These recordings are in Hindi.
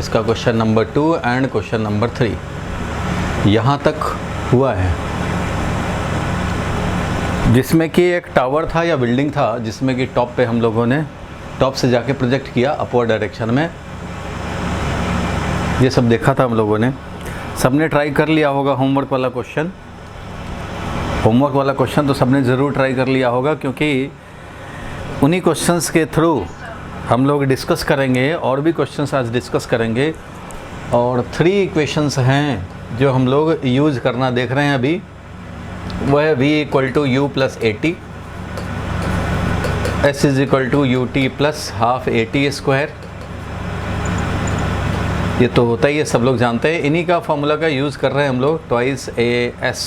इसका question number 2 and question number 3 यहाँ तक हुआ है, जिसमें कि एक टावर था या बिल्डिंग था, जिसमें कि टॉप पे हम लोगों ने टॉप से जाके प्रोजेक्ट किया अपवर्ड डायरेक्शन में। ये सब देखा था हम लोगों ने, सबने ट्राई कर लिया होगा होमवर्क वाला क्वेश्चन। होमवर्क वाला क्वेश्चन तो सबने ज़रूर ट्राई कर लिया होगा, क्योंकि उन्हीं क्वेश्चंस के थ्रू हम लोग डिस्कस करेंगे और भी क्वेश्चंस आज डिस्कस करेंगे। और 3 इक्वेशंस हैं जो हम लोग यूज़ करना देख रहे हैं अभी। वह है v = u + at, s = ut + ½ at²। ये तो होता ही है, सब लोग जानते हैं। इन्हीं का फॉर्मूला का यूज़ कर रहे हैं हम लोग, 2as।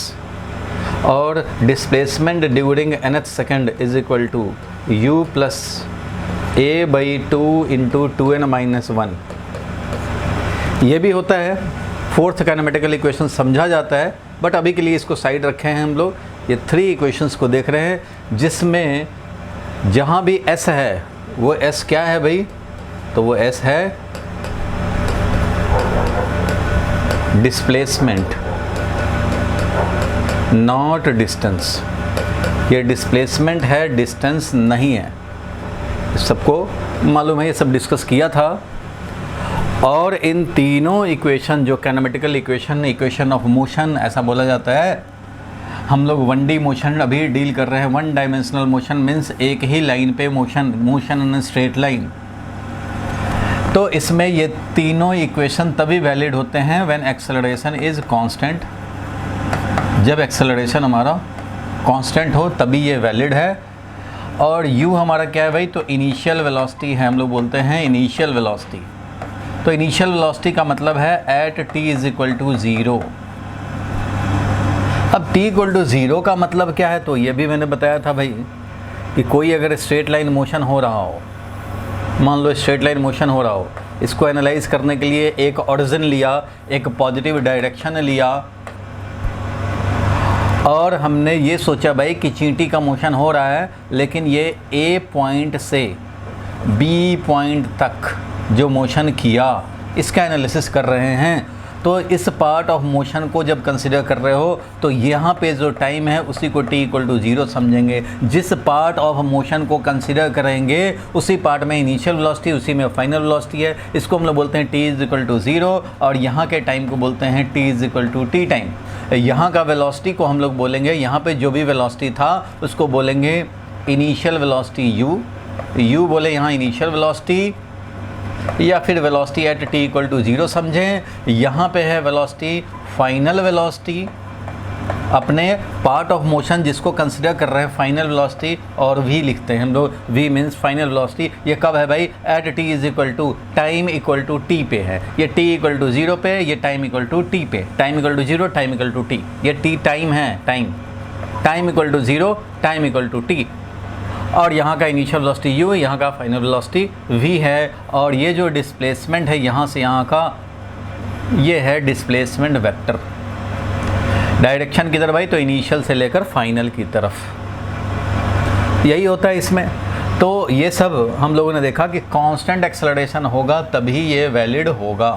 और displacement during nth second = u + a/2 × 2n-1। ये भी होता है, 4th काइनेमेटिकल इक्वेशन समझा जाता है, बट अभी के लिए इसको साइड रखे हैं हम लोग। ये 3 इक्वेशंस को देख रहे हैं, जिसमें जहाँ भी s है वो s क्या है भाई? तो वो s है डिस्प्लेसमेंट, नॉट डिस्टेंस। ये डिस्प्लेसमेंट है, डिस्टेंस नहीं है। सबको मालूम है, ये सब डिस्कस किया था। और इन तीनों इक्वेशन जो काइनेमेटिकल इक्वेशन ऑफ मोशन ऐसा बोला जाता है। हम लोग 1D मोशन अभी डील कर रहे हैं। 1 डायमेंशनल मोशन मीन्स एक ही लाइन पे मोशन इन स्ट्रेट लाइन। तो इसमें ये तीनों इक्वेशन तभी वैलिड होते हैं व्हेन एक्सेलरेशन इज़ कांस्टेंट। जब एक्सेलरेशन हमारा कांस्टेंट हो तभी ये वैलिड है। और u हमारा क्या है भाई? तो इनिशियल वेलोसिटी है, हम लोग बोलते हैं इनिशियल वेलोसिटी। तो इनिशियल वेलोसिटी का मतलब है एट t = 0। अब t = 0 का मतलब क्या है? तो ये भी मैंने बताया था भाई कि कोई अगर स्ट्रेट लाइन मोशन हो रहा हो, मान लो स्ट्रेट लाइन मोशन हो रहा हो, इसको एनालाइज करने के लिए एक ओरिजिन लिया, एक पॉजिटिव डायरेक्शन लिया, और हमने ये सोचा भाई कि चींटी का मोशन हो रहा है, लेकिन ये A पॉइंट से B पॉइंट तक जो मोशन किया, इसका एनालिसिस कर रहे हैं। तो इस पार्ट ऑफ मोशन को जब कंसिडर कर रहे हो तो यहाँ पे जो टाइम है उसी को t = 0 समझेंगे। जिस पार्ट ऑफ मोशन को कंसिडर करेंगे उसी पार्ट में इनिशियल वेलोसिटी, उसी में फाइनल वेलोसिटी है। इसको हम लोग बोलते हैं t = 0, और यहाँ के टाइम को बोलते हैं t = t टाइम। यहाँ का वेलोसिटी को हम लोग बोलेंगे, यहाँ पे जो भी वेलोसिटी था उसको बोलेंगे इनिशियल वेलोसिटी u बोले यहाँ इनिशियल वेलोसिटी, या फिर वेलोसिटी एट t = 0 समझें। यहाँ पे है वेलोसिटी फाइनल वेलोसिटी, अपने पार्ट ऑफ मोशन जिसको कंसिडर कर रहे हैं फाइनल वेलोसिटी, और v लिखते हैं हम लोग, v मीन्स फाइनल वेलोसिटी। ये कब है भाई? एट t = टाइम = t पे है। ये t = 0 पे, ये टाइम = t पे। Time = 0, time = t। ये t टाइम है, टाइम = 0, टाइम = t। और यहाँ का इनिशियल वेलोसिटी u, यहाँ का फाइनल वेलोसिटी v है। और ये जो डिस्प्लेसमेंट है यहाँ से यहाँ का, ये है डिस्प्लेसमेंट वेक्टर। डायरेक्शन किधर भाई? तो इनिशियल से लेकर फाइनल की तरफ, यही होता है इसमें। तो ये सब हम लोगों ने देखा कि कांस्टेंट एक्सेलरेशन होगा तभी ये वैलिड होगा,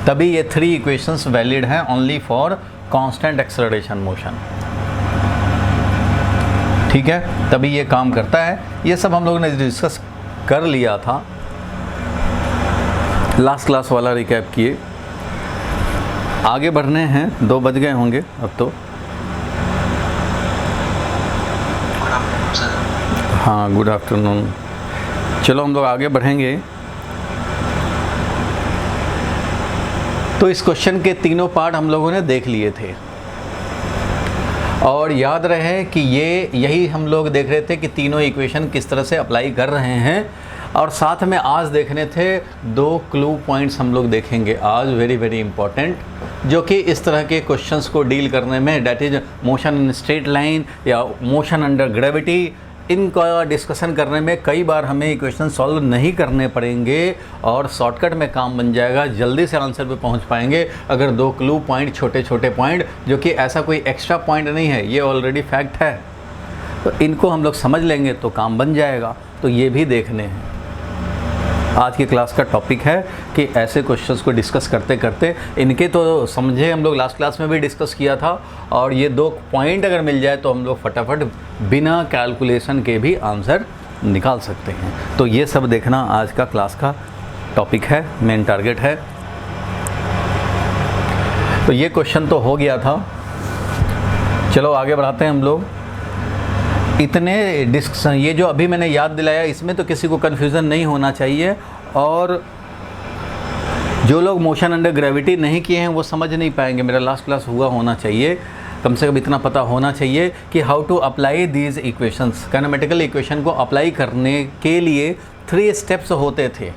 तभी ये 3 इक्वेशंस वैलिड हैं only for constant acceleration motion. ठीक है, तभी ये काम करता है। ये सब हम लोगों ने डिस्कस कर लिया था, लास्ट क्लास वाला रिकैप किए। आगे बढ़ने हैं, 2 बज गए होंगे अब तो। हाँ, गुड आफ्टरनून। चलो हम लोग आगे बढ़ेंगे। तो इस क्वेश्चन के तीनों पार्ट हम लोगों ने देख लिए थे, और याद रहे कि यही हम लोग देख रहे थे कि तीनों इक्वेशन किस तरह से अप्लाई कर रहे हैं। और साथ में आज देखने थे 2 क्लू पॉइंट्स हम लोग देखेंगे आज, वेरी वेरी इंपॉर्टेंट, जो कि इस तरह के क्वेश्चंस को डील करने में, that is motion in straight line या मोशन अंडर ग्रेविटी, इनका डिस्कशन करने में कई बार हमें इक्वेशन सॉल्व नहीं करने पड़ेंगे और शॉर्टकट में काम बन जाएगा, जल्दी से आंसर पे पहुंच पाएंगे अगर 2 क्लू पॉइंट, छोटे छोटे पॉइंट, जो कि ऐसा कोई एक्स्ट्रा पॉइंट नहीं है, ये ऑलरेडी फैक्ट है, तो इनको हम लोग समझ लेंगे तो काम बन जाएगा। तो ये भी देखने हैं। आज की क्लास का टॉपिक है कि ऐसे क्वेश्चंस को डिस्कस करते करते इनके तो समझे हम लोग लास्ट क्लास में भी डिस्कस किया था, और ये 2 पॉइंट अगर मिल जाए तो हम लोग फटाफट बिना कैलकुलेशन के भी आंसर निकाल सकते हैं। तो ये सब देखना आज का क्लास का टॉपिक है, मेन टारगेट है। तो ये क्वेश्चन तो हो गया था, चलो आगे बढ़ाते हैं हम लोग। इतने डिस्कशन ये जो अभी मैंने याद दिलाया, इसमें तो किसी को कन्फ्यूज़न नहीं होना चाहिए, और जो लोग मोशन अंडर ग्रेविटी नहीं किए हैं वो समझ नहीं पाएंगे। मेरा लास्ट क्लास हुआ होना चाहिए, कम से कम इतना पता होना चाहिए कि how to apply these equations. Kinematical equation को अप्लाई करने के लिए 3 स्टेप्स होते थे,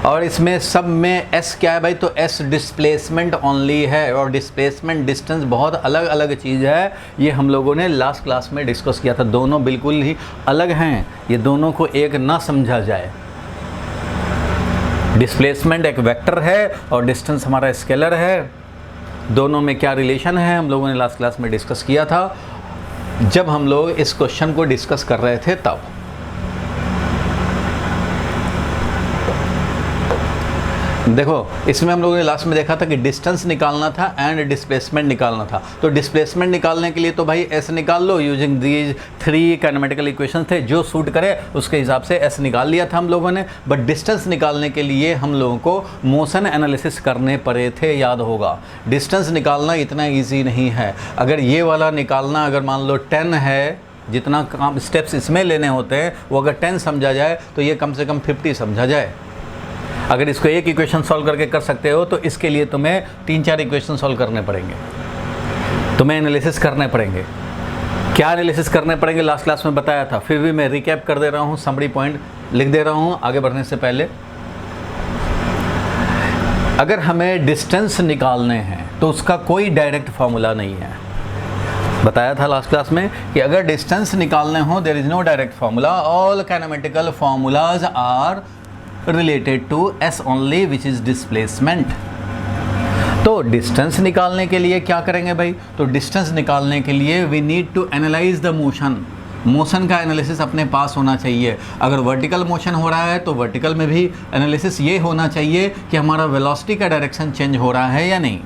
और इसमें सब में S क्या है भाई, तो S डिस्प्लेसमेंट ओनली है, और डिस्प्लेसमेंट डिस्टेंस बहुत अलग अलग चीज़ है। ये हम लोगों ने लास्ट क्लास में डिस्कस किया था, दोनों बिल्कुल ही अलग हैं, ये दोनों को एक ना समझा जाए। डिस्प्लेसमेंट एक वेक्टर है और डिस्टेंस हमारा स्केलर है, दोनों में क्या रिलेशन है हम लोगों ने लास्ट क्लास में डिस्कस किया था जब हम लोग इस क्वेश्चन को डिस्कस कर रहे थे तब। देखो इसमें हम लोगों ने लास्ट में देखा था कि डिस्टेंस निकालना था एंड डिस्प्लेसमेंट निकालना था। तो डिस्प्लेसमेंट निकालने के लिए तो भाई S निकाल लो, यूजिंग दीज 3 काइनेमेटिकल इक्वेशन थे, जो सूट करे उसके हिसाब से S निकाल लिया था हम लोगों ने। बट डिस्टेंस निकालने के लिए हम लोगों को मोशन एनालिसिस करने पड़े थे, याद होगा। डिस्टेंस निकालना इतना ईजी नहीं है। अगर ये वाला निकालना अगर मान लो 10 है, जितना काम स्टेप्स इसमें लेने होते हैं वो अगर 10 समझा जाए तो ये कम से कम 50 समझा जाए। अगर इसको एक इक्वेशन सॉल्व करके कर सकते हो तो इसके लिए तुम्हें 3-4 इक्वेशन सॉल्व करने पड़ेंगे, तुम्हें एनालिसिस करने पड़ेंगे। क्या एनालिसिस करने पड़ेंगे लास्ट क्लास में बताया था, फिर भी मैं रिकैप कर दे रहा हूँ, समरी पॉइंट लिख दे रहा हूँ आगे बढ़ने से पहले। अगर हमें डिस्टेंस निकालने हैं तो उसका कोई डायरेक्ट फार्मूला नहीं है। बताया था लास्ट क्लास में कि अगर डिस्टेंस निकालने हो there is no direct formula, all kinematical formulas are related to S only which is displacement। तो डिस्टेंस निकालने के लिए क्या करेंगे भाई, तो डिस्टेंस निकालने के लिए we need to analyze the motion। Motion का एनालिसिस अपने पास होना चाहिए। अगर वर्टिकल मोशन हो रहा है तो वर्टिकल में भी एनालिसिस ये होना चाहिए कि हमारा वेलोसिटी का डायरेक्शन चेंज हो रहा है या नहीं,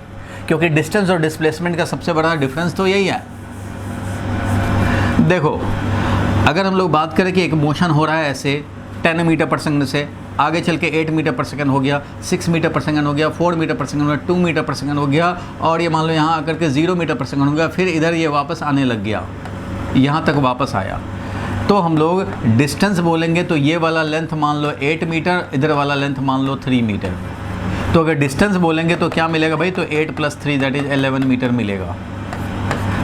क्योंकि डिस्टेंस और डिस्प्लेसमेंट का सबसे बड़ा डिफरेंस तो यही है। देखो अगर हम लोग बात करें कि एक मोशन हो रहा है ऐसे 10 मीटर पर सेकंड से आगे चल के 8 मीटर पर सेकंड हो गया, 6 मीटर पर सेकंड हो गया, 4 मीटर पर सेकंड हो गया, 2 मीटर पर सेकंड हो गया, और ये मान लो यहाँ आकर के 0 मीटर पर सेकंड हो गया, फिर इधर ये वापस आने लग गया, यहाँ तक वापस आया। तो हम लोग डिस्टेंस बोलेंगे तो ये वाला लेंथ मान लो 8 मीटर, इधर वाला लेंथ मान लो 3 मीटर। तो अगर डिस्टेंस बोलेंगे तो क्या मिलेगा भाई, तो 8 + 3 दैट इज़ 11 मीटर मिलेगा।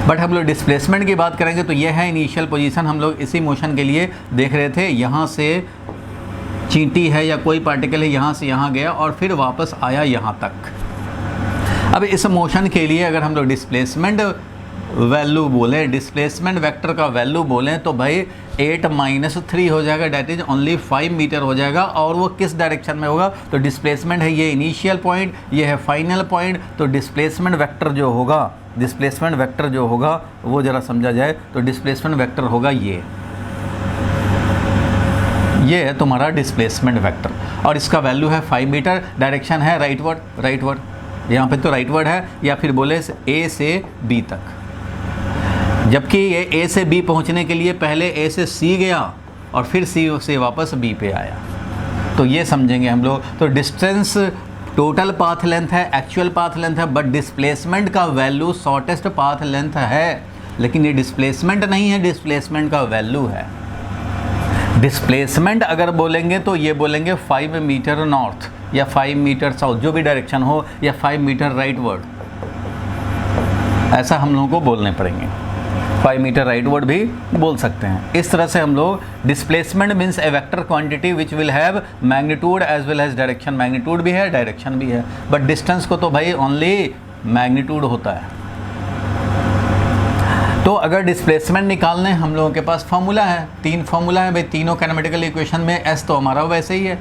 बट हम लोग डिस्प्लेसमेंट की बात करेंगे तो ये है इनिशियल पोजीशन। हम लोग इसी मोशन के लिए देख रहे थे, यहाँ से चींटी है या कोई पार्टिकल है यहाँ से यहाँ गया और फिर वापस आया यहाँ तक। अब इस मोशन के लिए अगर हम लोग डिस्प्लेसमेंट वैल्यू बोले, डिस्प्लेसमेंट वेक्टर का वैल्यू बोलें तो भाई 8 - 3 हो जाएगा, डैट इज ओनली 5 मीटर हो जाएगा। और वो किस डायरेक्शन में होगा, तो डिस्प्लेसमेंट है ये इनिशियल पॉइंट, ये है फाइनल पॉइंट। तो डिस्प्लेसमेंट वेक्टर जो होगा, डिस्प्लेसमेंट वेक्टर जो होगा वो ज़रा समझा जाए तो डिस्प्लेसमेंट वेक्टर होगा ये है तुम्हारा डिस्प्लेसमेंट वेक्टर, और इसका वैल्यू है 5 मीटर। डायरेक्शन है राइटवर्ड, यहाँ पे तो राइटवर्ड है, या फिर बोले A से B तक, जबकि ये A से B पहुँचने के लिए पहले A से C गया और फिर C से वापस B पे आया। तो ये समझेंगे हम लोग। तो डिस्टेंस टोटल पाथ लेंथ है, एक्चुअल पाथ लेंथ है, बट डिस्प्लेसमेंट का वैल्यू शॉर्टेस्ट पाथ लेंथ है, लेकिन ये डिस्प्लेसमेंट नहीं है, डिस्प्लेसमेंट का वैल्यू है। डिस्प्लेसमेंट अगर बोलेंगे तो ये बोलेंगे 5 मीटर नॉर्थ या 5 मीटर साउथ, जो भी डायरेक्शन हो, या 5 मीटर राइटवर्ड, ऐसा हम लोगों को बोलने पड़ेंगे। 5 मीटर राइटवर्ड भी बोल सकते हैं। इस तरह से हम लोग displacement means a vector quantity which will have magnitude as well as direction. Magnitude भी है, डायरेक्शन भी है, बट डिस्टेंस को तो भाई ओनली मैग्नीट्यूड होता है। तो अगर डिस्प्लेसमेंट निकालने हम लोगों के पास फार्मूला है, 3 फार्मूला है भाई, तीनों काइनेमेटिकल इक्वेशन में S तो हमारा वैसे ही है,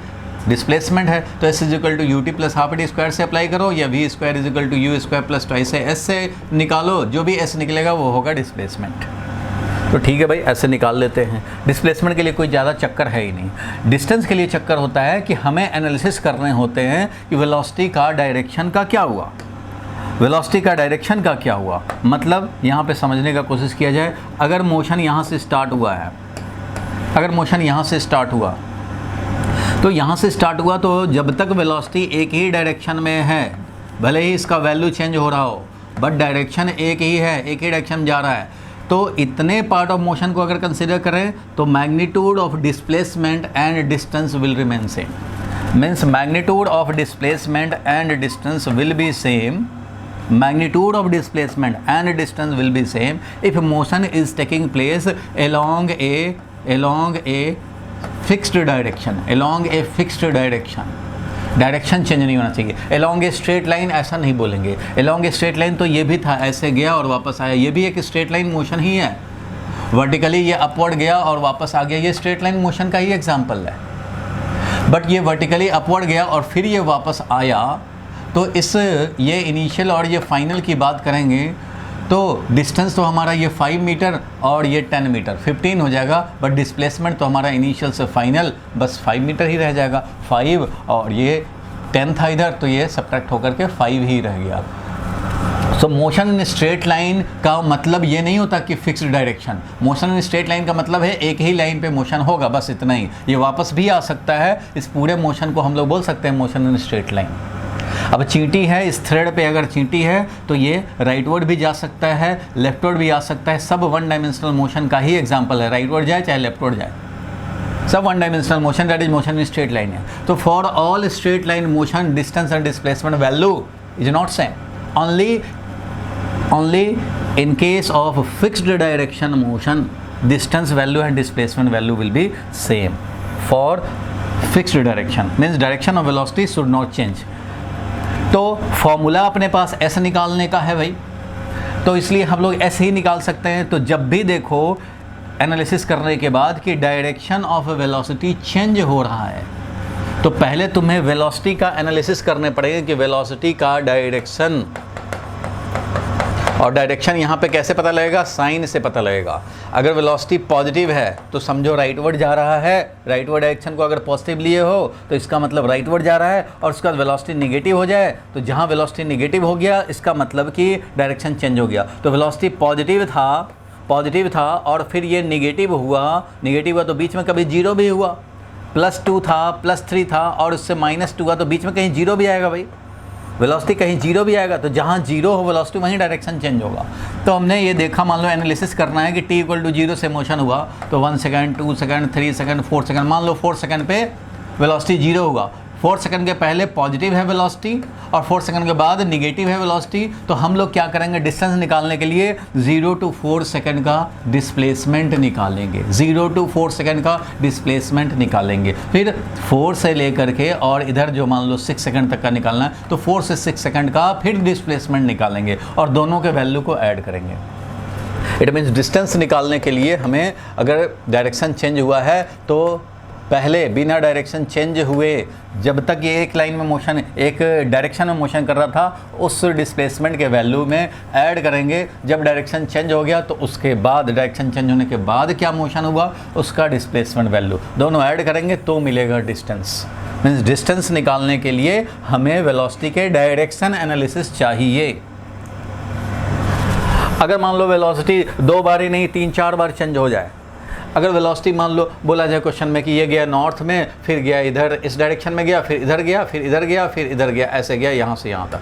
डिस्प्लेसमेंट है तो S = UT + ½ से अप्लाई करो, या V² = U² + 2S से निकालो, जो भी S निकलेगा वो होगा डिस्प्लेसमेंट। तो ठीक है भाई, ऐसे निकाल लेते हैं। डिस्प्लेसमेंट के लिए कोई ज़्यादा चक्कर है ही नहीं। डिस्टेंस के लिए चक्कर होता है कि हमें एनालिसिस करने होते हैं कि वेलोसिटी का डायरेक्शन का क्या हुआ, वेलोसिटी का डायरेक्शन का क्या हुआ। मतलब यहाँ पे समझने का कोशिश किया जाए, अगर मोशन यहाँ से स्टार्ट हुआ है, अगर मोशन यहाँ से स्टार्ट हुआ तो यहाँ से स्टार्ट हुआ तो जब तक वेलोसिटी एक ही डायरेक्शन में है, भले ही इसका वैल्यू चेंज हो रहा हो बट डायरेक्शन एक ही है, एक ही डायरेक्शन में जा रहा है, तो इतने पार्ट ऑफ मोशन को अगर कंसिडर करें तो magnitude of displacement and distance will remain same. Means magnitude of displacement and distance will be same, magnitude of displacement and distance will be same if motion is taking place along a fixed direction, along a fixed direction। Direction change नहीं होना चाहिए। along a straight line ऐसा नहीं बोलेंगे। along a straight line तो ये भी था, ऐसे गया और वापस आया, ये भी एक स्ट्रेट लाइन मोशन ही है। वर्टिकली ये अपवर्ड गया और वापस आ गया, ये स्ट्रेट लाइन मोशन का ही एग्जाम्पल है। बट ये वर्टिकली अपवर्ड गया और फिर ये वापस आया, तो इस ये इनिशियल और ये फाइनल की बात करेंगे तो डिस्टेंस तो हमारा ये 5 मीटर और ये 10 मीटर 15 हो जाएगा, बट डिस्प्लेसमेंट तो हमारा इनिशियल से फाइनल बस 5 मीटर ही रह जाएगा। 5 और ये 10 था इधर, तो ये सब्ट्रैक्ट होकर के 5 ही रह गया। सो मोशन इन स्ट्रेट लाइन का मतलब ये नहीं होता कि fixed direction. Motion in straight line का मतलब है एक ही लाइन पे मोशन होगा, बस इतना ही। ये वापस भी आ सकता है, इस पूरे मोशन को हम लोग बोल सकते हैं मोशन इन स्ट्रेट लाइन। अब चींटी है, इस थ्रेड पे अगर चींटी है तो ये राइटवर्ड भी जा सकता है, लेफ्टवर्ड भी आ सकता है। सब वन डायमेंशनल मोशन का ही एग्जांपल है, राइटवर्ड जाए चाहे लेफ्टवर्ड जाए, सब one dimensional motion, that is motion in straight line है। तो for all straight line motion distance and displacement value is not same, only in case of fixed direction motion distance value and displacement value will be same for fixed direction, means direction of velocity should not change। तो फॉर्मूला अपने पास S निकालने का है भाई, तो इसलिए हम लोग S ही निकाल सकते हैं। तो जब भी देखो एनालिसिस करने के बाद कि डायरेक्शन ऑफ वेलोसिटी चेंज हो रहा है, तो पहले तुम्हें वेलोसिटी का एनालिसिस करने पड़ेगा कि वेलोसिटी का डायरेक्शन, और डायरेक्शन यहाँ पे कैसे पता लगेगा, साइन से पता लगेगा। अगर वेलोसिटी पॉजिटिव है तो समझो राइटवर्ड जा रहा है, राइटवर्ड डायरेक्शन को अगर पॉजिटिव लिए हो तो इसका मतलब राइटवर्ड जा रहा है, और उसका वेलोसिटी निगेटिव हो जाए तो जहाँ वेलोसिटी निगेटिव हो गया इसका मतलब कि डायरेक्शन चेंज हो गया। तो वेलोसिटी पॉजिटिव था और फिर ये निगेटिव हुआ तो बीच में कभी जीरो भी हुआ, +2 था, +3 था और उससे -2 हुआ, तो बीच में कहीं जीरो भी आएगा भाई, वेलोसिटी कहीं जीरो भी आएगा, तो जहाँ जीरो हो वेलोसिटी वहीं डायरेक्शन चेंज होगा। तो हमने ये देखा, मान लो एनालिसिस करना है कि t = 0 से मोशन हुआ तो 1 सेकंड, 2 सेकंड, 3 सेकंड, 4 सेकंड, मान लो 4 सेकंड पे वेलोसिटी जीरो होगा। 4 सेकंड के पहले पॉजिटिव है वेलोसिटी और 4 सेकंड के बाद निगेटिव है वेलोसिटी, तो हम लोग क्या करेंगे, डिस्टेंस निकालने के लिए 0 to 4 सेकंड का डिस्प्लेसमेंट निकालेंगे, 0 to 4 सेकंड का डिस्प्लेसमेंट निकालेंगे। फिर 4 से लेकर के और इधर जो मान लो 6 सेकंड तक का निकालना है, तो 4 से 6 सेकंड का फिर डिस्प्लेसमेंट निकालेंगे और दोनों के वैल्यू को ऐड करेंगे। इट मीन्स डिस्टेंस निकालने के लिए हमें अगर डायरेक्शन चेंज हुआ है तो पहले बिना डायरेक्शन चेंज हुए जब तक ये एक लाइन में मोशन, एक डायरेक्शन में मोशन कर रहा था, उस डिस्प्लेसमेंट के वैल्यू में ऐड करेंगे। जब डायरेक्शन चेंज हो गया तो उसके बाद डायरेक्शन चेंज होने के बाद क्या मोशन हुआ उसका डिस्प्लेसमेंट वैल्यू, दोनों ऐड करेंगे तो मिलेगा डिस्टेंस। मीन्स डिस्टेंस निकालने के लिए हमें वेलोसिटी के डायरेक्शन एनालिसिस चाहिए। अगर मान लो वेलोसिटी 2 बार ही नहीं 3-4 बार चेंज हो जाए, अगर वेलोसिटी मान लो बोला जाए क्वेश्चन में कि ये गया नॉर्थ में, फिर गया इधर इस डायरेक्शन में गया, फिर इधर गया, फिर इधर गया, फिर इधर गया, ऐसे गया यहाँ से यहाँ तक,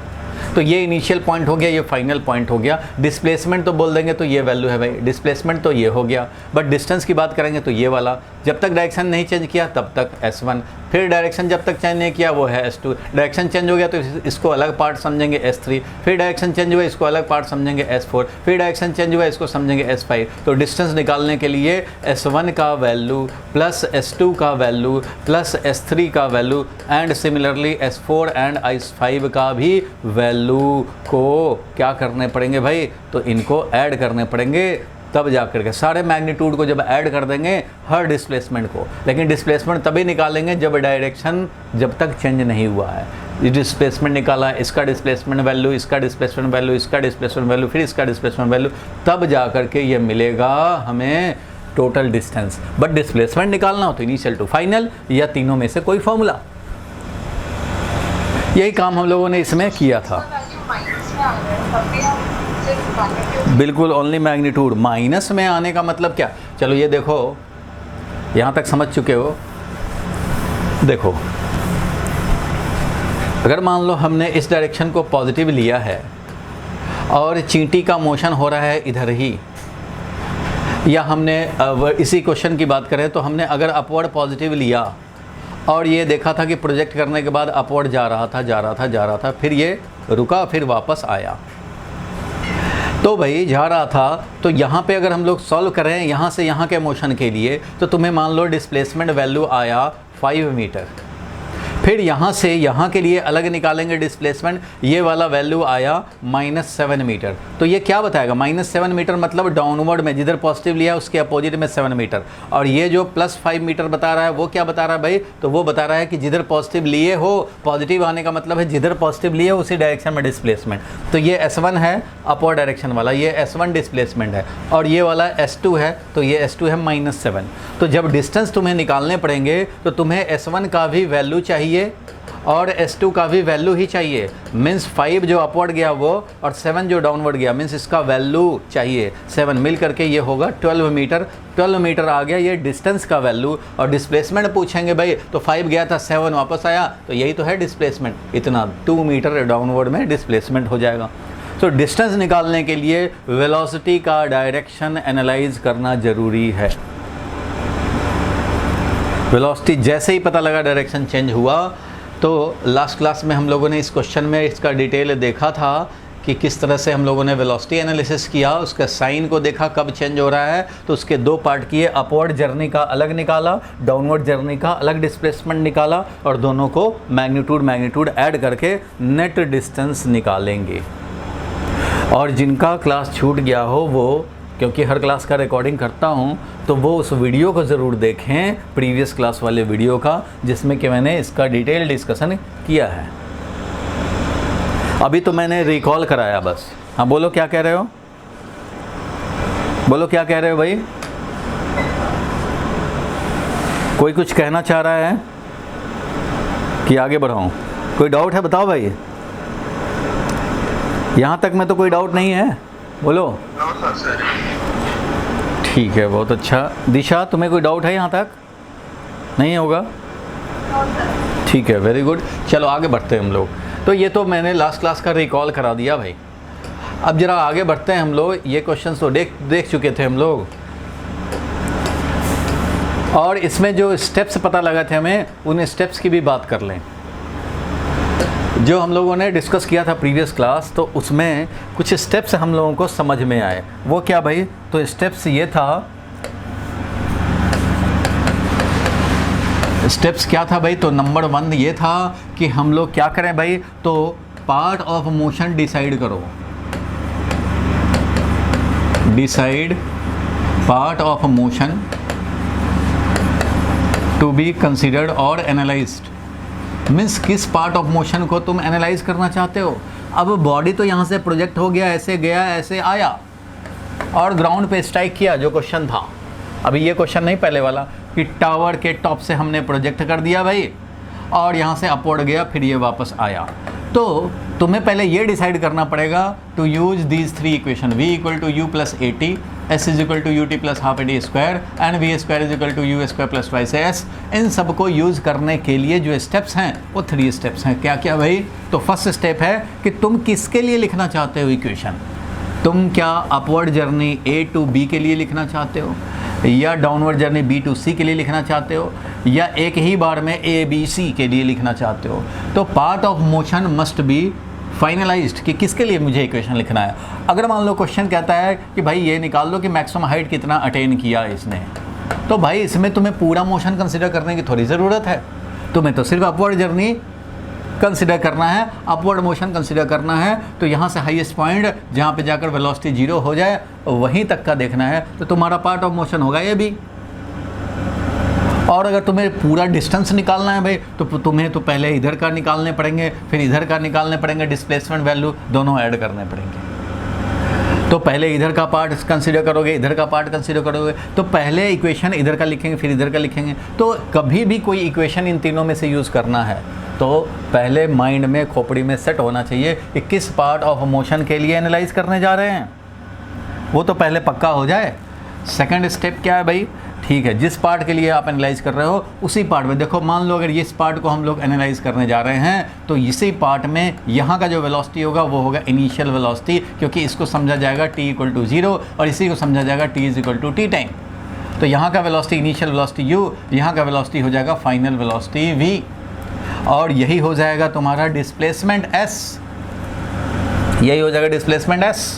तो ये इनिशियल पॉइंट हो गया, ये फाइनल पॉइंट हो गया। डिस्प्लेसमेंट तो बोल देंगे तो ये वैल्यू है भाई, डिस्प्लेसमेंट तो ये हो गया। बट डिस्टेंस की बात करेंगे तो ये वाला, जब तक डायरेक्शन नहीं चेंज किया तब तक S1, फिर डायरेक्शन जब तक चेंज नहीं किया वो है S2, डायरेक्शन चेंज हो गया तो इसको अलग पार्ट समझेंगे S3, फिर डायरेक्शन चेंज हुआ इसको अलग पार्ट समझेंगे S4, फिर डायरेक्शन चेंज हुआ इसको समझेंगे S5। तो डिस्टेंस निकालने के लिए S1 का वैल्यू प्लस S2 का वैल्यू प्लस S3 का value and similarly S4 and S5 का भी वैल्यू को क्या करने पड़ेंगे भाई, तो इनको ऐड करने पड़ेंगे तब जा कर के सारे मैग्नीट्यूड को जब ऐड कर देंगे हर डिस्प्लेसमेंट को, लेकिन डिस्प्लेसमेंट तभी निकालेंगे जब डायरेक्शन जब तक चेंज नहीं हुआ है। ये डिस्प्लेसमेंट निकाला, इसका डिस्प्लेसमेंट वैल्यू, इसका डिस्प्लेसमेंट वैल्यू, इसका डिस्प्लेसमेंट वैल्यू, फिर इसका डिस्प्लेसमेंट वैल्यू, तब जा कर के ये मिलेगा हमें टोटल डिस्टेंस। बट डिस्प्लेसमेंट निकालना हो तो इनिशियल टू फाइनल या तीनों में से कोई फॉर्मूला। यही काम हम लोगों ने इसमें किया था। बिल्कुल, ओनली मैग्नीट्यूड। माइनस में आने का मतलब क्या? चलो ये देखो, यहाँ तक समझ चुके हो। देखो, अगर मान लो हमने इस डायरेक्शन को पॉजिटिव लिया है और चींटी का मोशन हो रहा है इधर ही, या हमने इसी क्वेश्चन की बात करें तो हमने अगर अपवर्ड पॉजिटिव लिया और ये देखा था कि प्रोजेक्ट करने के बाद अपवर्ड जा रहा था, फिर ये रुका, फिर वापस आया, तो भाई जा रहा था, तो यहाँ पे अगर हम लोग सॉल्व करें यहाँ से यहाँ के मोशन के लिए, तो तुम्हें मान लो डिस्प्लेसमेंट वैल्यू आया 5 मीटर। फिर यहाँ से यहाँ के लिए अलग निकालेंगे डिस्प्लेसमेंट, ये वाला वैल्यू आया -7 मीटर। तो ये क्या बताएगा? -7 मीटर मतलब डाउनवर्ड में, जिधर पॉजिटिव लिया उसके अपोजिट में 7 मीटर। और ये जो +5 मीटर बता रहा है वो क्या बता रहा है भाई? तो वो बता रहा है कि जिधर पॉजिटिव लिए हो, पॉजिटिव आने का मतलब है जिधर पॉजिटिव लिए उसी डायरेक्शन में डिस्प्लेसमेंट। तो ये S1 है अपवर्ड डायरेक्शन वाला, ये S1 डिस्प्लेसमेंट है, और ये वाला S2 है, तो ये S2 है -7। तो जब डिस्टेंस तुम्हें निकालने पड़ेंगे तो तुम्हें S1 का भी वैल्यू चाहिए और S2 का भी वैल्यू ही चाहिए। मीन्स 5 जो अपवर्ड गया वो और 7 जो डाउनवर्ड गया, मीन्स इसका वैल्यू चाहिए 7, मिल करके ये होगा 12 मीटर। 12 मीटर आ गया ये डिस्टेंस का वैल्यू। और डिस्प्लेसमेंट पूछेंगे भाई, तो 5 गया था, 7 वापस आया, तो यही तो है डिस्प्लेसमेंट। इतना 2 मीटर डाउनवर्ड में डिस्प्लेसमेंट हो जाएगा। तो डिस्टेंस निकालने के लिए वेलोसिटी का डायरेक्शन एनालाइज करना ज़रूरी है। वेलोसिटी जैसे ही पता लगा डायरेक्शन चेंज हुआ, तो लास्ट क्लास में हम लोगों ने इस क्वेश्चन में इसका डिटेल देखा था कि किस तरह से हम लोगों ने वेलोसिटी एनालिसिस किया, उसका साइन को देखा कब चेंज हो रहा है। तो उसके 2 पार्ट किए, अपवर्ड जर्नी का अलग निकाला, डाउनवर्ड जर्नी का अलग डिस्प्लेसमेंट निकाला, और दोनों को मैग्नीट्यूड ऐड करके नेट डिस्टेंस निकालेंगे। और जिनका क्लास छूट गया हो वो, क्योंकि हर क्लास का रिकॉर्डिंग करता हूँ, तो वो उस वीडियो को ज़रूर देखें, प्रीवियस क्लास वाले वीडियो का, जिसमें कि मैंने इसका डिटेल डिस्कशन किया है। अभी तो मैंने रिकॉल कराया बस। हाँ बोलो, क्या कह रहे हो? बोलो क्या कह रहे हो भाई? कोई कुछ कहना चाह रहा है कि आगे बढ़ाऊँ? कोई डाउट है बताओ भाई। यहाँ तक में तो कोई डाउट नहीं है, बोलो। ठीक है, बहुत अच्छा। दिशा, तुम्हें कोई डाउट है यहाँ तक? नहीं होगा? ठीक है, वेरी गुड। चलो आगे बढ़ते हैं हम लोग। तो ये तो मैंने लास्ट क्लास का रिकॉल करा दिया भाई। अब जरा आगे बढ़ते हैं हम लोग। ये क्वेश्चन तो देख चुके थे हम लोग, और इसमें जो स्टेप्स पता लगा थे हमें, उन स्टेप्स की भी बात कर लें जो हम लोगों ने डिस्कस किया था प्रीवियस क्लास। तो उसमें कुछ स्टेप्स हम लोगों को समझ में आए। वो क्या भाई? तो स्टेप्स ये था, स्टेप्स क्या था भाई? तो नंबर 1 ये था कि हम लोग क्या करें भाई? तो पार्ट ऑफ मोशन डिसाइड करो, decide part of motion to be considered और एनालाइज्ड। मीन्स किस पार्ट ऑफ मोशन को तुम एनालाइज करना चाहते हो। अब बॉडी तो यहाँ से प्रोजेक्ट हो गया, ऐसे गया, ऐसे आया और ग्राउंड पे स्ट्राइक किया, जो क्वेश्चन था। अभी ये क्वेश्चन नहीं, पहले वाला, कि टावर के टॉप से हमने प्रोजेक्ट कर दिया भाई, और यहाँ से अपवर्ड गया, फिर ये वापस आया। तो तुम्हें पहले ये डिसाइड करना पड़ेगा to use these 3 equation, v = u + at, s = ut + ½ ad² and v² = u² + twice s। इन सब को यूज़ करने के लिए जो स्टेप्स हैं वो 3 स्टेप्स हैं। क्या क्या भाई? तो फर्स्ट स्टेप है कि तुम किसके लिए लिखना चाहते हो इक्वेशन। तुम क्या upward journey A to B के लिए लिखना चाहते हो, या downward journey B to C के लिए लिखना चाहते हो, या एक ही बार में A B C के लिए लिखना चाहते हो। तो part of motion must be finalised कि किसके लिए मुझे इक्वेशन लिखना है। अगर मान लो क्वेश्चन कहता है कि भाई ये निकाल दो कि मैक्सिमम हाइट कितना अटेन किया इसने, तो भाई इसमें तुम्हें पूरा मोशन कंसिडर करने की थोड़ी ज़रूरत है। तुम्हें तो सिर्फ अपवर्ड जर्नी कंसिडर करना है, अपवर्ड मोशन कंसिडर करना है, तो यहाँ से हाईएस्ट पॉइंट जहाँ पे जाकर वेलोसिटी 0 हो जाए वहीं तक का देखना है, तो तुम्हारा पार्ट ऑफ मोशन होगा ये भी। और अगर तुम्हें पूरा डिस्टेंस निकालना है भाई, तो तुम्हें तो पहले इधर का निकालने पड़ेंगे, फिर इधर का निकालने पड़ेंगे, डिस्प्लेसमेंट वैल्यू दोनों ऐड करने पड़ेंगे। तो पहले इधर का पार्ट कंसीडर करोगे, इधर का पार्ट कंसीडर करोगे, तो पहले इक्वेशन इधर का लिखेंगे, फिर इधर का लिखेंगे। तो कभी भी कोई इक्वेशन इन तीनों में से यूज़ करना है तो पहले माइंड में, खोपड़ी में सेट होना चाहिए कि किस पार्ट ऑफ मोशन के लिए एनालाइज करने जा रहे हैं, वो तो पहले पक्का हो जाए। सेकंड स्टेप क्या है भाई, ठीक है, जिस पार्ट के लिए आप एनालाइज कर रहे हो उसी पार्ट में देखो, मान लो अगर इस पार्ट को हम लोग एनालाइज करने जा रहे हैं तो इसी पार्ट में यहाँ का जो वेलोसिटी होगा वो होगा इनिशियल वेलोसिटी, क्योंकि इसको समझा जाएगा t = 0 और इसी को समझा जाएगा t = t टाइम। तो यहाँ का वेलोसिटी इनिशियल वेलोसिटी u, यहाँ का वेलोसिटी हो जाएगा फाइनल वेलोसिटी v, और यही हो जाएगा तुम्हारा डिस्प्लेसमेंट s, यही हो जाएगा डिस्प्लेसमेंट s।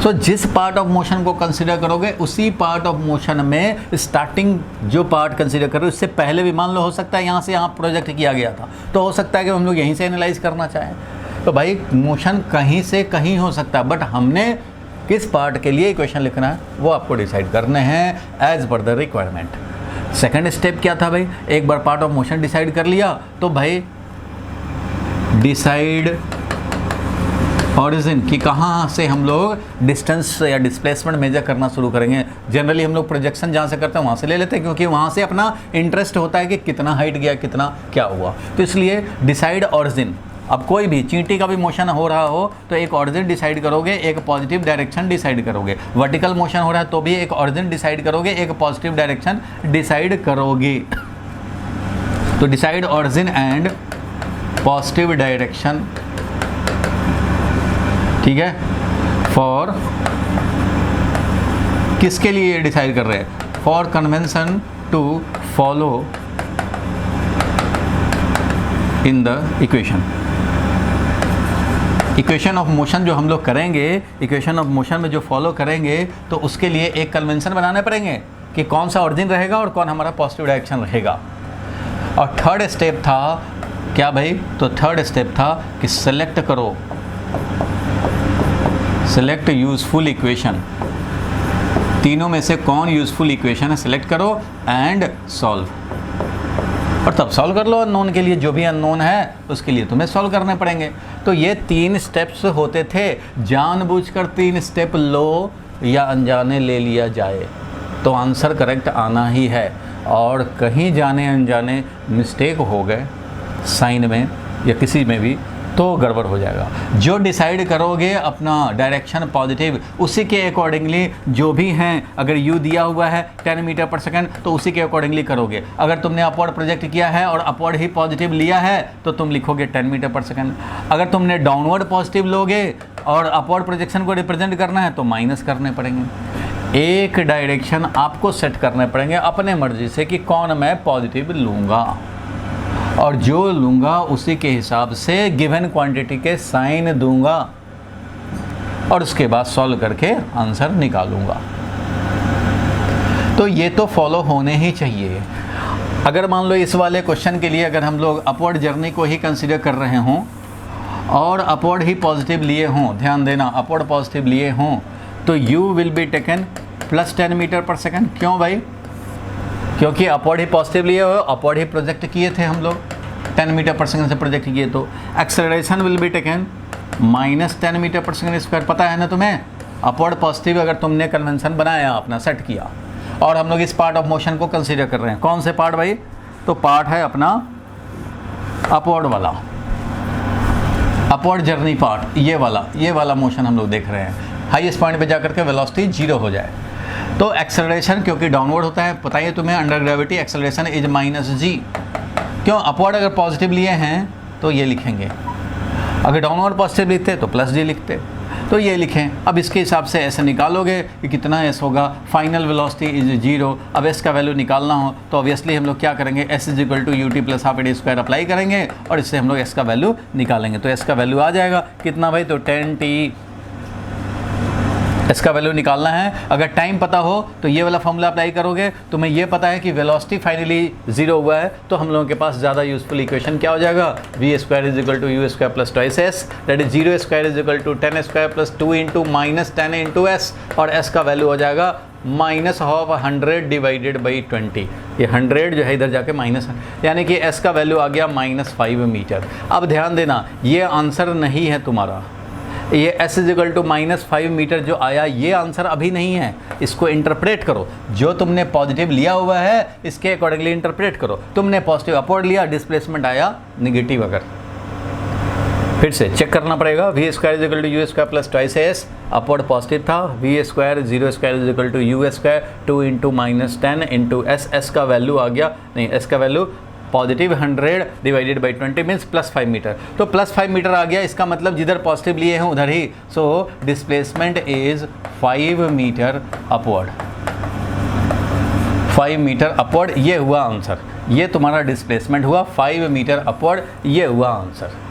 सो जिस पार्ट ऑफ मोशन को कंसीडर करोगे उसी पार्ट ऑफ मोशन में स्टार्टिंग जो पार्ट कंसीडर करो, इससे पहले भी मान लो हो सकता है यहाँ से यहाँ प्रोजेक्ट किया गया था, तो हो सकता है कि हम लोग यहीं से एनालाइज करना चाहें। तो भाई मोशन कहीं से कहीं हो सकता है, बट हमने किस पार्ट के लिए इक्वेशन लिखना है वो आपको डिसाइड करने हैं as per the requirement. Second step क्या था भाई, एक बार पार्ट ऑफ मोशन डिसाइड कर लिया तो भाई डिसाइड ऑरिजिन कि कहाँ से हम लोग डिस्टेंस या डिस्प्लेसमेंट मेजर करना शुरू करेंगे। जनरली हम लोग प्रोजेक्शन जहाँ से करते हैं वहाँ से ले लेते हैं, क्योंकि वहाँ से अपना इंटरेस्ट होता है कि कितना हाइट गया, कितना क्या हुआ। तो इसलिए डिसाइड ऑरिजिन, अब कोई भी चींटी का भी मोशन हो रहा हो तो एक ऑरिजिन डिसाइड करोगे, एक पॉजिटिव डायरेक्शन डिसाइड करोगे। वर्टिकल मोशन हो रहा है तो भी एक ऑरिजिन डिसाइड करोगे, एक पॉजिटिव डायरेक्शन डिसाइड करोगे। तो decide origin and positive direction, ठीक है, फॉर किसके लिए डिसाइड कर रहे हैं, for convention to follow in the equation. Equation of motion जो हम लोग करेंगे, इक्वेशन ऑफ मोशन में जो फॉलो करेंगे तो उसके लिए एक कन्वेंशन बनाने पड़ेंगे कि कौन सा ऑरिजिन रहेगा और कौन हमारा पॉजिटिव डायरेक्शन रहेगा। और थर्ड स्टेप था क्या भाई, तो थर्ड स्टेप था कि सेलेक्ट करो, सेलेक्ट यूजफुल इक्वेशन, तीनों में से कौन यूजफुल इक्वेशन है सेलेक्ट करो एंड सॉल्व। और तब सॉल्व कर लो अननोन के लिए, जो भी अननोन है उसके लिए तुम्हें सॉल्व करने पड़ेंगे। तो ये 3 स्टेप्स होते थे, जानबूझकर 3 स्टेप लो या अनजाने ले लिया जाए तो आंसर करेक्ट आना ही है। और कहीं जाने अनजाने मिस्टेक हो गए साइन में या किसी में भी तो गड़बड़ हो जाएगा। जो डिसाइड करोगे अपना डायरेक्शन पॉजिटिव, उसी के अकॉर्डिंगली जो भी हैं, अगर यू दिया हुआ है 10 मीटर पर सेकंड तो उसी के अकॉर्डिंगली करोगे। अगर तुमने अपवर्ड प्रोजेक्ट किया है और अपवर्ड ही पॉजिटिव लिया है तो तुम लिखोगे 10 मीटर पर सेकंड। अगर तुमने डाउनवर्ड पॉजिटिव लोगे और अपवर्ड प्रोजेक्शन को रिप्रेजेंट करना है तो माइनस करने पड़ेंगे। एक डायरेक्शन आपको सेट करने पड़ेंगे अपने मर्जी से कि कौन मैं पॉजिटिव लूँगा, और जो लूँगा उसी के हिसाब से गिवन क्वांटिटी के साइन दूंगा और उसके बाद सॉल्व करके आंसर निकालूंगा। तो ये तो फॉलो होने ही चाहिए। अगर मान लो इस वाले क्वेश्चन के लिए अगर हम लोग अपवर्ड जर्नी को ही कंसीडर कर रहे हों और अपवर्ड ही पॉजिटिव लिए हों, ध्यान देना अपवर्ड पॉजिटिव लिए हों, तो u will be taken plus 10 metre पर सेकंड। क्यों भाई, क्योंकि अपवर्ड ही पॉजिटिव लिए हो, अपवर्ड ही प्रोजेक्ट किए थे हम लोग, 10 मीटर पर सेकंड से प्रोजेक्ट किए। तो acceleration will be taken minus 10 metre पर सेकंड स्क्वायर। पता है ना तुम्हें, अपवर्ड पॉजिटिव अगर तुमने कन्वेंशन बनाया अपना सेट किया और हम लोग इस पार्ट ऑफ मोशन को कंसीडर कर रहे हैं। कौन से पार्ट भाई, तो पार्ट है अपना अपवर्ड वाला, अपवर्ड जर्नी पार्ट, ये वाला मोशन हम लोग देख रहे हैं। हाईएस्ट पॉइंट पे जाकर के वेलोसिटी 0 हो जाए तो एक्सेलरेशन क्योंकि डाउनवर्ड होता है, पता है तुम्हें, under gravity acceleration is -g। क्यों, अपवर्ड अगर पॉजिटिव लिए हैं तो ये लिखेंगे, अगर डाउनवर्ड पॉजिटिव लिखते तो +g लिखते, तो ये लिखें। अब इसके हिसाब से ऐसे निकालोगे कि कितना s होगा, फाइनल वेलोसिटी इज 0। अब s का वैल्यू निकालना हो तो ऑब्वियसली हम लोग क्या करेंगे, s = ut + ½ a² अप्लाई करेंगे और इससे हम लोग s का वैल्यू निकालेंगे। तो s का वैल्यू आ जाएगा कितना भाई, तो 10t इसका वैल्यू निकालना है। अगर टाइम पता हो तो ये वाला फॉर्मूला अप्लाई करोगे, तो मैं ये पता है कि वेलोसिटी फाइनली 0 हुआ है, तो हम लोगों के पास ज़्यादा यूजफुल इक्वेशन क्या हो जाएगा, v square is equal to u square plus twice s, that is 0 square is equal to 10 square plus 2 into minus 10 into s, और एस का वैल्यू हो जाएगा माइनस ऑफ 100 डिवाइडेड बाई 20। ये 100 जो है इधर जाके माइनस, यानी कि एस का वैल्यू आ गया -5 मीटर। अब ध्यान देना, ये आंसर नहीं है तुम्हारा, ये s is equal to -5 metre जो आया ये आंसर अभी नहीं है, इसको इंटरप्रेट करो। जो तुमने पॉजिटिव लिया हुआ है इसके अकॉर्डिंगली इंटरप्रेट करो। तुमने पॉजिटिव अपवर्ड लिया, डिस्प्लेसमेंट आया निगेटिव, अगर फिर से चेक करना पड़ेगा। V square is equal to u square plus twice s, upward positive था, v square 0 square is equal to u square 2 into -10 into s, s का वैल्यू आ गया, नहीं एस का value positive 100 divided by 20 means +5 metre. तो +5 मीटर आ गया, इसका मतलब जिधर पॉजिटिव लिए हैं उधर ही, so displacement is 5 metre upward, 5 metre upward, ये हुआ आंसर। ये तुम्हारा डिस्प्लेसमेंट हुआ 5 मीटर अपवर्ड, ये हुआ आंसर।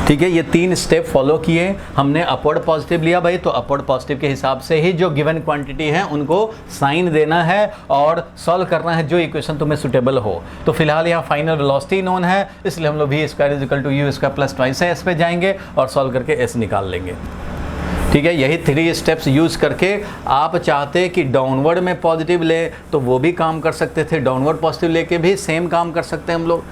ठीक है, ये 3 स्टेप फॉलो किए हमने। अपवर्ड पॉजिटिव लिया भाई, तो अपवर्ड पॉजिटिव के हिसाब से ही जो गिवन क्वांटिटी है उनको साइन देना है और सॉल्व करना है जो इक्वेशन तुम्हें सुटेबल हो। तो फिलहाल यहाँ फाइनल वेलोसिटी नोन है, इसलिए हम लोग v square is equal to u square plus twice s पे जाएंगे और सॉल्व करके एस निकाल लेंगे। ठीक है, यही 3 स्टेप्स यूज़ करके आप चाहते कि डाउनवर्ड में पॉजिटिव ले तो वो भी काम कर सकते थे, डाउनवर्ड पॉजिटिव लेके भी सेम काम कर सकते हैं हम लोग।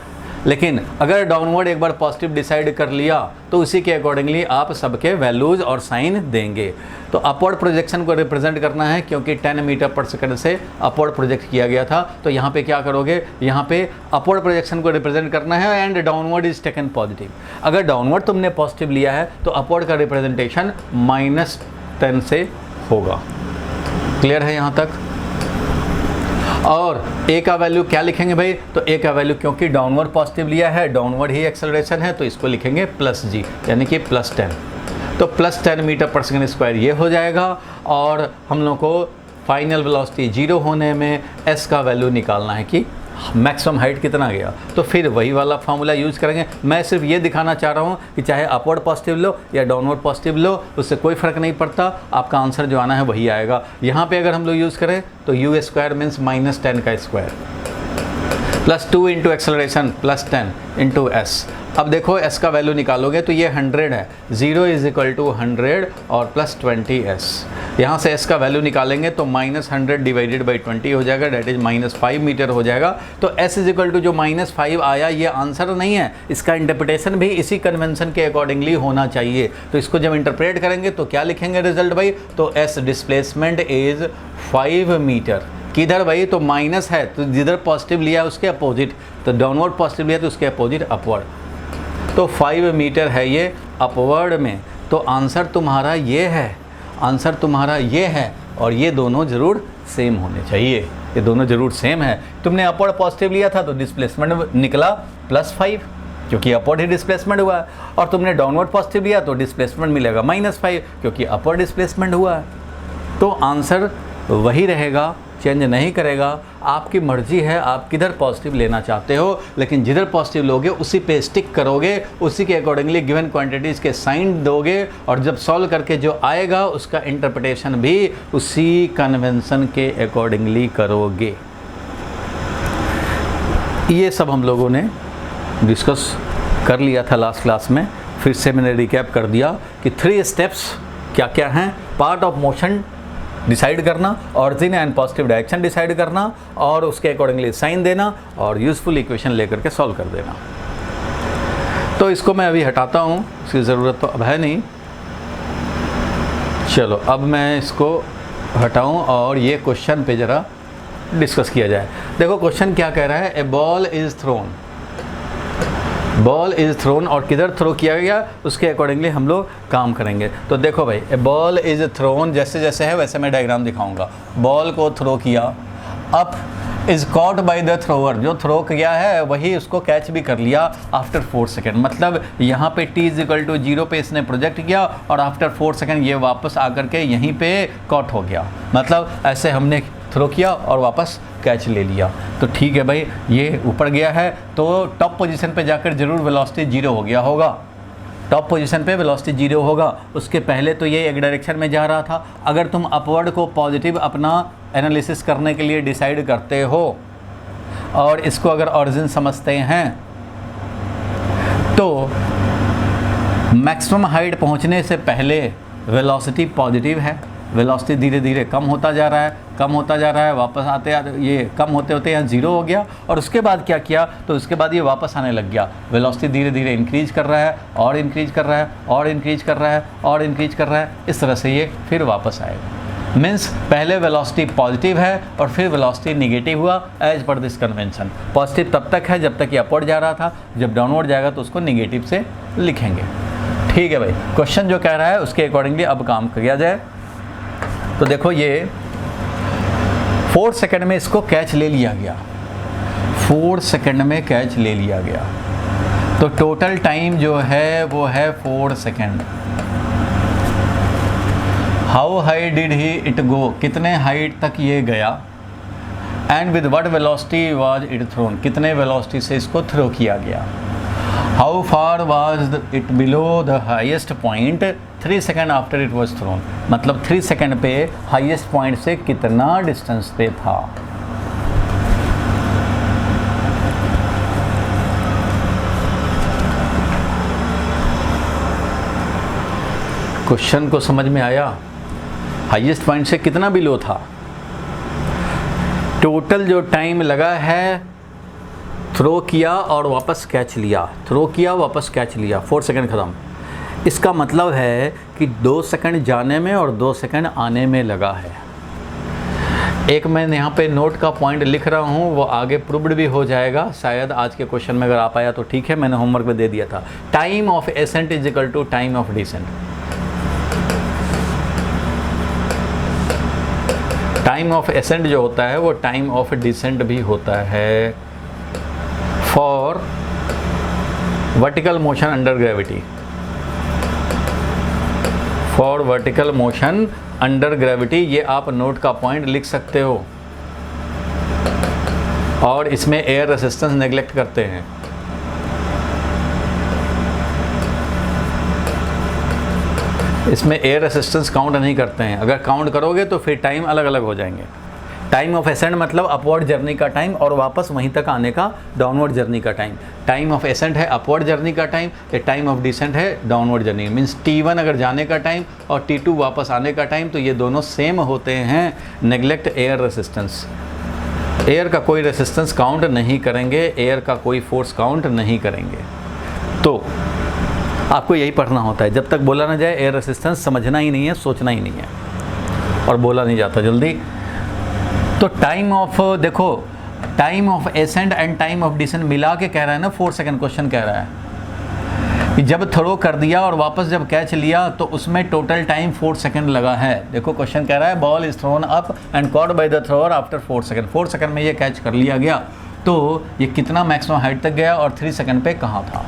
लेकिन अगर डाउनवर्ड एक बार पॉजिटिव डिसाइड कर लिया तो उसी के अकॉर्डिंगली आप सबके वैल्यूज़ और साइन देंगे। तो अपवर्ड प्रोजेक्शन को रिप्रेजेंट करना है, क्योंकि 10 मीटर पर सेकंड से अपवर्ड प्रोजेक्ट किया गया था, तो यहाँ पे क्या करोगे, यहाँ पे अपवर्ड प्रोजेक्शन को रिप्रेजेंट करना है and downward is taken positive. अगर डाउनवर्ड तुमने पॉजिटिव लिया है तो अपवर्ड का रिप्रेजेंटेशन -10 से होगा। क्लियर है यहाँ तक? और ए का वैल्यू क्या लिखेंगे भाई, तो ए का वैल्यू क्योंकि डाउनवर्ड पॉजिटिव लिया है, डाउनवर्ड ही एक्सेलरेशन है, तो इसको लिखेंगे +g यानी कि +10। तो +10 मीटर पर सेकंड स्क्वायर ये हो जाएगा। और हम लोग को फाइनल वेलोसिटी 0 होने में एस का वैल्यू निकालना है कि मैक्सिमम हाइट कितना गया, तो फिर वही वाला फार्मूला यूज़ करेंगे। मैं सिर्फ ये दिखाना चाह रहा हूँ कि चाहे अपवर्ड पॉजिटिव लो या डाउनवर्ड पॉजिटिव लो, उससे कोई फ़र्क नहीं पड़ता, आपका आंसर जो आना है वही आएगा। यहाँ पे अगर हम लोग यूज़ करें तो यू स्क्वायर मीन्स -10 का square +2 into acceleration +10 into S. अब देखो एस का वैल्यू निकालोगे तो ये 100 है, 0 इज इक्वल टू 100 और +20 एस। यहाँ से एस का वैल्यू निकालेंगे तो -100 डिवाइडेड बाई 20 हो जाएगा, डेट इज -5 मीटर हो जाएगा। तो एस इज इक्वल टू जो -5 आया ये आंसर नहीं है, इसका इंटरप्रिटेशन भी इसी कन्वेंशन के अकॉर्डिंगली होना चाहिए। तो इसको जब इंटरप्रेट करेंगे तो क्या लिखेंगे रिजल्ट भाई, तो एस डिस्प्लेसमेंट इज 5 मीटर। किधर भाई, तो माइनस है तो जिधर पॉजिटिव लिया है उसके अपोजिट, तो डाउनवर्ड पॉजिटिव लिया तो उसके अपोजिट अपवर्ड, तो 5 मीटर है ये अपवर्ड में। तो आंसर तुम्हारा ये है, आंसर तुम्हारा ये है, और ये दोनों ज़रूर सेम होने चाहिए, ये दोनों ज़रूर सेम है। तुमने अपवर्ड पॉजिटिव लिया था तो डिस्प्लेसमेंट निकला +5 क्योंकि अपवर्ड ही डिस्प्लेसमेंट हुआ है, और तुमने डाउनवर्ड पॉजिटिव लिया तो डिस्प्लेसमेंट मिलेगा -5 क्योंकि अपवर्ड डिस्प्लेसमेंट हुआ है। तो आंसर वही रहेगा, चेंज नहीं करेगा। आपकी मर्जी है आप किधर पॉजिटिव लेना चाहते हो, लेकिन जिधर पॉजिटिव लोगे उसी पे स्टिक करोगे, उसी के अकॉर्डिंगली गिवन क्वांटिटीज़ के साइन दोगे, और जब सॉल्व करके जो आएगा उसका इंटरप्रिटेशन भी उसी कन्वेंशन के अकॉर्डिंगली करोगे। ये सब हम लोगों ने डिस्कस कर लिया था लास्ट क्लास में, फिर से मैंने रिकैप कर दिया कि 3 स्टेप्स क्या क्या हैं। पार्ट ऑफ मोशन डिसाइड करना, origin and positive direction decide करना, और उसके अकॉर्डिंगली साइन देना, और यूज़फुल इक्वेशन लेकर के सॉल्व कर देना। तो इसको मैं अभी हटाता हूँ, इसकी ज़रूरत तो अब है नहीं। चलो अब मैं इसको हटाऊँ और ये क्वेश्चन पे ज़रा डिस्कस किया जाए। देखो क्वेश्चन क्या कह रहा है, a ball is thrown, ball is thrown, और किधर थ्रो किया गया उसके अकॉर्डिंगली हम लोग काम करेंगे। तो देखो भाई, ए बॉल इज़ थ्रोन, जैसे जैसे है वैसे मैं डायग्राम दिखाऊंगा। बॉल को थ्रो किया, up is caught by the thrower, जो थ्रो किया है वही उसको कैच भी कर लिया आफ्टर 4 सेकेंड। मतलब यहाँ पे t इज इक्वल टू 0 पे इसने प्रोजेक्ट किया, और आफ्टर 4 सेकेंड ये वापस आकर के यहीं पे कॉट हो गया। मतलब ऐसे हमने थ्रो किया और वापस कैच ले लिया। तो ठीक है भाई, ये ऊपर गया है तो टॉप पोजीशन पे जाकर जरूर वेलोसिटी 0 हो गया होगा। टॉप पोजीशन पे वेलोसिटी 0 होगा। उसके पहले तो ये एक डायरेक्शन में जा रहा था। अगर तुम अपवर्ड को पॉजिटिव अपना एनालिसिस करने के लिए डिसाइड करते हो और इसको अगर ऑरिजिन समझते हैं तो मैक्सिमम हाइट पहुंचने से पहले वेलोसिटी पॉजिटिव है, वेलोसिटी धीरे धीरे कम होता जा रहा है, कम होता जा रहा है, वापस आते ये कम होते होते यहाँ 0 हो गया। और उसके बाद क्या किया, तो उसके बाद ये वापस आने लग गया। वेलोसिटी धीरे धीरे इंक्रीज कर रहा है और इंक्रीज कर रहा है और इंक्रीज कर रहा है और इंक्रीज कर रहा है। इस तरह से ये फिर वापस आएगा। मीन्स पहले वेलोसिटी पॉजिटिव है और फिर वेलोसिटी निगेटिव हुआ as per this convention. Positive तब तक है जब तक ये अपवर्ड जा रहा था, जब डाउनवर्ड जाएगा तो उसको निगेटिव से लिखेंगे। ठीक है भाई, क्वेश्चन जो कह रहा है उसके अकॉर्डिंगली अब काम किया जाए। तो देखो ये 4 सेकंड में इसको कैच ले लिया गया, 4 सेकंड में कैच ले लिया गया। तो टोटल टाइम जो है वो है 4 second. How high did he it go, कितने हाइट तक ये गया, and with what velocity was it thrown, कितने वेलोसिटी से इसको थ्रो किया गया। How far was it below the highest point 3 second after it was thrown, मतलब 3 सेकंड पे हाईएस्ट पॉइंट से कितना डिस्टेंस पे था। क्वेश्चन को समझ में आया, हाईएस्ट पॉइंट से कितना बिलो था। टोटल जो टाइम लगा है, थ्रो किया और वापस कैच लिया, थ्रो किया वापस कैच लिया, 4 सेकंड ख़त्म। इसका मतलब है कि 2 सेकंड जाने में और 2 सेकंड आने में लगा है। एक मैं यहाँ पे नोट का पॉइंट लिख रहा हूँ, वो आगे प्रूव्ड भी हो जाएगा शायद आज के क्वेश्चन में, अगर आ पाया तो ठीक है, मैंने होमवर्क में दे दिया था। Time of ascent is equal to time of descent. Time of ascent जो होता है वो टाइम ऑफ डिसेंट भी होता है for vertical motion under gravity, for vertical motion under gravity. ये आप नोट का पॉइंट लिख सकते हो। और इसमें एयर रेसिस्टेंस नेग्लेक्ट करते हैं। इसमें एयर रेसिस्टेंस काउंट नहीं करते हैं। अगर काउंट करोगे तो फिर टाइम अलग अलग हो जाएंगे। टाइम ऑफ एसेंट मतलब अपवर्ड जर्नी का टाइम और वापस वहीं तक आने का डाउनवर्ड जर्नी का टाइम। टाइम ऑफ एसेंट है अपवर्ड जर्नी का टाइम, ये टाइम ऑफ डिसेंट है डाउनवर्ड जर्नी। मीन्स T1 अगर जाने का टाइम और T2 वापस आने का टाइम, तो ये दोनों सेम होते हैं। नेग्लेक्ट एयर रेसिस्टेंस, एयर का कोई रेसिस्टेंस काउंट नहीं करेंगे, एयर का कोई फोर्स काउंट नहीं करेंगे। तो आपको यही पढ़ना होता है। जब तक बोला ना जाए एयर रेसिस्टेंस समझना ही नहीं है, सोचना ही नहीं है, और बोला नहीं जाता जल्दी। तो टाइम ऑफ, देखो time of ascent and time of descent मिला के कह रहा है ना, 4 सेकंड क्वेश्चन कह रहा है कि जब थ्रो कर दिया और वापस जब कैच लिया तो उसमें टोटल टाइम 4 सेकंड लगा है। देखो क्वेश्चन कह रहा है ball is throne up and caught by the thrower after 4 second. 4 second में ये कैच कर लिया गया, तो ये कितना मैक्सिमम हाइट तक गया और 3 सेकंड पे कहाँ था।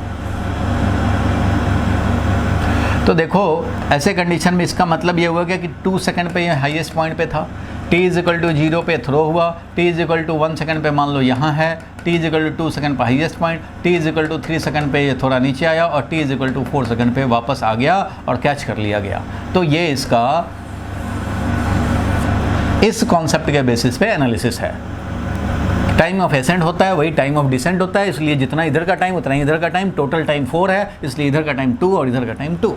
तो देखो ऐसे कंडीशन में इसका मतलब ये हुआ कि 2 सेकंड पे ये हाईएस्ट पॉइंट पे था, t इज इक्वल टू 0 पे थ्रो हुआ, t is equal to 1 second पे मान लो यहाँ है, t is equal to 2 second पे highest point, t is equal to 3 second पे ये थोड़ा नीचे आया और t is equal to 4 second पे वापस आ गया और कैच कर लिया गया। तो ये इसका इस कॉन्सेप्ट के बेसिस पे एनालिसिस है। टाइम ऑफ एसेंट होता है वही टाइम ऑफ डिसेंट होता है, इसलिए जितना इधर का टाइम उतना ही इधर का टाइम। टोटल टाइम 4 है, इसलिए इधर का टाइम 2 और इधर का टाइम 2।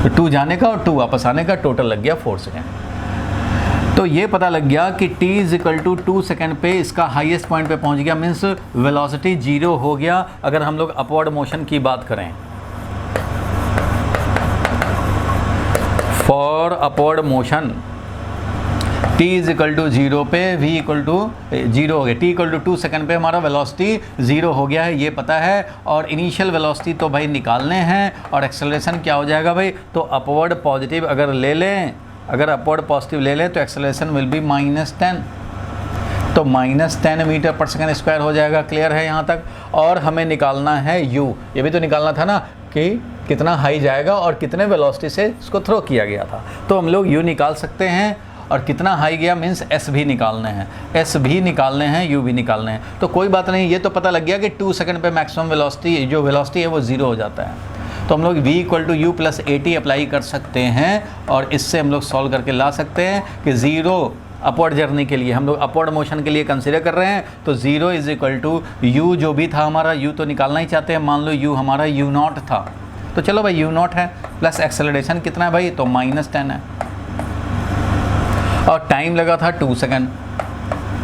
तो 2 जाने का और 2 वापस आने का टोटल लग गया 4 सेकेंड। तो ये पता लग गया कि t is equal to 2 second पे इसका हाईएस्ट पॉइंट पे पहुंच गया, मीन्स वेलोसिटी 0 हो गया। अगर हम लोग अपवर्ड मोशन की बात करें, for upward motion t is equal to 0 पे v इक्वल टू 0 हो गया, t इक्वल टू 2 सेकंड पे हमारा वेलोसिटी 0 हो गया है, ये पता है। और इनिशियल वेलोसिटी तो भाई निकालने हैं, और एक्सेलरेशन क्या हो जाएगा भाई, तो अपवर्ड पॉजिटिव अगर ले लें, अगर अपवर्ड पॉजिटिव ले लें तो एक्सेलरेशन विल बी -10, तो -10 मीटर पर सेकंड स्क्वायर हो जाएगा। क्लियर है यहाँ तक। और हमें निकालना है u, ये भी तो निकालना था ना कि कितना हाई जाएगा और कितने वेलोसिटी से इसको थ्रो किया गया था। तो हम लोग u निकाल सकते हैं, और कितना हाई गया मीन्स s भी निकालने हैं, s भी निकालने हैं, u भी निकालने हैं। तो कोई बात नहीं, ये तो पता लग गया कि 2 सेकंड पे मैक्सिमम वेलोसिटी, जो वेलोसिटी है वो 0 हो जाता है। तो हम लोग v equal to u plus a t apply कर सकते हैं और इससे हम लोग सॉल्व करके ला सकते हैं कि ज़ीरो अपवर्ड जर्नी के लिए हम लोग अपवर्ड मोशन के लिए कंसिडर कर रहे हैं, तो 0 इज इक्वल टू यू जो भी था हमारा, यू तो निकालना ही चाहते हैं, मान लो यू हमारा यू नॉट था, तो चलो भाई यू नॉट है प्लस एक्सेलरेशन कितना है भाई, तो -10 है और टाइम लगा था 2 सेकेंड।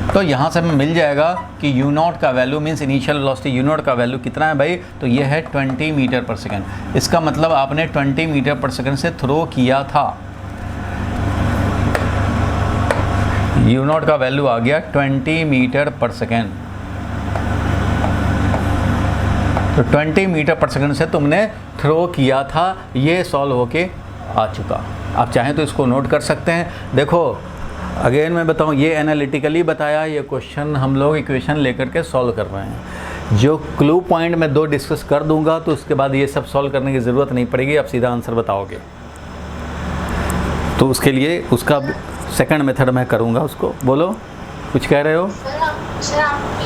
तो यहाँ से हमें मिल जाएगा कि यू नॉट का value means initial velocity you not का वैल्यू कितना है भाई, तो ये है 20 मीटर पर सेकेंड। इसका मतलब आपने 20 मीटर पर सेकेंड से थ्रो किया था, यू नॉट का वैल्यू आ गया 20 मीटर पर सेकेंड। तो 20 मीटर पर सेकेंड से तुमने थ्रो किया था, ये सॉल्व होके आ चुका। आप चाहें तो इसको नोट कर सकते हैं। देखो अगेन मैं बताऊं, ये एनालिटिकली बताया, ये क्वेश्चन हम लोग इक्वेशन लेकर के सॉल्व कर रहे हैं। जो क्लू पॉइंट मैं 2 डिस्कस कर दूंगा तो उसके बाद ये सब सॉल्व करने की ज़रूरत नहीं पड़ेगी, आप सीधा आंसर बताओगे। तो उसके लिए उसका सेकंड मेथड मैं करूंगा उसको। बोलो कुछ कह रहे हो? सर आपने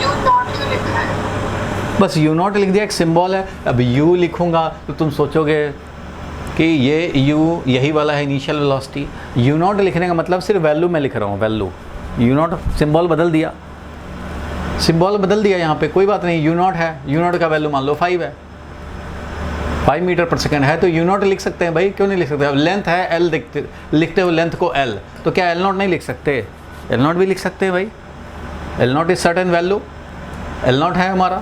यू नॉट क्यों लिखा है? बस यू नॉट लिख दिया, एक सिंबल है। अब यू लिखूंगा तो तुम सोचोगे कि ये यू यही वाला है इनिशियल वेलोसिटी। यू नॉट लिखने का मतलब सिर्फ वैल्यू मैं लिख रहा हूँ, वैल्यू। यू नॉट सिंबल बदल दिया, सिंबल बदल दिया यहाँ पे, कोई बात नहीं। यू नॉट है, यू नॉट का वैल्यू मान लो 5 है, 5 मीटर पर सेकेंड है, तो यू नॉट लिख सकते हैं भाई, क्यों नहीं लिख सकते? अब लेंथ है एल, लिखते हो लेंथ को एल, तो क्या एल नॉट नहीं लिख सकते? एल नॉट भी लिख सकते हैं भाई, L not is certain value, L not है हमारा।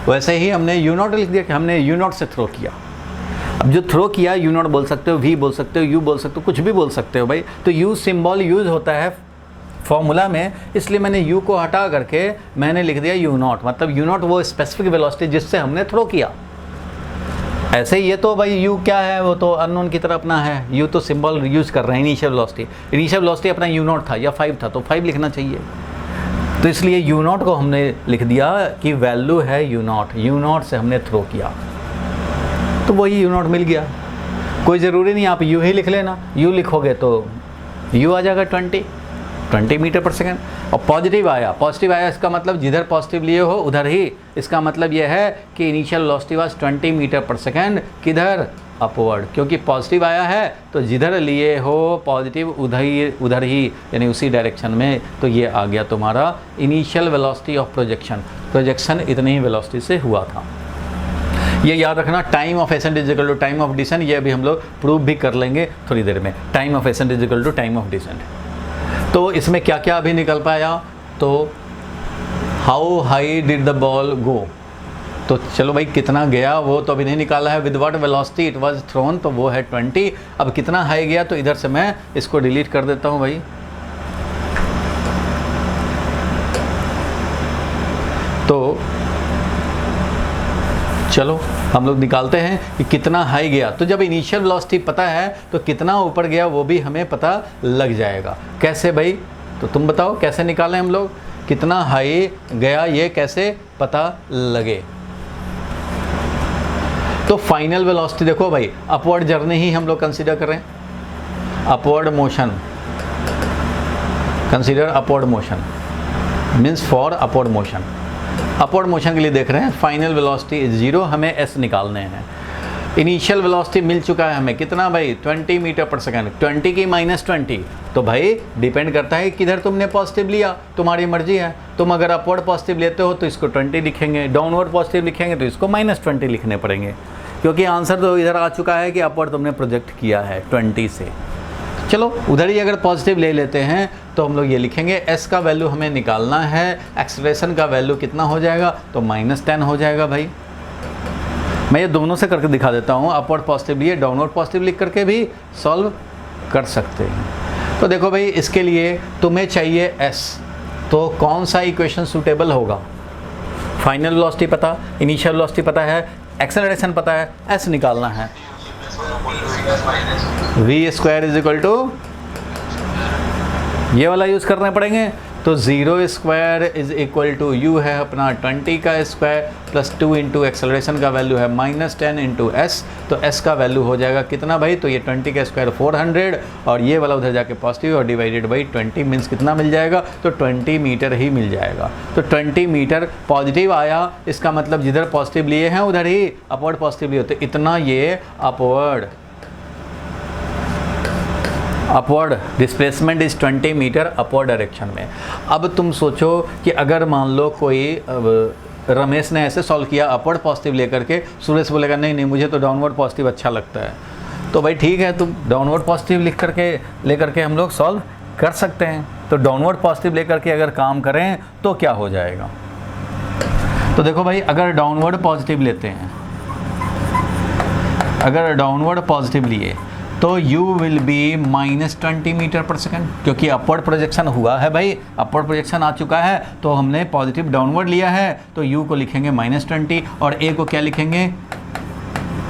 वैसे ही हमने यू नॉट लिख दिया कि हमने यू नॉट से थ्रो किया। अब जो थ्रो किया यू नॉट बोल सकते हो, वी बोल सकते हो, यू बोल सकते हो, कुछ भी बोल सकते हो भाई। तो यू सिंबल यूज होता है फॉर्मूला में, इसलिए मैंने यू को हटा करके मैंने लिख दिया यू नॉट। मतलब यू नॉट वो स्पेसिफिक वेलोसिटी जिससे हमने थ्रो किया। ऐसे ये तो भाई यू क्या है, वो तो अननोन की तरह अपना है, यू तो सिंबल यूज कर रहे हैं इनिशियल वेलोसिटी। इनिशियल वेलोसिटी अपना यू नॉट था या 5 था, तो 5 लिखना चाहिए। तो इसलिए यू नॉट को हमने लिख दिया कि वैल्यू है यू नॉट, यू नॉट से हमने थ्रो किया, तो वही यू नॉट मिल गया। कोई ज़रूरी नहीं आप यू ही लिख लेना, यू लिखोगे तो यू आ जाएगा 20 मीटर पर सेकेंड। और पॉजिटिव आया, इसका मतलब जिधर पॉजिटिव लिए हो उधर ही, इसका मतलब यह है कि initial velocity was 20 metre per second, किधर? अपवर्ड, क्योंकि पॉजिटिव आया है तो जिधर लिए हो पॉजिटिव उधर ही यानी उसी डायरेक्शन में, तो ये आ गया तुम्हारा इनिशियल वेलोसिटी ऑफ प्रोजेक्शन इतनी ही वेलोसिटी से हुआ था। ये याद रखना, time of ascent is equal to time of descent, ये भी हम लोग प्रूव भी कर लेंगे थोड़ी देर में। Time of ascent is equal to time of descent. तो इसमें क्या क्या अभी निकल पाया, तो how high did the ball go, तो चलो भाई कितना गया वो तो अभी नहीं निकाला है। With what velocity it was throne, तो वो है 20। अब कितना हाई गया, तो इधर से मैं इसको डिलीट कर देता हूँ भाई। तो चलो हम लोग निकालते हैं कि कितना हाई गया। तो जब इनिशियल वेलोसिटी पता है तो कितना ऊपर गया वो भी हमें पता लग जाएगा। कैसे भाई, तो तुम बताओ कैसे निकालें हम लोग, कितना हाई गया ये कैसे पता लगे। तो फाइनल वेलोसिटी देखो भाई, अपवर्ड जर्नी ही हम लोग कंसीडर करें, upward motion, consider upward motion means for upward motion. Upward motion के लिए देख रहे हैं, फाइनल वेलोसिटी 0, हमें एस निकालने हैं। इनिशियल वेलोसिटी मिल चुका है हमें कितना भाई, 20 मीटर पर सेकेंड, 20 की -20, तो भाई डिपेंड करता है किधर तुमने पॉजिटिव लिया, तुम्हारी मर्जी है। तुम अगर अपवर्ड पॉजिटिव लेते हो तो इसको 20 लिखेंगे, डाउनवर्ड पॉजिटिव लिखेंगे तो इसको -20 लिखने पड़ेंगे, क्योंकि आंसर तो इधर आ चुका है कि अपवर्ड तुमने प्रोजेक्ट किया है 20 से। चलो उधर ही अगर पॉजिटिव ले लेते हैं तो हम लोग ये लिखेंगे, एस का वैल्यू हमें निकालना है, एक्सेलरेशन का वैल्यू कितना हो जाएगा, तो -10 हो जाएगा भाई। मैं ये दोनों से करके दिखा देता हूँ, अपवर्ड पॉजिटिव लिए डाउनवर्ड पॉजिटिव लिख करके भी सॉल्व कर सकते हैं। तो देखो भाई, इसके लिए तुम्हें चाहिए एस, तो कौन सा इक्वेशन सूटेबल होगा, फाइनल वेलोसिटी पता, इनिशियल वेलोसिटी पता है, एक्सेलरेशन पता है, एस निकालना है। v² इज इक्वल टू ये वाला यूज़ करने पड़ेंगे, तो 0 square is equal to u है अपना 20 का स्क्वायर प्लस 2 इंटू एक्सेलरेशन का वैल्यू है -10 इंटू एस। तो एस का वैल्यू हो जाएगा कितना भाई, तो ये 20 का स्क्वायर 400 और ये वाला उधर जाके पॉजिटिव और डिवाइडेड बाई 20 मीन्स कितना मिल जाएगा, तो 20 मीटर ही मिल जाएगा। तो 20 मीटर पॉजिटिव आया, इसका मतलब जिधर पॉजिटिव लिए हैं उधर ही अपवर्ड पॉजिटिव लिए होते, इतना ये upward displacement is 20 metre upward direction में। अब तुम सोचो कि अगर मान लो कोई रमेश ने ऐसे सॉल्व किया अपवर्ड पॉजिटिव लेकर के, सुरेश बोलेगा नहीं नहीं मुझे तो डाउनवर्ड पॉजिटिव अच्छा लगता है, तो भाई ठीक है तुम डाउनवर्ड पॉजिटिव लेकर के हम लोग सॉल्व कर सकते हैं। तो डाउनवर्ड पॉजिटिव लेकर के अगर काम करें तो क्या हो जाएगा, तो देखो भाई अगर डाउनवर्ड पॉजिटिव लेते हैं, अगर डाउनवर्ड पॉजिटिव लिए तो u विल बी -20 मीटर पर सेकंड, क्योंकि अपवर्ड प्रोजेक्शन हुआ है भाई, अपवर्ड प्रोजेक्शन आ चुका है, तो हमने पॉजिटिव डाउनवर्ड लिया है, तो u को लिखेंगे -20 और a को क्या लिखेंगे,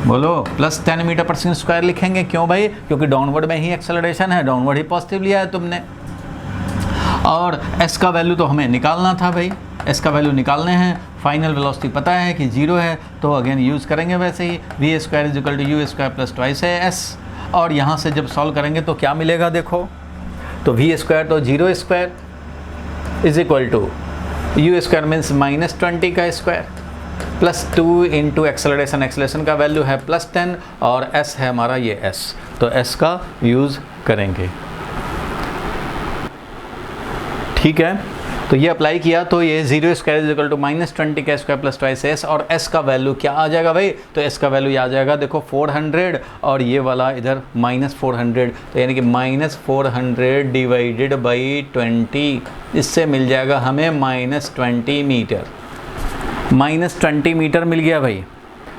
बोलो +10 मीटर पर सेकंड स्क्वायर लिखेंगे। क्यों भाई, क्योंकि डाउनवर्ड में ही एक्सेलरेशन है, डाउनवर्ड ही पॉजिटिव लिया है तुमने। और s का वैल्यू तो हमें निकालना था भाई, s का वैल्यू निकालने हैं, फाइनल वेलोसिटी पता है कि 0 है, तो अगेन यूज़ करेंगे वैसे ही v square is equal to u square plus twice है s। और यहाँ से जब सॉल्व करेंगे तो क्या मिलेगा देखो, तो v स्क्वायर तो 0 square is equal to u square means -20 का स्क्वायर प्लस 2 इंटू एक्सेलरेशन का वैल्यू है +10 और s है हमारा ये s, तो s का यूज़ करेंगे। ठीक है, तो ये अप्लाई किया तो ये 0 स्क्वायर इज इक्वल टू -20 का स्क्वायर प्लस ट्वाइस एस, और s का वैल्यू क्या आ जाएगा भाई, तो s का वैल्यू आ जाएगा देखो 400 और ये वाला इधर -400, तो यानी कि -400 डिवाइडेड बाई 20, इससे मिल जाएगा हमें -20 मीटर। -20 मीटर मिल गया भाई।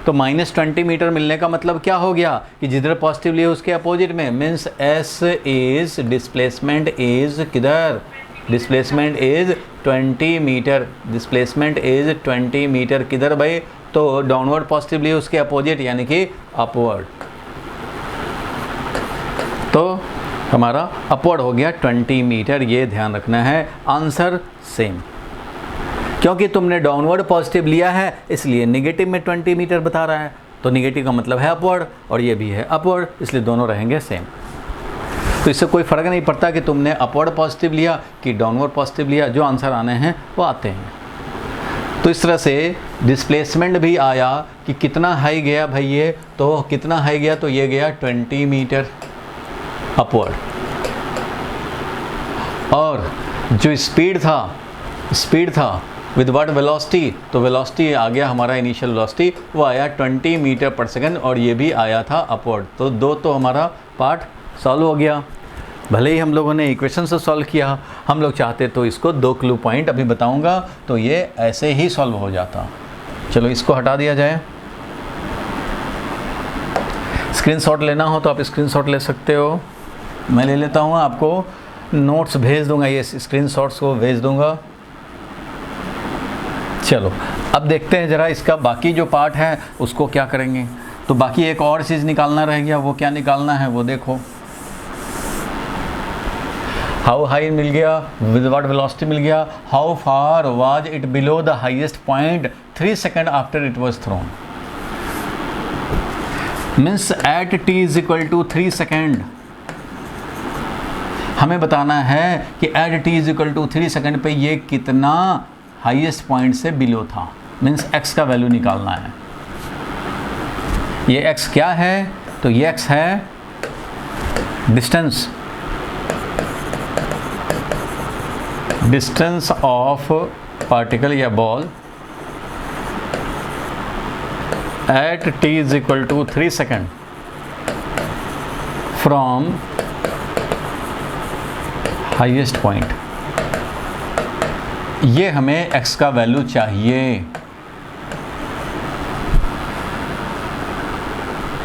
तो -20 मीटर मिलने का मतलब क्या हो गया कि जिधर पॉजिटिव लिए उसके अपोजिट में, means s is displacement is किधर, displacement is 20 metre, displacement is 20 metre किधर भाई, तो डाउनवर्ड पॉजिटिवली उसके अपोजिट यानी कि अपवर्ड, तो हमारा अपवर्ड हो गया 20 मीटर, ये ध्यान रखना है। आंसर सेम, क्योंकि तुमने डाउनवर्ड पॉजिटिव लिया है इसलिए नेगेटिव में 20 मीटर बता रहा है, तो नेगेटिव का मतलब है अपवर्ड और ये भी है अपवर्ड, इसलिए दोनों रहेंगे सेम। तो इससे कोई फ़र्क नहीं पड़ता कि तुमने अपवर्ड पॉजिटिव लिया कि डाउनवर्ड पॉजिटिव लिया, जो आंसर आने हैं वो आते हैं। तो इस तरह से डिस्प्लेसमेंट भी आया कि कितना हाई गया भाई ये, तो कितना हाई गया, तो ये गया 20 मीटर अपवर्ड, और जो स्पीड था विद व्हाट वेलोसिटी, तो वेलोसिटी आ गया हमारा इनिशियल वेलोसिटी वो आया 20 मीटर पर सेकंड और ये भी आया था अपवर्ड। तो दो तो हमारा पार्ट सॉल्व हो गया। भले ही हम लोगों ने इक्वेशन से सॉल्व किया, हम लोग चाहते तो इसको 2 क्लू पॉइंट अभी बताऊंगा तो ये ऐसे ही सॉल्व हो जाता। चलो इसको हटा दिया जाए। स्क्रीनशॉट लेना हो तो आप स्क्रीनशॉट ले सकते हो, मैं ले लेता हूँ, आपको नोट्स भेज दूंगा, ये स्क्रीनशॉट्स को भेज दूंगा। चलो अब देखते हैं ज़रा इसका बाकी जो पार्ट है उसको क्या करेंगे। तो बाकी एक और चीज़ निकालना रह गया, वो क्या निकालना है वो देखो। हाउ हाई मिल गया, विद व्हाट वेलोसिटी मिल गया, how far was it below the highest point 3 second after it was thrown, means at t is equal to 3 second. हमें बताना है कि at t is equal to 3 second पे ये कितना हाईएस्ट पॉइंट से बिलो था, मीन्स x का वैल्यू निकालना है। ये x क्या है, तो ये x है डिस्टेंस ऑफ पार्टिकल या ball at t is equal to 3 second from highest point. ये हमें x का वैल्यू चाहिए,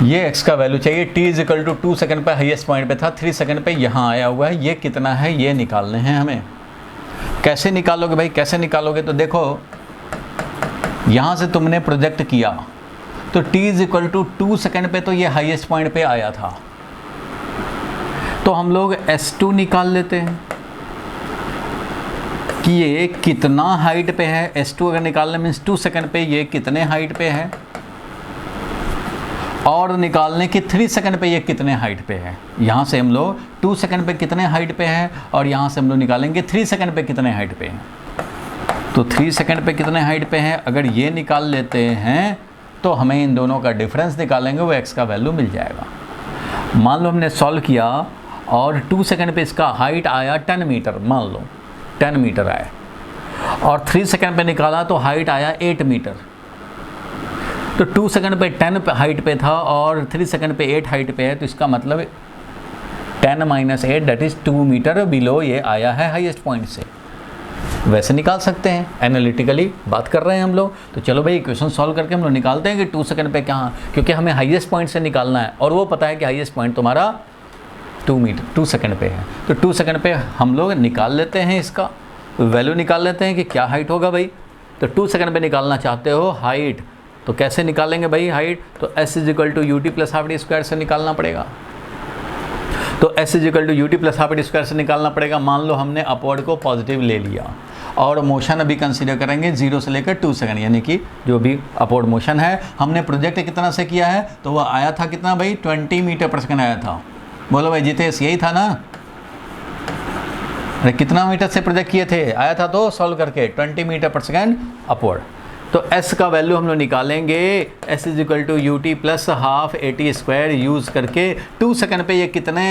ये x का वैल्यू चाहिए। t is equal to 2 second पे हाईएस्ट पॉइंट पे था, 3 सेकेंड पे यहाँ आया हुआ है, ये कितना है ये निकालने हैं हमें। कैसे निकालोगे भाई, कैसे निकालोगे, तो देखो यहाँ से तुमने प्रोजेक्ट किया तो t is equal to 2 second पे तो ये हाईएस्ट पॉइंट पे आया था, तो हम लोग s2 निकाल लेते हैं। कि ये कितना हाइट पे है। S2 अगर निकालने मीन्स 2 सेकंड पे ये कितने हाइट पे है, और निकालने की 3 सेकंड पे ये कितने हाइट पे है। यहाँ से हम लोग 2 सेकंड पे कितने हाइट पे है, और यहाँ से हम लोग निकालेंगे 3 सेकंड पे कितने हाइट पे है। तो 3 सेकंड पे कितने हाइट पे है, अगर ये निकाल लेते हैं तो हमें इन दोनों का डिफरेंस निकालेंगे, वो x का वैल्यू मिल जाएगा। मान लो हमने सॉल्व किया और 2 सेकंड पे इसका हाइट आया 10 मीटर, मान लो 10 मीटर आया, और 3 सेकंड पे निकाला तो हाइट आया 8 मीटर। तो 2 सेकंड पे 10 हाइट पे था और 3 सेकंड पे 8 हाइट पे है, तो इसका मतलब 10 - 8 दैट इज़ 2 मीटर बिलो ये आया है हाईएस्ट पॉइंट से। वैसे निकाल सकते हैं, एनालिटिकली बात कर रहे हैं हम लोग। तो चलो भाई इक्वेशन सॉल्व करके हम लोग निकालते हैं कि 2 सेकंड पे कहाँ, क्योंकि हमें हाईएस्ट पॉइंट से निकालना है और वो पता है कि हाईएस्ट पॉइंट तुम्हारा 2 सेकंड पे है। तो 2 सेकंड पे हम लोग निकाल लेते हैं, इसका वैल्यू निकाल लेते हैं कि क्या हाइट होगा भाई। तो 2 सेकंड पे निकालना चाहते हो हाइट, तो कैसे निकालेंगे भाई हाइट, तो s = ut + ½ d² से निकालना पड़ेगा। तो s = ut + ½ d² से निकालना पड़ेगा। मान लो हमने अपवर्ड को पॉजिटिव ले लिया और मोशन अभी कंसीडर करेंगे 0 से लेकर 2 सेकंड, यानी कि जो भी अपवर्ड मोशन है हमने प्रोजेक्ट कितना से किया है, तो वह आया था कितना भाई 20 मीटर पर सेकंड आया था। बोलो भाई जितेश यही था ना, अरे कितना मीटर से प्रोजेक्ट किए थे, आया था तो सॉल्व करके 20 मीटर पर सेकंड अपवर्ड। तो s का वैल्यू हम लोग निकालेंगे, s = ut + ½ at² यूज़ करके 2 सेकंड पे ये कितने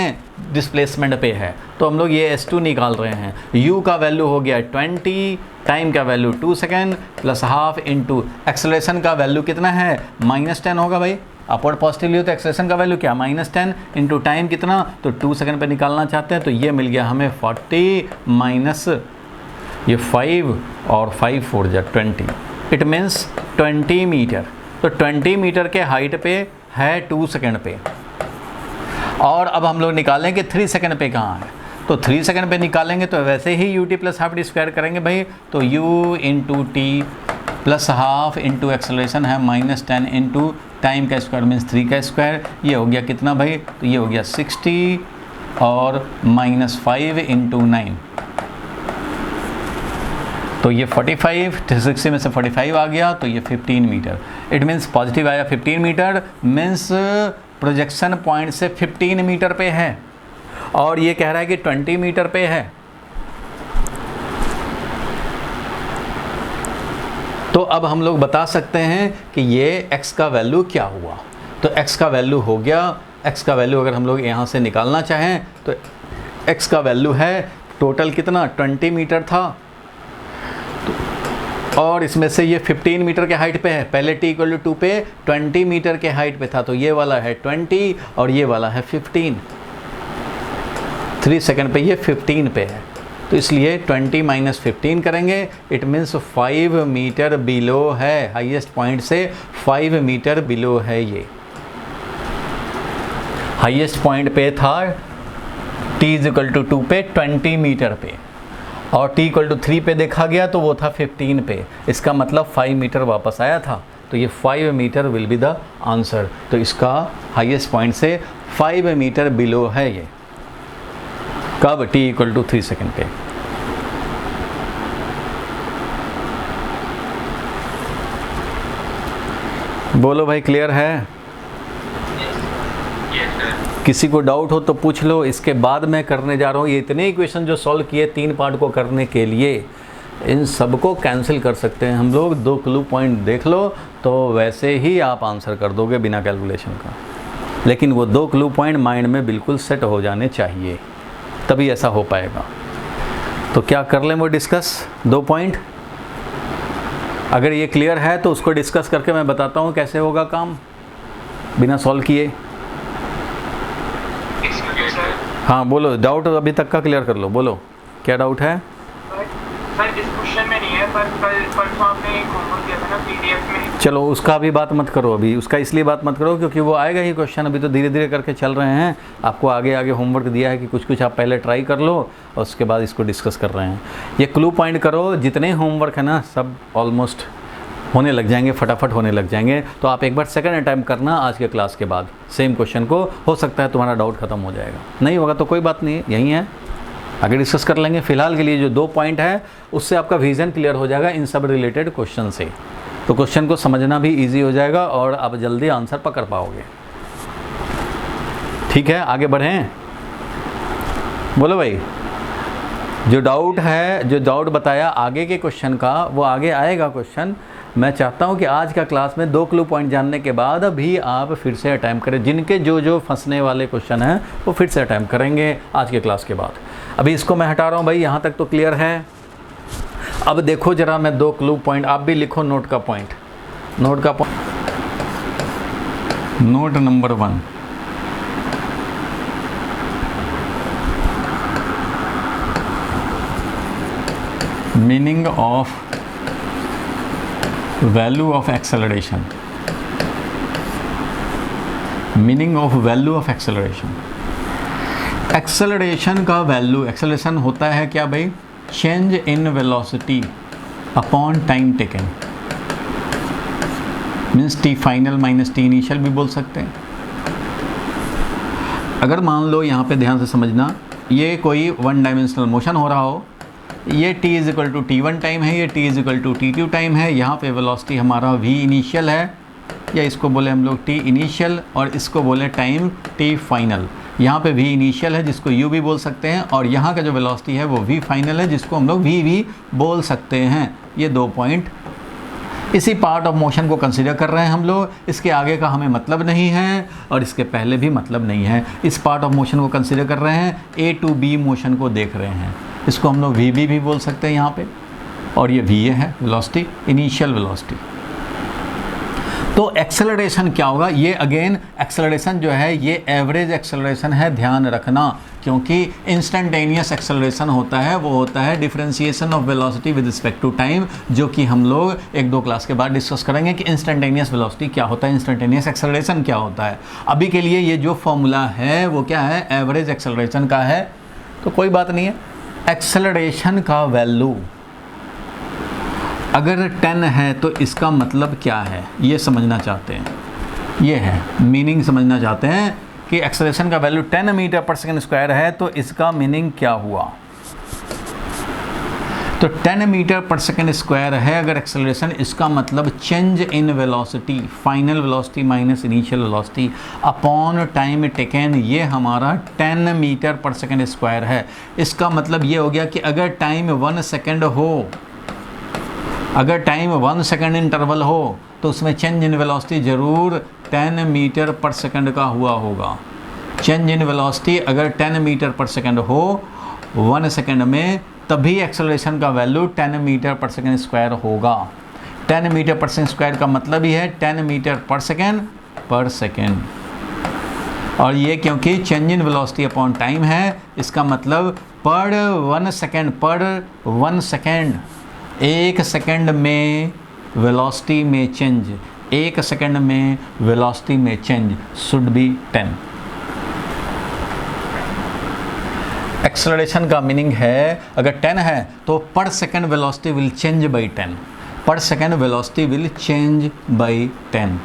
डिस्प्लेसमेंट पे है, तो हम लोग ये s2 निकाल रहे हैं। u का वैल्यू हो गया 20, टाइम का वैल्यू 2 सेकंड + ½ इंटू एक्सेलरेशन का वैल्यू कितना है -10 होगा भाई। अपवर्ड पॉजिटिव लियो तो एक्सेलरेशन का वैल्यू क्या -10 इंटू टाइम कितना, तो 2 सेकंड पे निकालना चाहते हैं, तो ये मिल गया हमें 40 माइनस ये 5 और 5 4 जा 20, इट मीन्स 20 मीटर। तो 20 मीटर के हाइट पे है 2 सेकंड पे, और अब हम लोग निकालेंगे 3 सेकंड पे कहाँ है। तो 3 सेकंड पे निकालेंगे तो वैसे ही ut + ½ d² करेंगे भाई। तो u × t + ½ इंटू एक्सेलरेशन है -10 इंटू टाइम का स्क्वायर मीन्स 3 का स्क्वायर, ये हो गया कितना भाई, तो ये हो गया 60 और -5 इंटू 9, तो ये 45, 60 में से 45 आ गया, तो ये 15 मीटर। इट मीन्स पॉजिटिव आया 15 मीटर, मीन्स प्रोजेक्शन पॉइंट से 15 मीटर पे है, और ये कह रहा है कि 20 मीटर पे है। तो अब हम लोग बता सकते हैं कि ये x का वैल्यू क्या हुआ। तो x का वैल्यू हो गया, x का वैल्यू अगर हम लोग यहाँ से निकालना चाहें तो x का वैल्यू है टोटल कितना 20 मीटर था, और इसमें से ये 15 मीटर के हाइट पे है। पहले t = 2 पे 20 मीटर के हाइट पे था, तो ये वाला है 20 और ये वाला है 15। 3 सेकंड पे ये 15 पे है, तो इसलिए 20 - 15 करेंगे, इट मीन्स 5 मीटर बिलो है हाईएस्ट पॉइंट से, 5 मीटर बिलो है। ये हाईएस्ट पॉइंट पे था t = 2 पे 20 मीटर पे, और t = 3 पे देखा गया तो वो था 15 पे, इसका मतलब 5 मीटर वापस आया था। तो ये 5 metre will be the answer. तो इसका हाईएस्ट पॉइंट से 5 मीटर बिलो है ये, कब t = 3 सेकंड पे। बोलो भाई क्लियर है? किसी को डाउट हो तो पूछ लो, इसके बाद मैं करने जा रहा हूँ ये इतने इक्वेशन जो सॉल्व किए 3 पार्ट को करने के लिए, इन सबको कैंसिल कर सकते हैं हम लोग। 2 क्लू पॉइंट देख लो तो वैसे ही आप आंसर कर दोगे बिना कैलकुलेशन का, लेकिन वो 2 क्लू पॉइंट माइंड में बिल्कुल सेट हो जाने चाहिए, तभी ऐसा हो पाएगा। तो क्या कर लें वो डिस्कस 2 पॉइंट। अगर ये क्लियर है तो उसको डिस्कस करके मैं बताता हूँ कैसे होगा काम बिना सॉल्व किए। हाँ बोलो, डाउट अभी तक का क्लियर कर लो, बोलो क्या डाउट है। सर इस क्वेश्चन में नहीं है, पर परसों आपने एक होमवर्क दिया था ना पीडीएफ में। चलो उसका अभी बात मत करो, अभी उसका इसलिए बात मत करो क्योंकि वो आएगा ही क्वेश्चन, अभी तो धीरे धीरे करके चल रहे हैं। आपको आगे आगे होमवर्क दिया है कि कुछ कुछ आप पहले ट्राई कर लो और उसके बाद इसको डिस्कस कर रहे हैं। ये क्लू पॉइंट करो, जितने होमवर्क है ना सब ऑलमोस्ट होने लग जाएंगे, फटाफट होने लग जाएंगे। तो आप एक बार सेकंड अटैम्प्ट करना आज के क्लास के बाद सेम क्वेश्चन को, हो सकता है तुम्हारा डाउट ख़त्म हो जाएगा, नहीं होगा तो कोई बात नहीं, यही है आगे डिस्कस कर लेंगे। फिलहाल के लिए जो 2 पॉइंट है उससे आपका विजन क्लियर हो जाएगा इन सब रिलेटेड क्वेश्चन से, तो क्वेश्चन को समझना भी इजी हो जाएगा और आप जल्दी आंसर पकड़ पाओगे। ठीक है, आगे बढ़ें। बोलो भाई, जो डाउट है, जो डाउट बताया आगे के क्वेश्चन का, वो आगे आएगा क्वेश्चन। मैं चाहता हूं कि आज का क्लास में 2 क्लू पॉइंट जानने के बाद भी आप फिर से अटैम्प्ट करें। जिनके जो फंसने वाले क्वेश्चन हैं वो फिर से अटैम्प्ट करेंगे आज के क्लास के बाद। अभी इसको मैं हटा रहा हूं भाई, यहाँ तक तो क्लियर है। अब देखो जरा, मैं 2 क्लू पॉइंट, आप भी लिखो नोट का पॉइंट। नोट का point, note number 1, meaning of value of acceleration. Meaning of value of acceleration. Acceleration का वैल्यू, एक्सेलरेशन होता है क्या भाई? Change in velocity upon time taken, means T final minus T initial भी बोल सकते हैं। अगर मान लो यहाँ पे ध्यान से समझना, ये कोई 1 डायमेंशनल मोशन हो रहा हो, ये t is equal to t1 time है, ये t is equal to t2 time है। यहाँ पे वेलोसिटी हमारा v इनिशियल है, या इसको बोले हम लोग t इनिशियल और इसको बोले टाइम t फाइनल। यहाँ पे v इनिशियल है जिसको u भी बोल सकते हैं, और यहाँ का जो वेलोसिटी है वो v फाइनल है जिसको हम लोग v भी बोल सकते हैं। ये 2 पॉइंट इसी पार्ट ऑफ मोशन को कंसीडर कर रहे हैं हम लोग। इसके आगे का हमें मतलब नहीं है और इसके पहले भी मतलब नहीं है। इस पार्ट ऑफ मोशन को कंसीडर कर रहे हैं, A to B मोशन को देख रहे हैं। इसको हम लोग VB भी बोल सकते हैं यहाँ पे, और ये VA है वेलोसिटी, इनिशियल वेलोसिटी। तो एक्सेलरेशन क्या होगा? ये अगेन एक्सेलरेशन जो है ये एवरेज एक्सेलरेशन है, ध्यान रखना, क्योंकि इंस्टेंटेनियस एक्सेलरेशन होता है वो होता है differentiation of velocity with respect to time, जो कि हम लोग 1-2 क्लास के बाद डिस्कस करेंगे कि इंस्टेंटेनियस वेलोसिटी क्या होता है, इंस्टेंटेनियस एक्सेलरेशन क्या होता है। अभी के लिए ये जो फॉर्मूला है वो क्या है? एवरेज एक्सेलरेशन का है, तो कोई बात नहीं है। एक्सेलरेशन का वैल्यू अगर 10 है तो इसका मतलब क्या है, ये समझना चाहते हैं। ये है मीनिंग, समझना चाहते हैं कि एक्सेलरेशन का वैल्यू 10 मीटर पर सेकंड स्क्वायर है तो इसका मीनिंग क्या हुआ। तो 10 मीटर पर सेकंड स्क्वायर है अगर एक्सेलरेशन, इसका मतलब change in velocity, final velocity minus initial velocity upon time taken, ये हमारा 10 मीटर पर सेकंड स्क्वायर है। इसका मतलब ये हो गया कि अगर टाइम 1 सेकंड हो, अगर टाइम 1 सेकंड इंटरवल हो तो उसमें चेंज इन वेलोसिटी ज़रूर 10 मीटर पर सेकंड का हुआ होगा। चेंज इन वेलोसिटी अगर 10 मीटर पर सेकंड हो 1 सेकंड में, तभी एक्सेलरेशन का वैल्यू 10 मीटर पर सेकंड स्क्वायर होगा। 10 मीटर पर सेकंड स्क्वायर का मतलब ही है 10 मीटर पर सेकंड, और ये क्योंकि change in velocity upon time है, इसका मतलब पर 1 सेकंड 1 सेकंड में वेलोसिटी में चेंज, 1 सेकंड में वेलोसिटी में चेंज शुड बी 10। एक्सेलरेशन का मीनिंग है अगर 10 है तो पर second velocity will change by 10, पर second velocity will change by 10।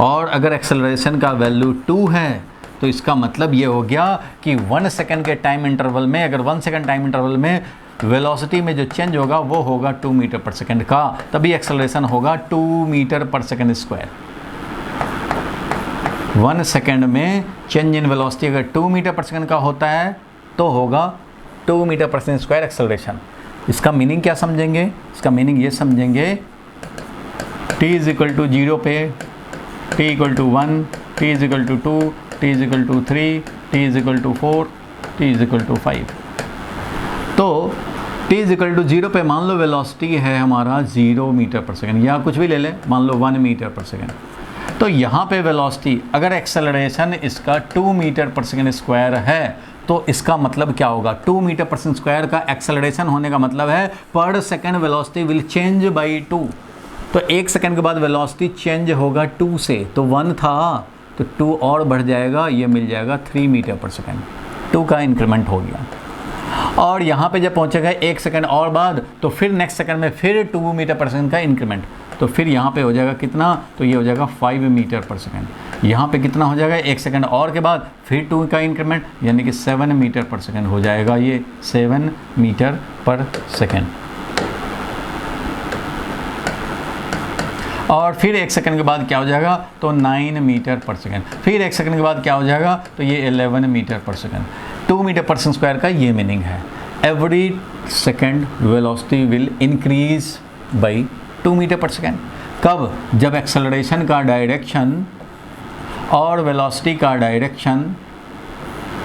और अगर एक्सेलरेशन का वैल्यू 2 है तो इसका मतलब ये हो गया कि 1 सेकंड के टाइम इंटरवल में, अगर 1 सेकंड टाइम इंटरवल में वेलोसिटी में जो चेंज होगा वो होगा 2 मीटर पर सेकंड का, तभी एक्सेलरेशन होगा 2 मीटर पर सेकंड स्क्वायर। 1 सेकंड में चेंज इन वेलोसिटी अगर 2 मीटर पर सेकंड का होता है तो होगा 2 मीटर पर सेकंड स्क्वायर एक्सेलरेशन। इसका मीनिंग क्या समझेंगे? इसका मीनिंग ये समझेंगे, t इज इक्वल टू 0 पे, t equal to 1, t is equal to 2, t is equal to 3, t is equal to 4, t is equal to 5। तो t इज इक्वल टू 0 पे मान लो वेलोसिटी है हमारा 0 मीटर पर सेकंड, या कुछ भी ले लें, मान लो 1 मीटर पर सेकंड। तो यहाँ पे वेलोसिटी अगर एक्सेलरेशन इसका 2 मीटर पर सेकंड स्क्वायर है तो इसका मतलब क्या होगा? 2 मीटर पर सेकंड स्क्वायर का एक्सेलरेशन होने का मतलब है पर second velocity will change by 2। तो 1 सेकंड के बाद वेलोसिटी चेंज होगा 2 से, तो 1 था तो 2 और बढ़ जाएगा, ये मिल जाएगा 3 मीटर पर सेकंड, 2 का इंक्रीमेंट हो गया। और यहाँ पे जब पहुँचेगा 1 सेकंड और बाद तो फिर नेक्स्ट सेकंड में फिर 2 मीटर पर सेकंड का इंक्रीमेंट, तो फिर यहाँ पे हो जाएगा कितना? तो ये हो जाएगा 5 मीटर पर सेकंड। यहाँ पे कितना हो जाएगा, 1 सेकंड और के बाद फिर 2 का इंक्रीमेंट, यानी कि 7 मीटर पर सेकंड हो जाएगा, ये 7 मीटर पर सेकंड। और फिर 1 सेकंड के बाद क्या हो जाएगा, तो 9 मीटर पर सेकंड। फिर 1 सेकंड के बाद क्या हो जाएगा, तो ये 11 मीटर पर सेकंड। 2 मीटर पर सेकंड स्क्वायर का ये मीनिंग है, every second velocity will increase by 2 metre पर सेकंड। कब, जब एक्सेलरेशन का डायरेक्शन और वेलोसिटी का डायरेक्शन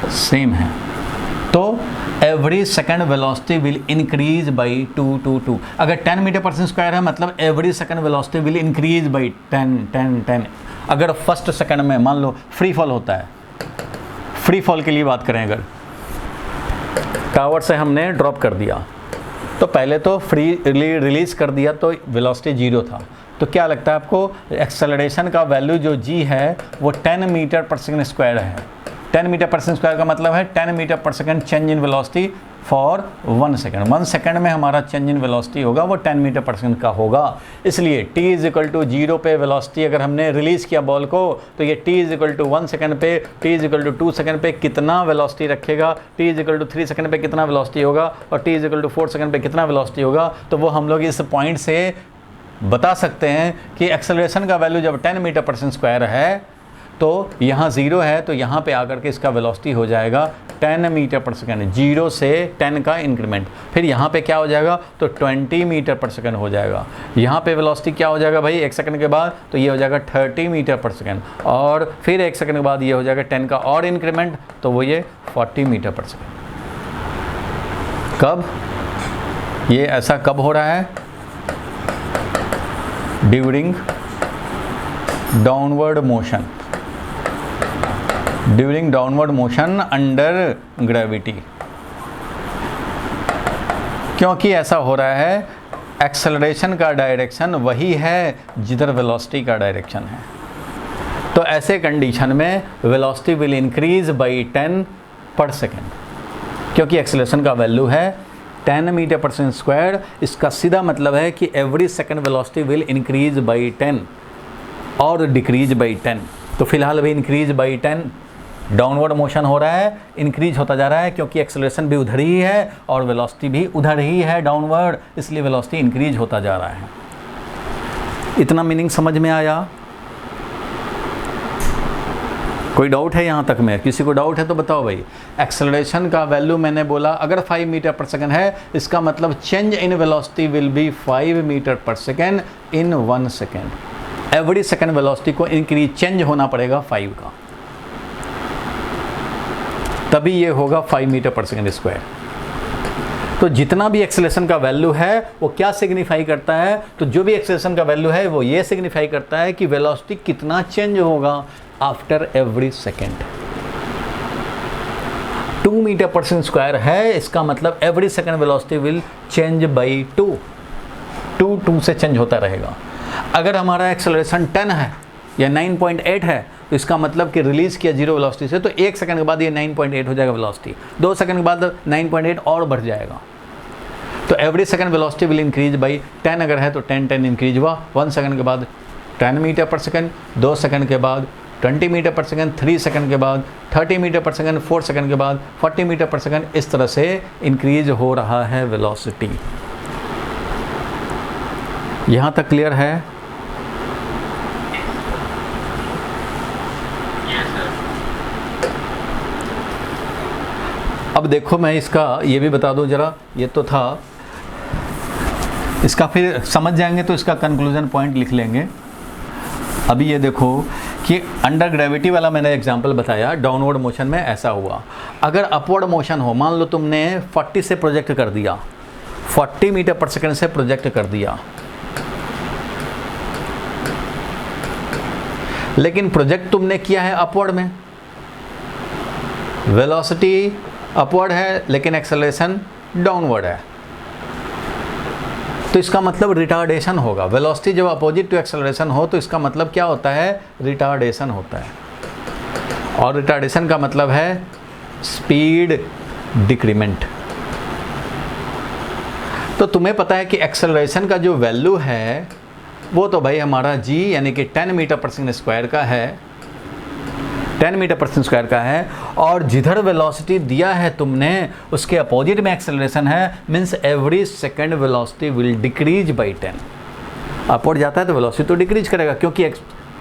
सेम है, तो every second velocity will increase by 2 अगर 10 मीटर पर सेकंड स्क्वायर है, मतलब every second velocity will increase by 10। अगर फर्स्ट सेकंड में मान लो फ्री फॉल होता है, फ्री फॉल के लिए बात करें, अगर टावर से हमने ड्रॉप कर दिया, तो पहले तो फ्री रिलीज कर दिया तो वेलोसिटी 0 था, तो क्या लगता है आपको, एक्सेलरेशन का वैल्यू जो g है वो 10 मीटर पर सेकंड स्क्वायर है। 10 मीटर पर सेकंड स्क्वायर का मतलब है 10 मीटर पर second change in velocity for 1 second. 1 second में हमारा चेंज इन वेलोसिटी होगा वो 10 मीटर पर सेकंड का होगा। इसलिए t = 0 पे वेलोसिटी अगर हमने रिलीज़ किया बॉल को, तो ये t = 1 सेकंड पे, t = 2 सेकंड पे कितना वेलोसिटी रखेगा, t = 3 सेकंड पे कितना वेलोसिटी होगा, और t = 4 सेकंड पे कितना वेलोसिटी होगा, तो वो हम लोग इस पॉइंट से बता सकते हैं कि एक्सेलरेशन का वैल्यू जब 10 मीटर पर सेकंड स्क्वायर है, तो यहाँ 0 है, तो यहाँ पे आकर के इसका वेलोसिटी हो जाएगा 10 मीटर पर सेकंड, 0 से 10 का इंक्रीमेंट। फिर यहाँ पे क्या हो जाएगा, तो 20 मीटर पर सेकंड हो जाएगा। यहाँ पे वेलोसिटी क्या हो जाएगा भाई, 1 सेकंड के बाद, तो ये हो जाएगा 30 मीटर पर सेकंड, और फिर 1 सेकंड के बाद ये हो जाएगा 10 का और इंक्रीमेंट, तो वो ये 40 मीटर पर सेकंड। कब, ये ऐसा कब हो रहा है, during downward motion, during downward motion under gravity. क्योंकि ऐसा हो रहा है, एक्सेलरेशन का डायरेक्शन वही है जिधर वेलोसिटी का डायरेक्शन है, तो ऐसे कंडीशन में वेलोसिटी विल इंक्रीज बाई 10 पर सेकेंड, क्योंकि एक्सेलरेशन का वैल्यू है 10 मीटर पर सेकंड स्क्वायर। इसका सीधा मतलब है कि every second velocity will increase by 10 और डिक्रीज बाई 10। तो फिलहाल अभी इंक्रीज बाई 10, डाउनवर्ड मोशन हो रहा है, इंक्रीज होता जा रहा है, क्योंकि एक्सेलरेशन भी उधर ही है और वेलोसिटी भी उधर ही है डाउनवर्ड, इसलिए वेलोसिटी इंक्रीज होता जा रहा है। इतना मीनिंग समझ में आया? कोई डाउट है यहाँ तक में? किसी को डाउट है तो बताओ भाई। एक्सेलरेशन का वैल्यू मैंने बोला अगर 5 मीटर पर सेकंड है, इसका मतलब change in velocity will be 5 metre पर second in 1 second. Every second velocity को इंक्रीज चेंज होना पड़ेगा 5 का, तभी ये होगा 5 मीटर पर सेकंड स्क्वायर। तो जितना भी एक्सेलरेशन का वैल्यू है वो क्या सिग्निफाई करता है, तो जो भी एक्सेलरेशन का वैल्यू है वो ये सिग्निफाई करता है कि वेलोसिटी कितना चेंज होगा आफ्टर एवरी सेकेंड। 2 मीटर पर सेकंड स्क्वायर है, इसका मतलब every second velocity will change by 2 से चेंज होता रहेगा। अगर हमारा एक्सेलरेशन 10 है या 9.8 है, तो इसका मतलब कि रिलीज़ किया 0 वेलोसिटी से, तो 1 सेकंड के बाद ये 9.8 हो जाएगा वेलोसिटी, 2 सेकंड के बाद 9.8 और बढ़ जाएगा। तो every second velocity will increase by 10 अगर है तो 10 इंक्रीज हुआ। 1 सेकंड के बाद 10 मीटर पर सेकंड, 2 सेकंड के बाद 20 मीटर पर सेकंड, 3 सेकंड के बाद 30 मीटर पर सेकंड, 4 सेकंड के बाद 40 मीटर पर सेकंड, इस तरह से इंक्रीज हो रहा है वेलोसिटी। यहाँ तक क्लियर है? अब देखो मैं इसका ये भी बता दूं जरा, ये तो था, इसका फिर समझ जाएंगे तो इसका कंक्लूजन पॉइंट लिख लेंगे। अभी ये देखो कि अंडर ग्रेविटी वाला मैंने एग्जांपल बताया, डाउनवर्ड मोशन में ऐसा हुआ। अगर अपवर्ड मोशन हो, मान लो तुमने 40 से प्रोजेक्ट कर दिया, 40 मीटर पर सेकंड से प्रोजेक्ट कर दिया, लेकिन प्रोजेक्ट तुमने किया है अपवर्ड में, वेलोसिटी अपवर्ड है लेकिन एक्सेलरेशन डाउनवर्ड है, तो इसका मतलब रिटार्डेशन होगा। वेलोसिटी जब अपोजिट टू एक्सेलरेशन हो तो इसका मतलब क्या होता है, रिटार्डेशन होता है। और रिटार्डेशन का मतलब है स्पीड डिक्रीमेंट। तो तुम्हें पता है कि एक्सेलरेशन का जो वैल्यू है वो तो भाई हमारा g यानी कि 10 मीटर पर सेकंड स्क्वायर का है, 10 मीटर पर सेकंड स्क्वायर का है, और जिधर वेलोसिटी दिया है तुमने उसके अपोजिट में एक्सेलरेशन है, means every second velocity will decrease by 10। Upward जाता है तो वेलोसिटी तो डिक्रीज करेगा, क्योंकि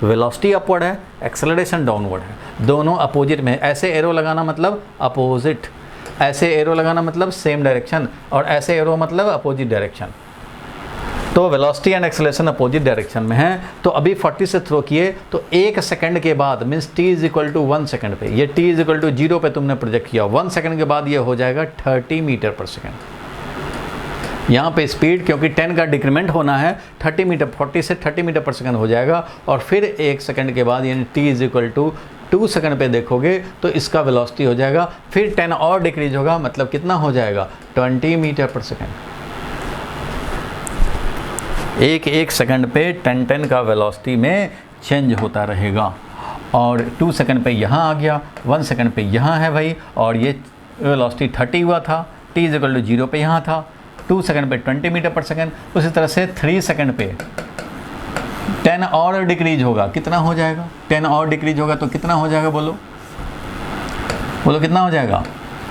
वेलोसिटी अपवर्ड है, एक्सेलरेशन डाउनवर्ड है, दोनों अपोजिट में। ऐसे एरो लगाना मतलब अपोजिट, ऐसे एरो लगाना मतलब सेम डायरेक्शन, और ऐसे एरो मतलब अपोजिट डायरेक्शन। तो velocity and acceleration opposite direction में है। तो अभी 40 से थ्रो किए तो 1 सेकंड के बाद, means t is equal to 1 second पे, ये t इज इक्वल टू 0 पे तुमने प्रोजेक्ट किया, 1 सेकंड के बाद ये हो जाएगा 30 मीटर पर सेकंड। यहाँ पे स्पीड क्योंकि 10 का डिक्रीमेंट होना है, 30 मीटर 40 से 30 मीटर पर सेकंड हो जाएगा, और फिर 1 सेकंड के बाद यानी t is equal to 2 second पे देखोगे तो इसका वेलोसिटी हो जाएगा, फिर 10 और डिक्रीज होगा, मतलब कितना हो जाएगा 20 मीटर पर सेकंड। एक सेकंड पे 10 का वेलोसिटी में चेंज होता रहेगा, और 2 सेकंड पे यहाँ आ गया, 1 सेकंड पे यहाँ है भाई, और ये वेलोसिटी 30 हुआ था, t इज इक्वल टू 0 पे यहाँ था, 2 सेकंड पे 20 मीटर पर सेकंड। उसी तरह से 3 सेकंड पे 10 और डिक्रीज होगा, कितना हो जाएगा 10 और डिक्रीज होगा तो कितना हो जाएगा, बोलो बोलो कितना हो जाएगा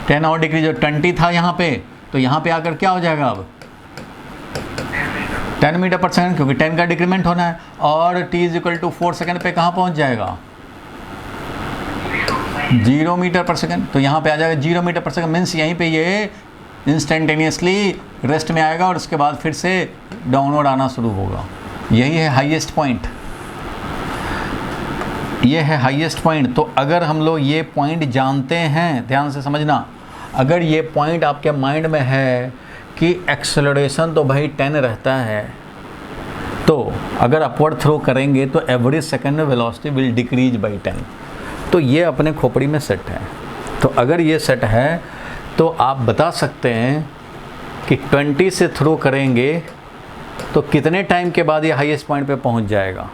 10 और डिक्रीज हो, 20 था यहाँ पे, तो यहाँ पे आकर क्या हो जाएगा अब 10 मीटर पर सेकंड, क्योंकि 10 का डिक्रीमेंट होना है, और t is equal to 4 second पे कहाँ पहुँच जाएगा 0 मीटर पर सेकंड। तो यहाँ पे आ जाएगा 0 मीटर पर सेकंड, मीन्स यहीं पे ये इंस्टेंटेनियसली रेस्ट में आएगा और उसके बाद फिर से डाउनवर्ड आना शुरू होगा। यही है हाईएस्ट पॉइंट, ये है हाईएस्ट पॉइंट। तो अगर हम लोग ये पॉइंट जानते हैं, ध्यान से समझना, अगर ये पॉइंट आपके माइंड में है कि एक्सेलरेशन तो भाई 10 रहता है, तो अगर अपवर्ड थ्रो करेंगे तो every second velocity will decrease by 10, तो ये अपने खोपड़ी में सेट है। तो अगर ये सेट है तो आप बता सकते हैं कि 20 से थ्रो करेंगे तो कितने टाइम के बाद ये हाईएस्ट पॉइंट पे पहुंच जाएगा।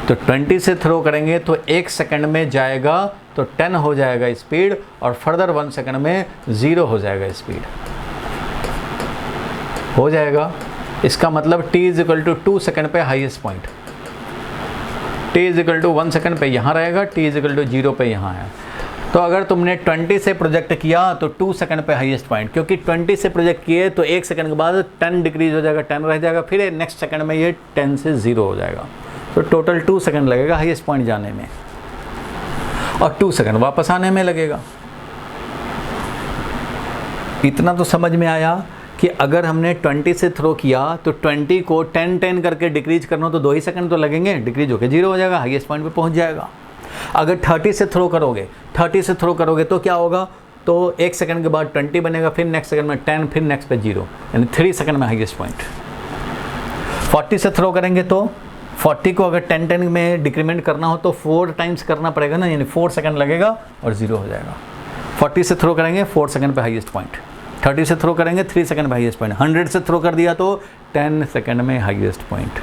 तो 20 से थ्रो करेंगे तो 1 सेकंड में जाएगा तो 10 हो जाएगा स्पीड, और फर्दर 1 सेकंड में 0 हो जाएगा स्पीड, हो जाएगा। इसका मतलब t is equal to 2 second पे highest point, t is equal to 1 second पे यहाँ रहेगा, t इज इक्वल टू 0 पे यहाँ है। तो अगर तुमने 20 से प्रोजेक्ट किया तो 2 सेकंड पे हाईएस्ट पॉइंट, क्योंकि 20 से प्रोजेक्ट किए तो 1 सेकंड के बाद 10 डिक्रीज हो जाएगा, 10 रह जाएगा, फिर नेक्स्ट सेकंड में ये 10 से 0 हो जाएगा। तो टोटल 2 सेकंड लगेगा हाईएस्ट पॉइंट जाने में, और 2 सेकंड वापस आने में लगेगा। इतना तो समझ में आया कि अगर हमने 20 से थ्रो किया तो 20 को 10 करके डिक्रीज करना तो 2 ही सेकंड तो लगेंगे, डिक्रीज होकर 0 हो जाएगा, हाईएस्ट पॉइंट पे पहुंच जाएगा। अगर 30 से थ्रो करोगे तो क्या होगा, तो 1 सेकंड के बाद 20 बनेगा, फिर नेक्स्ट सेकंड में 10, फिर नेक्स्ट पे 0, यानी 3 सेकंड में हाईएस्ट पॉइंट। 40 से थ्रो करेंगे तो 40 को अगर 10 में डिक्रीमेंट करना हो तो 4 टाइम्स करना पड़ेगा ना, यानी 4 सेकंड लगेगा और 0 हो जाएगा। 40 से थ्रो करेंगे 4 सेकंड पे हाईएस्ट पॉइंट, 30 से थ्रो करेंगे 3 सेकंड में हाईएस्ट पॉइंट, 100 से थ्रो कर दिया तो 10 सेकंड में हाईएस्ट पॉइंट।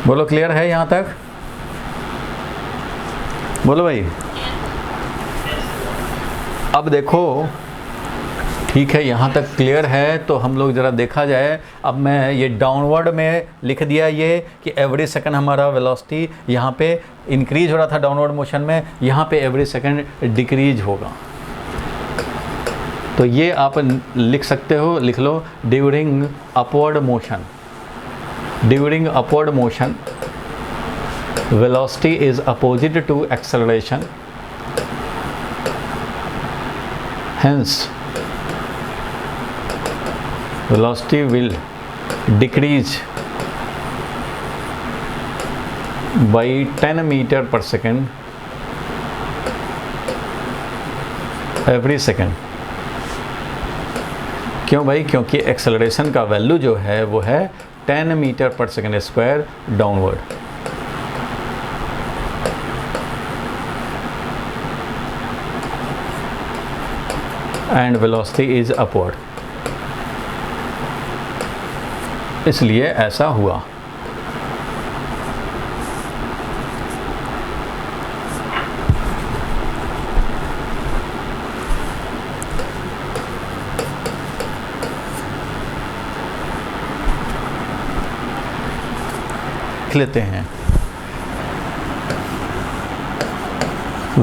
बोलो क्लियर है यहाँ तक, बोलो भाई। अब देखो ठीक है, यहाँ तक क्लियर है, तो हम लोग ज़रा देखा जाए। अब मैं ये डाउनवर्ड में लिख दिया ये कि एवरी सेकंड हमारा वेलोसिटी यहाँ पे इंक्रीज हो रहा था डाउनवर्ड मोशन में, यहाँ पे एवरी सेकंड डिक्रीज होगा। तो ये आप लिख सकते हो, लिख लो during upward motion, during upward motion velocity is opposite to acceleration, hence velocity will decrease by 10 meter per second every second। क्यों भाई, क्योंकि एक्सेलरेशन का वैल्यू जो है वो है 10 metre per second square downward. And velocity is upward, इसलिए ऐसा हुआ। लिख लेते हैं।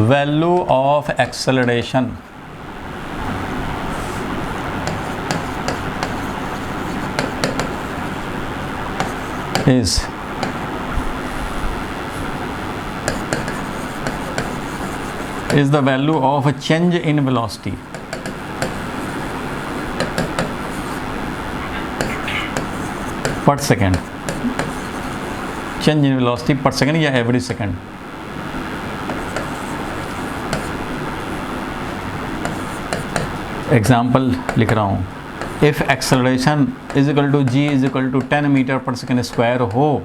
Value of acceleration is the value of a change in velocity per second, change in velocity per second या every second। एग्जाम्पल लिख रहा हूँ, if acceleration is equal to g is equal to 10 metre per second square हो,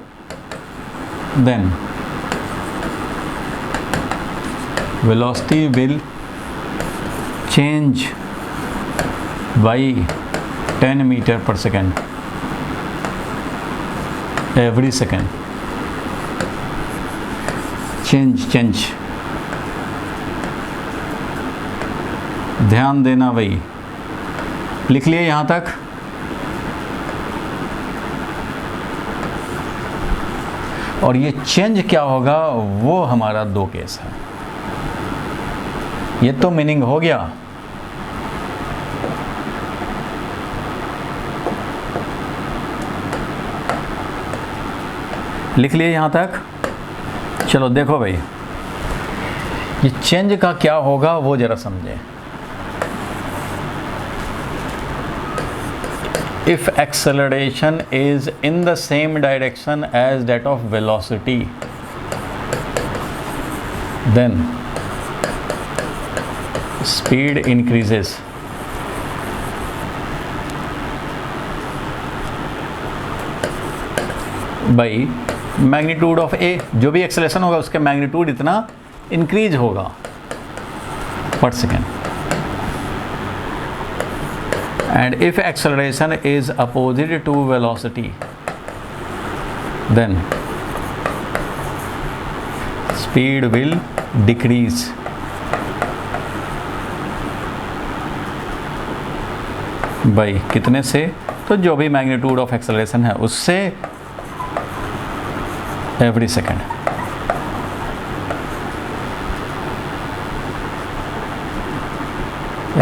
then velocity will change by 10 metre per second every second. Change ध्यान देना भाई, लिख लिए यहाँ तक। और ये चेंज क्या होगा वो हमारा 2 केस है। ये तो मीनिंग हो गया। लिख लिए यहाँ तक। चलो देखो भाई, ये चेंज का क्या होगा वो जरा समझें। If acceleration is in the same direction as that of velocity, then speed increases। by magnitude of a, जो भी एक्सेलरेशन होगा उसका मैग्नीट्यूड इतना इंक्रीज होगा पर second. And if acceleration is opposite to velocity, then speed will decrease। भाई कितने से? तो जो भी मैग्नीट्यूड ऑफ एक्सेलरेशन है उससे एवरी सेकेंड।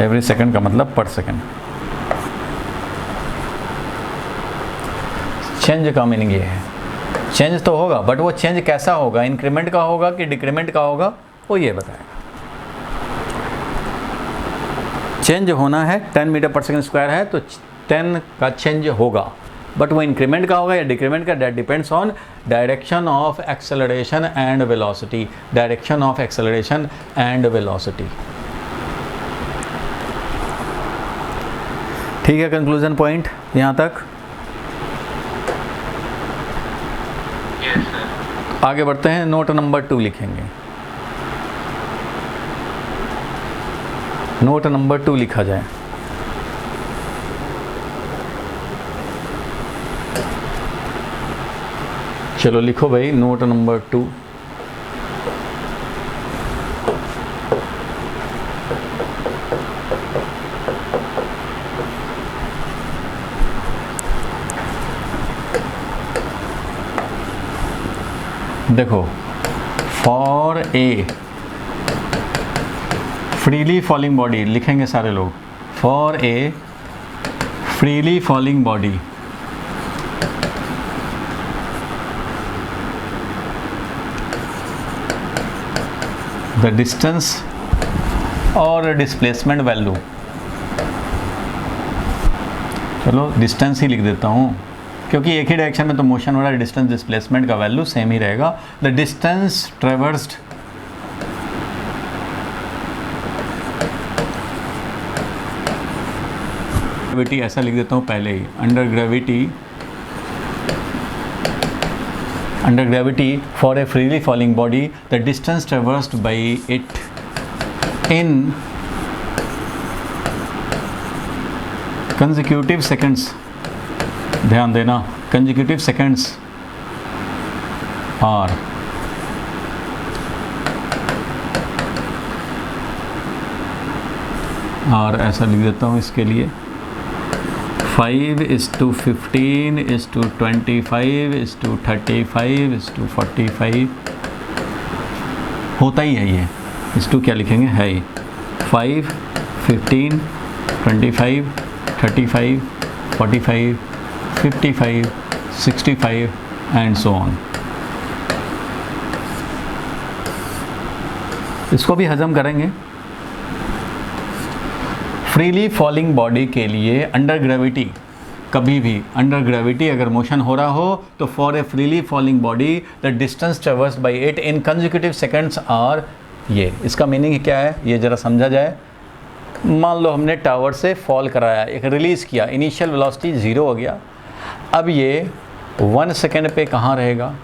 एवरी सेकेंड का मतलब पर सेकेंड। चेंज का मीनिंग ये है, चेंज तो होगा बट वो चेंज कैसा होगा, इंक्रीमेंट का होगा कि डिक्रीमेंट का होगा, वो ये बताएगा। चेंज होना है 10 मीटर पर सेकेंड स्क्वायर है तो 10 का चेंज होगा, बट वो इंक्रीमेंट का होगा या डिक्रीमेंट का, that depends on direction of acceleration and velocity. Direction of acceleration and velocity. ठीक है, कंक्लूजन पॉइंट यहाँ तक। आगे बढ़ते हैं, नोट नंबर 2 लिखेंगे। नोट नंबर 2 लिखा जाए। चलो लिखो भाई, नोट नंबर 2। देखो, for a freely falling body लिखेंगे सारे लोग। For a freely falling body the distance और डिस्प्लेसमेंट वैल्यू, चलो डिस्टेंस ही लिख देता हूँ क्योंकि एक ही डायरेक्शन में तो मोशन हो रहा है। डिस्टेंस डिस्प्लेसमेंट का वैल्यू सेम ही रहेगा। द डिस्टेंस ट्रेवर्स्ड ग्रेविटी, ऐसा लिख देता हूँ पहले ही, under gravity for a freely falling body the distance traversed by it in consecutive seconds. ध्यान देना, कंसेक्यूटिव सेकेंड्स आर ऐसा लिख देता हूँ इसके लिए, 5:15:25:35:45 होता ही है ये। इस टू क्या लिखेंगे, है 5, 15, 25, 35, 45, 55, 65 एंड सो ऑन। इसको भी हजम करेंगे। फ्रीली फॉलिंग बॉडी के लिए अंडर ग्रेविटी, कभी भी अंडर ग्रेविटी अगर मोशन हो रहा हो तो for a freely falling body the distance traversed by it in consecutive seconds are, ये इसका मीनिंग क्या है ये ज़रा समझा जाए। मान लो हमने टावर से फॉल कराया, एक रिलीज़ किया, इनिशियल वेलोसिटी 0 हो गया। अब ये 1 सेकेंड पे कहाँ रहेगा,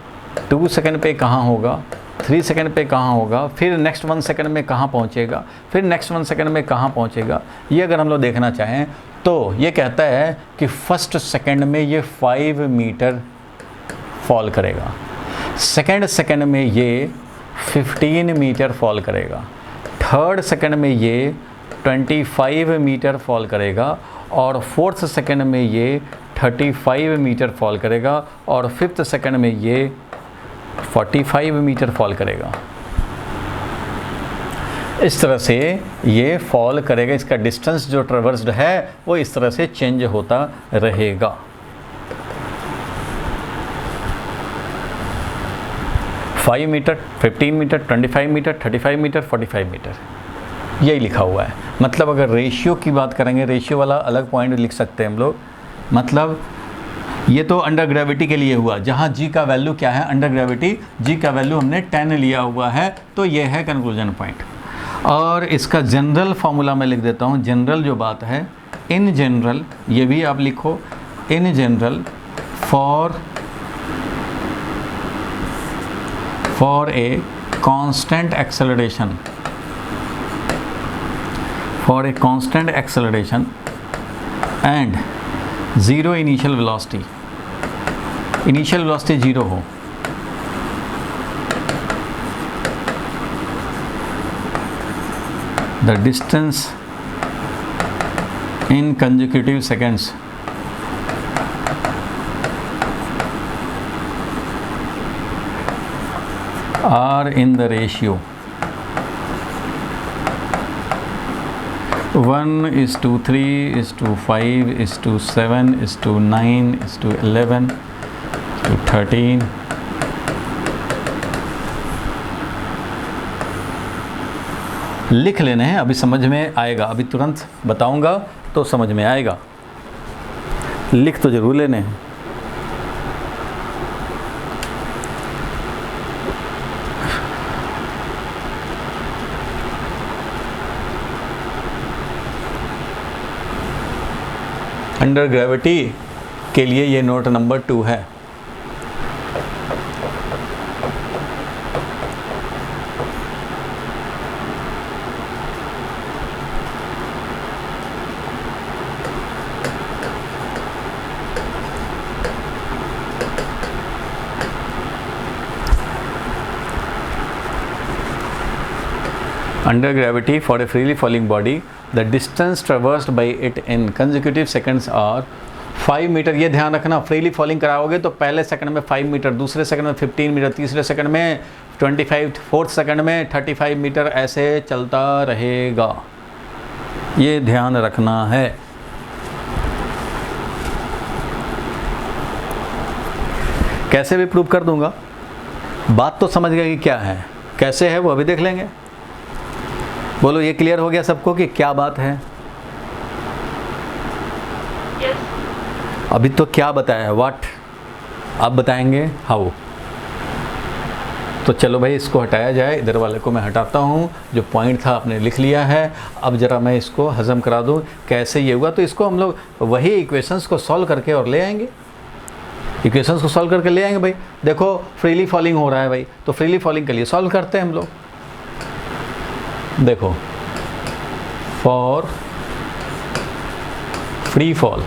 2 सेकेंड पे कहाँ होगा, 3 सेकेंड पे कहाँ होगा, फिर नेक्स्ट 1 सेकेंड में कहाँ पहुँचेगा, फिर नेक्स्ट 1 सेकेंड में कहाँ पहुँचेगा। ये अगर हम लोग देखना चाहें तो ये कहता है कि फर्स्ट सेकेंड में ये 5 मीटर फॉल करेगा, सेकेंड सेकेंड में ये 15 मीटर फॉल करेगा, थर्ड सेकेंड में ये 25 मीटर फॉल करेगा, और फोर्थ सेकेंड में ये 35 मीटर फॉल करेगा, और फिफ्थ सेकेंड में ये 45 मीटर फॉल करेगा। इस तरह से ये फॉल करेगा, इसका डिस्टेंस जो ट्रेवर्स्ड है वो इस तरह से चेंज होता रहेगा। Five metre, 15 metre, 25 metre, 35 metre, 45 metre, यही लिखा हुआ है। मतलब अगर रेशियो की बात करेंगे, रेशियो वाला अलग पॉइंट लिख सकते हैं हम लोग। मतलब ये तो अंडर ग्रेविटी के लिए हुआ, जहाँ जी का वैल्यू क्या है, अंडर ग्रेविटी जी का वैल्यू हमने 10 लिया हुआ है, तो ये है कंक्लूजन पॉइंट। और इसका जनरल फार्मूला मैं लिख देता हूँ। जनरल जो बात है, इन जनरल, ये भी आप लिखो, in general for a constant acceleration, for a constant acceleration and zero initial velocity, initial velocity 0 हो, the distance in consecutive seconds are in the ratio 1:3:5:7:9:11:13. लिख लेने हैं, अभी समझ में आएगा, अभी तुरंत बताऊंगा तो समझ में आएगा, लिख तो जरूर लेने हैं। अंडर ग्रेविटी के लिए ये नोट नंबर 2 है। Under gravity for a freely falling body, the distance traversed by it in consecutive seconds are 5 metre. ये ध्यान रखना, फ्रीली फॉलिंग कराओगे तो पहले सेकंड में 5 मीटर, दूसरे सेकंड में 15 मीटर, तीसरे सेकंड में 25, फोर्थ सेकंड में 35 मीटर, ऐसे चलता रहेगा। ये ध्यान रखना है। कैसे भी प्रूव कर दूंगा, बात तो समझ गए कि क्या है, कैसे है वो अभी देख लेंगे। बोलो, ये क्लियर हो गया सबको कि क्या बात है? Yes. अभी तो क्या बताया, व्हाट, आप बताएंगे हाउ। तो चलो भाई, इसको हटाया जाए, इधर वाले को मैं हटाता हूँ। जो पॉइंट था आपने लिख लिया है, अब ज़रा मैं इसको हजम करा दूँ कैसे ये हुआ। तो इसको हम लोग वही इक्वेशंस को सॉल्व करके और ले आएंगे, इक्वेशंस को सॉल्व करके ले आएंगे। भाई देखो, फ्रीली फॉलिंग हो रहा है भाई, तो फ्रीली फॉलिंग के लिए सॉल्व करते हैं हम लोग। देखो, for free fall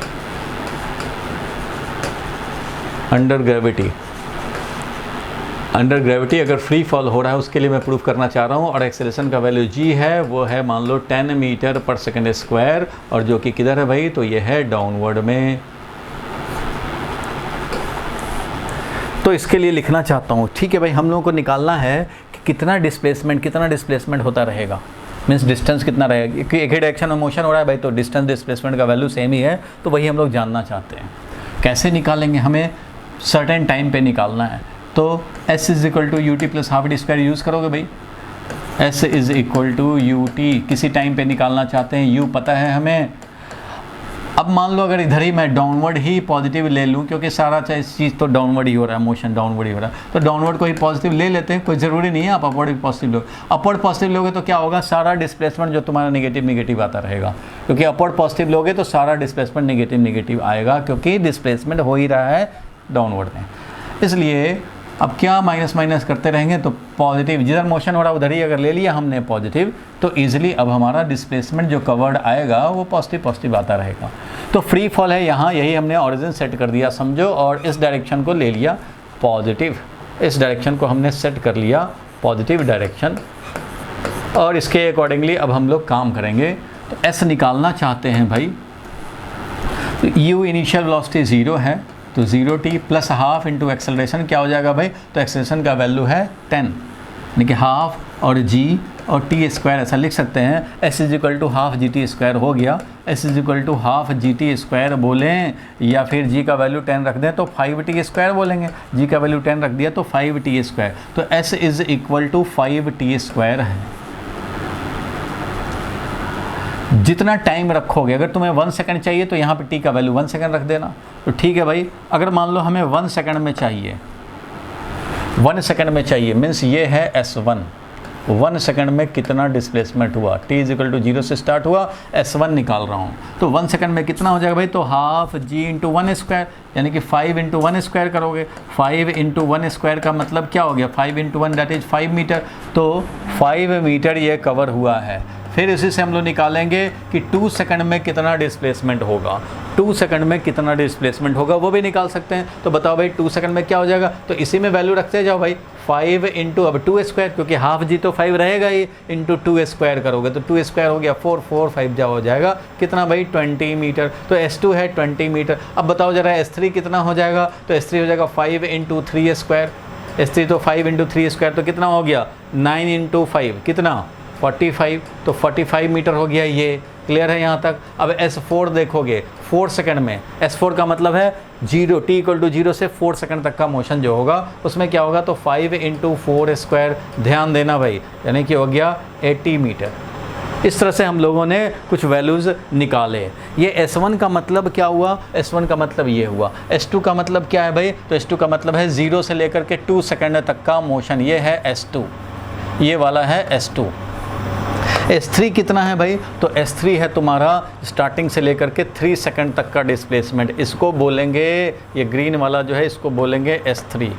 under gravity under gravity अगर फ्री फॉल हो रहा है उसके लिए मैं प्रूफ करना चाह रहा हूँ, और एक्सेलरेशन का वैल्यू जी है वो है मान लो 10 मीटर पर सेकंड स्क्वायर, और जो कि किधर है भाई, तो ये है डाउनवर्ड में। तो इसके लिए लिखना चाहता हूँ, ठीक है भाई, हम लोगों को निकालना है कि कितना डिस्प्लेसमेंट होता रहेगा, मीन्स डिस्टेंस कितना रहेगा, क्योंकि एक ही डायरेक्शन में मोशन हो रहा है भाई, तो डिस्टेंस डिस्प्लेसमेंट का वैल्यू सेम ही है, तो वही हम लोग जानना चाहते हैं। कैसे निकालेंगे, हमें सर्टेन टाइम पे निकालना है, तो s is equal to u t plus half d square use करोगे भाई। s is equal to u t किसी टाइम पे निकालना चाहते हैं, u पता है हमें। अब मान लो अगर इधर ही मैं डाउनवर्ड ही पॉजिटिव ले लूँ, क्योंकि सारा चीज़ तो डाउनवर्ड ही हो रहा है, मोशन डाउनवर्ड ही हो रहा है, तो डाउनवर्ड को ही पॉजिटिव ले लेते हैं, कोई ज़रूरी नहीं है आप अपवर्ड भी पॉजिटिव लो। अपवर्ड पॉजिटिव लोगे तो क्या होगा, सारा डिस्प्लेसमेंट जो तुम्हारा नेगेटिव आता रहेगा, क्योंकि अपवर्ड पॉजिटिव लोगे तो सारा डिस्प्लेसमेंट नेगेटिव आएगा, क्योंकि डिस्प्लेसमेंट हो ही रहा है डाउनवर्ड में। इसलिए अब क्या माइनस करते रहेंगे, तो पॉजिटिव जिधर मोशन हो रहा है उधर ही अगर ले लिया हमने पॉजिटिव, तो ईजिली अब हमारा डिस्प्लेसमेंट जो कवर्ड आएगा वो पॉजिटिव आता रहेगा। तो फ्री फॉल है यहाँ, यही हमने ओरिजिन सेट कर दिया समझो, और इस डायरेक्शन को ले लिया पॉजिटिव, इस डायरेक्शन को हमने सेट कर लिया पॉजिटिव डायरेक्शन, और इसके अकॉर्डिंगली अब हम लोग काम करेंगे। तो एस निकालना चाहते हैं भाई, तो यू इनिशियल वेलोसिटी 0 है, तो 0t plus half into acceleration क्या हो जाएगा भाई, तो एक्सेलरेशन का वैल्यू है 10, यानी कि हाफ और g और t स्क्वायर ऐसा लिख सकते हैं, s is equal to half g t square हो गया, s is equal to half g t square बोलें, या फिर g का वैल्यू 10 रख दें तो 5t स्क्वायर बोलेंगे, g का वैल्यू 10 रख दिया तो 5t स्क्वायर, तो s is equal to 5t square है। जितना टाइम रखोगे, अगर तुम्हें 1 सेकंड चाहिए तो यहाँ पे t का वैल्यू 1 सेकंड रख देना, तो ठीक है भाई। अगर मान लो हमें 1 सेकंड में चाहिए, 1 सेकंड में चाहिए, मीन्स ये है S1, 1 सेकंड में कितना डिस्प्लेसमेंट हुआ, t इज इक्वल टू 0 से स्टार्ट हुआ, S1 निकाल रहा हूँ, तो 1 सेकंड में कितना हो जाएगा भाई, तो हाफ g इंटू 1 स्क्वायर, यानी कि 5 इंटू 1 स्क्वायर करोगे, 5 इंटू 1 स्क्वायर का मतलब क्या हो गया, 5 इंटू 1 दैट इज 5 मीटर, तो 5 मीटर ये कवर हुआ है। फिर इसी से हम लोग निकालेंगे कि 2 सेकंड में कितना डिस्प्लेसमेंट होगा, 2 सेकंड में कितना डिस्प्लेसमेंट होगा वो भी निकाल सकते हैं। तो बताओ भाई 2 सेकंड में क्या हो जाएगा, तो इसी में वैल्यू रखते जाओ भाई, 5 इंटू अब 2 स्क्वायर, क्योंकि हाफ जी तो 5 रहेगा ही, इंटू 2 स्क्वायर करोगे तो 2 स्क्वायर हो गया 4, 4 5 जा हो जाएगा कितना भाई 20 मीटर, तो S2 है 20 मीटर। अब बताओ जरा S3 कितना हो जाएगा, तो S3 हो जाएगा 5 इंटू 3 स्क्वायर, S3 तो 5 इंटू 3 स्क्वायर तो कितना हो गया 9 इंटू 5 कितना 45, तो 45 मीटर हो गया, ये क्लियर है यहाँ तक। अब S4 देखोगे 4 सेकंड में, S4 का मतलब है 0, t इक्वल टू 0 से 4 सेकंड तक का मोशन जो होगा उसमें क्या होगा, तो 5 इंटू 4 स्क्वायर, ध्यान देना भाई, यानी कि हो गया 80 मीटर। इस तरह से हम लोगों ने कुछ वैल्यूज़ निकाले। ये S1 का मतलब क्या हुआ, S1 का मतलब ये हुआ। S2 का मतलब क्या है भाई, तो S2 का मतलब है 0 से लेकर के 2 सेकंड तक का मोशन, ये है S2, ये वाला है S2। S3 कितना है भाई, तो S3 है तुम्हारा स्टार्टिंग से लेकर के 3 सेकंड तक का डिस्प्लेसमेंट, इसको बोलेंगे, ये ग्रीन वाला जो है इसको बोलेंगे S3।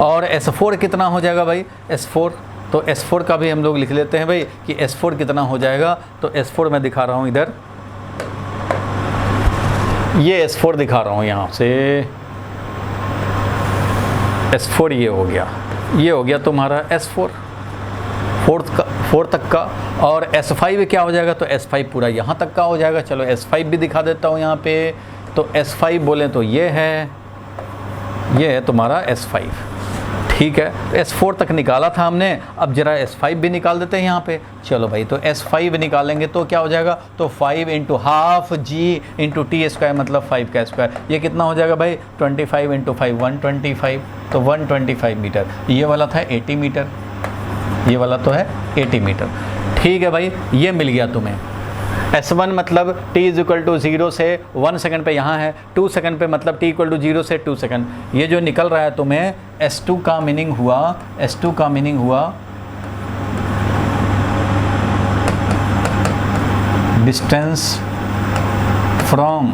और S4 कितना हो जाएगा भाई, S4, तो S4 का भी हम लोग लिख लेते हैं भाई कि S4 कितना हो जाएगा, तो S4 मैं दिखा रहा हूँ इधर, ये S4 दिखा रहा हूँ यहाँ से, S4 ये हो गया तुम्हारा S4 4 तक का। और S5 क्या हो जाएगा, तो S5 पूरा यहाँ तक का हो जाएगा। चलो S5 भी दिखा देता हूँ यहाँ पे, तो S5 बोलें तो ये है तुम्हारा S5, ठीक है। तो S4 तक निकाला था हमने, अब जरा S5 भी निकाल देते हैं यहाँ पे। चलो भाई, तो S5 निकालेंगे तो क्या हो जाएगा, तो 5 इंटू हाफ जी इंटू टी स्क्वायर मतलब 5 का स्क्वायर, ये कितना हो जाएगा भाई 25 इंटू 5 125, तो 125 मीटर। ये वाला था 80 मीटर, ये वाला तो है 80 मीटर, ठीक है भाई, ये मिल गया तुम्हें। S1 मतलब t इज इक्वल टू 0 से 1 सेकंड पे यहाँ है, 2 सेकंड पे मतलब t इक्वल टू 0 से 2 सेकंड। ये जो निकल रहा है तुम्हें S2 का मीनिंग हुआ distance from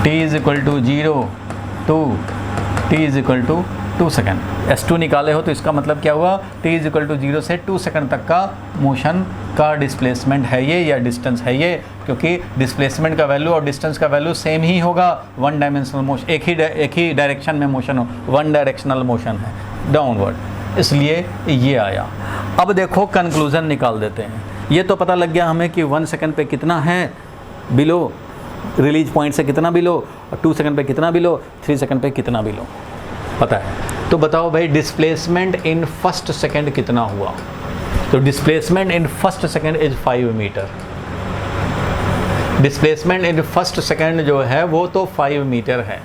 t is equal to 0 to t is equal to 2 second. S2 निकाले हो तो इसका मतलब क्या हुआ, t इज इक्वल टू 0 से 2 सेकंड तक का मोशन का डिस्प्लेसमेंट है ये या डिस्टेंस है ये, क्योंकि डिस्प्लेसमेंट का वैल्यू और डिस्टेंस का वैल्यू सेम ही होगा। वन डायमेंशनल मोशन, एक ही डायरेक्शन में मोशन हो, वन डायरेक्शनल मोशन है डाउनवर्ड, इसलिए ये आया। अब देखो कंक्लूजन निकाल देते हैं। ये तो पता लग गया हमें कि 1 सेकंड पे कितना है बिलो, रिलीज पॉइंट से कितना बिलो, और 2 सेकंड पे कितना बिलो, 3 सेकंड पे कितना बिलो पता है। तो बताओ भाई डिस्प्लेसमेंट इन फर्स्ट सेकंड कितना हुआ। तो displacement in first second is 5 metre. Displacement in first second जो है वो तो 5 मीटर है।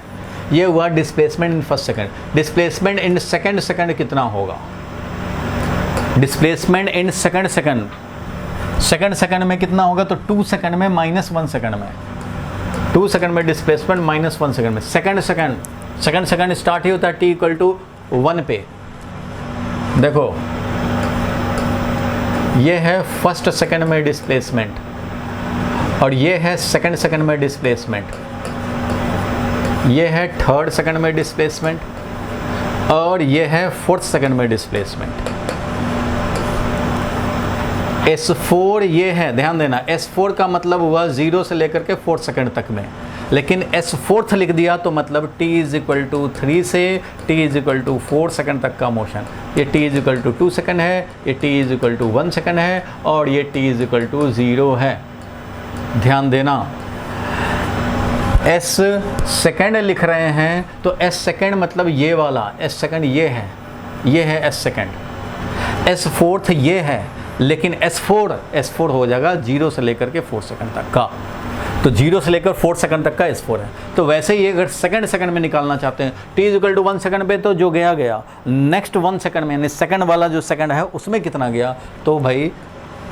ये हुआ displacement in first second. Displacement in second second कितना होगा, डिस्प्लेसमेंट इन सेकंड सेकंड में कितना होगा, तो 2 सेकंड में -1 सेकंड में, 2 सेकंड में डिस्प्लेसमेंट -1 सेकंड में। सेकंड स्टार्ट ही होता है t इक्वल टू 1 पे। देखो ये है फर्स्ट सेकंड में डिस्प्लेसमेंट और ये है सेकंड सेकंड में डिस्प्लेसमेंट, ये है थर्ड सेकंड में डिस्प्लेसमेंट और ये है फोर्थ सेकंड में डिस्प्लेसमेंट। S4 ये है, ध्यान देना, S4 का मतलब हुआ 0 से लेकर के 4 सेकंड तक में, लेकिन S4 लिख दिया तो मतलब t इज इक्वल टू 3 से t is equal to 4 second तक का मोशन। ये t is equal to 2 second है, ये t is equal to 1 second है और ये t इज इक्वल टू 0 है। ध्यान देना, S सेकंड लिख रहे हैं तो S सेकंड मतलब ये वाला S सेकंड ये है S सेकंड, S4 ये है, लेकिन S4 हो जाएगा 0 से लेकर के 4 सेकंड तक का। तो 0 से लेकर 4 सेकंड तक का S4 है। तो वैसे ही अगर सेकंड में निकालना चाहते हैं t is equal to 1 second पे, तो जो गया नेक्स्ट 1 सेकंड में, यानी सेकंड वाला जो सेकंड है उसमें कितना गया, तो भाई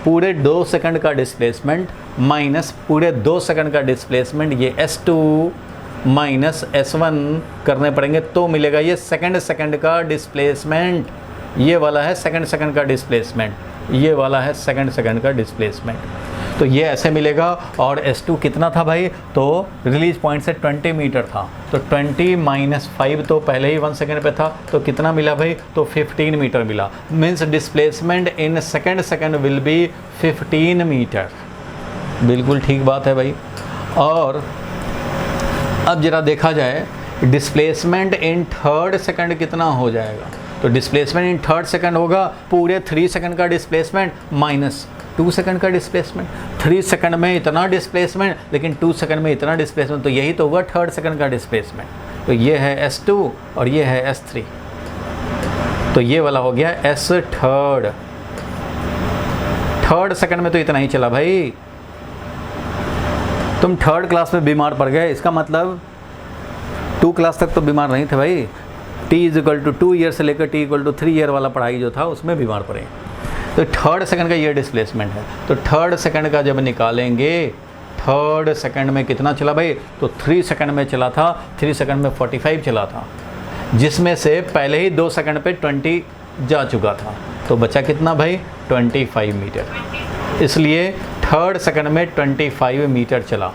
पूरे 2 सेकंड का डिस्प्लेसमेंट माइनस पूरे 2 सेकंड का डिस्प्लेसमेंट, ये S2 माइनस S1 करने पड़ेंगे तो मिलेगा ये सेकंड का डिस्प्लेसमेंट। ये वाला है सेकंड का डिस्प्लेसमेंट, ये वाला है सेकंड का डिस्प्लेसमेंट। तो ये ऐसे मिलेगा। और S2 कितना था भाई, तो रिलीज पॉइंट से 20 मीटर था, तो 20 माइनस 5 तो पहले ही 1 सेकंड पे था, तो कितना मिला भाई, तो 15 मीटर मिला। Means displacement in second will be 15 metre. बिल्कुल ठीक बात है भाई। और अब जरा देखा जाए डिस्प्लेसमेंट इन थर्ड सेकंड कितना हो जाएगा। तो डिस्प्लेसमेंट इन थर्ड सेकंड होगा पूरे 3 सेकंड का डिस्प्लेसमेंट माइनस 2 सेकंड का डिस्प्लेसमेंट। 3 सेकंड में इतना डिस्प्लेसमेंट लेकिन 2 सेकंड में इतना डिस्प्लेसमेंट, तो यही तो हुआ थर्ड सेकंड का डिस्प्लेसमेंट। तो ये है S2 और ये है S3, तो ये वाला हो गया S थर्ड सेकंड में तो इतना ही चला भाई। तुम थर्ड क्लास में बीमार पड़ गए, इसका मतलब 2 क्लास तक तो बीमार नहीं थे भाई। t is equal to 2 year से लेकर t इक्वल टू 3 ईयर वाला पढ़ाई जो था उसमें बीमार पड़े। तो थर्ड सेकंड का ये डिस्प्लेसमेंट है। तो थर्ड सेकंड का जब निकालेंगे, थर्ड सेकंड में कितना चला भाई, तो 3 सेकंड में चला था, 3 सेकंड में 45 चला था, जिसमें से पहले ही 2 सेकंड पे 20 जा चुका था, तो बचा कितना भाई, 25 मीटर। इसलिए थर्ड सेकंड में 25 मीटर चला।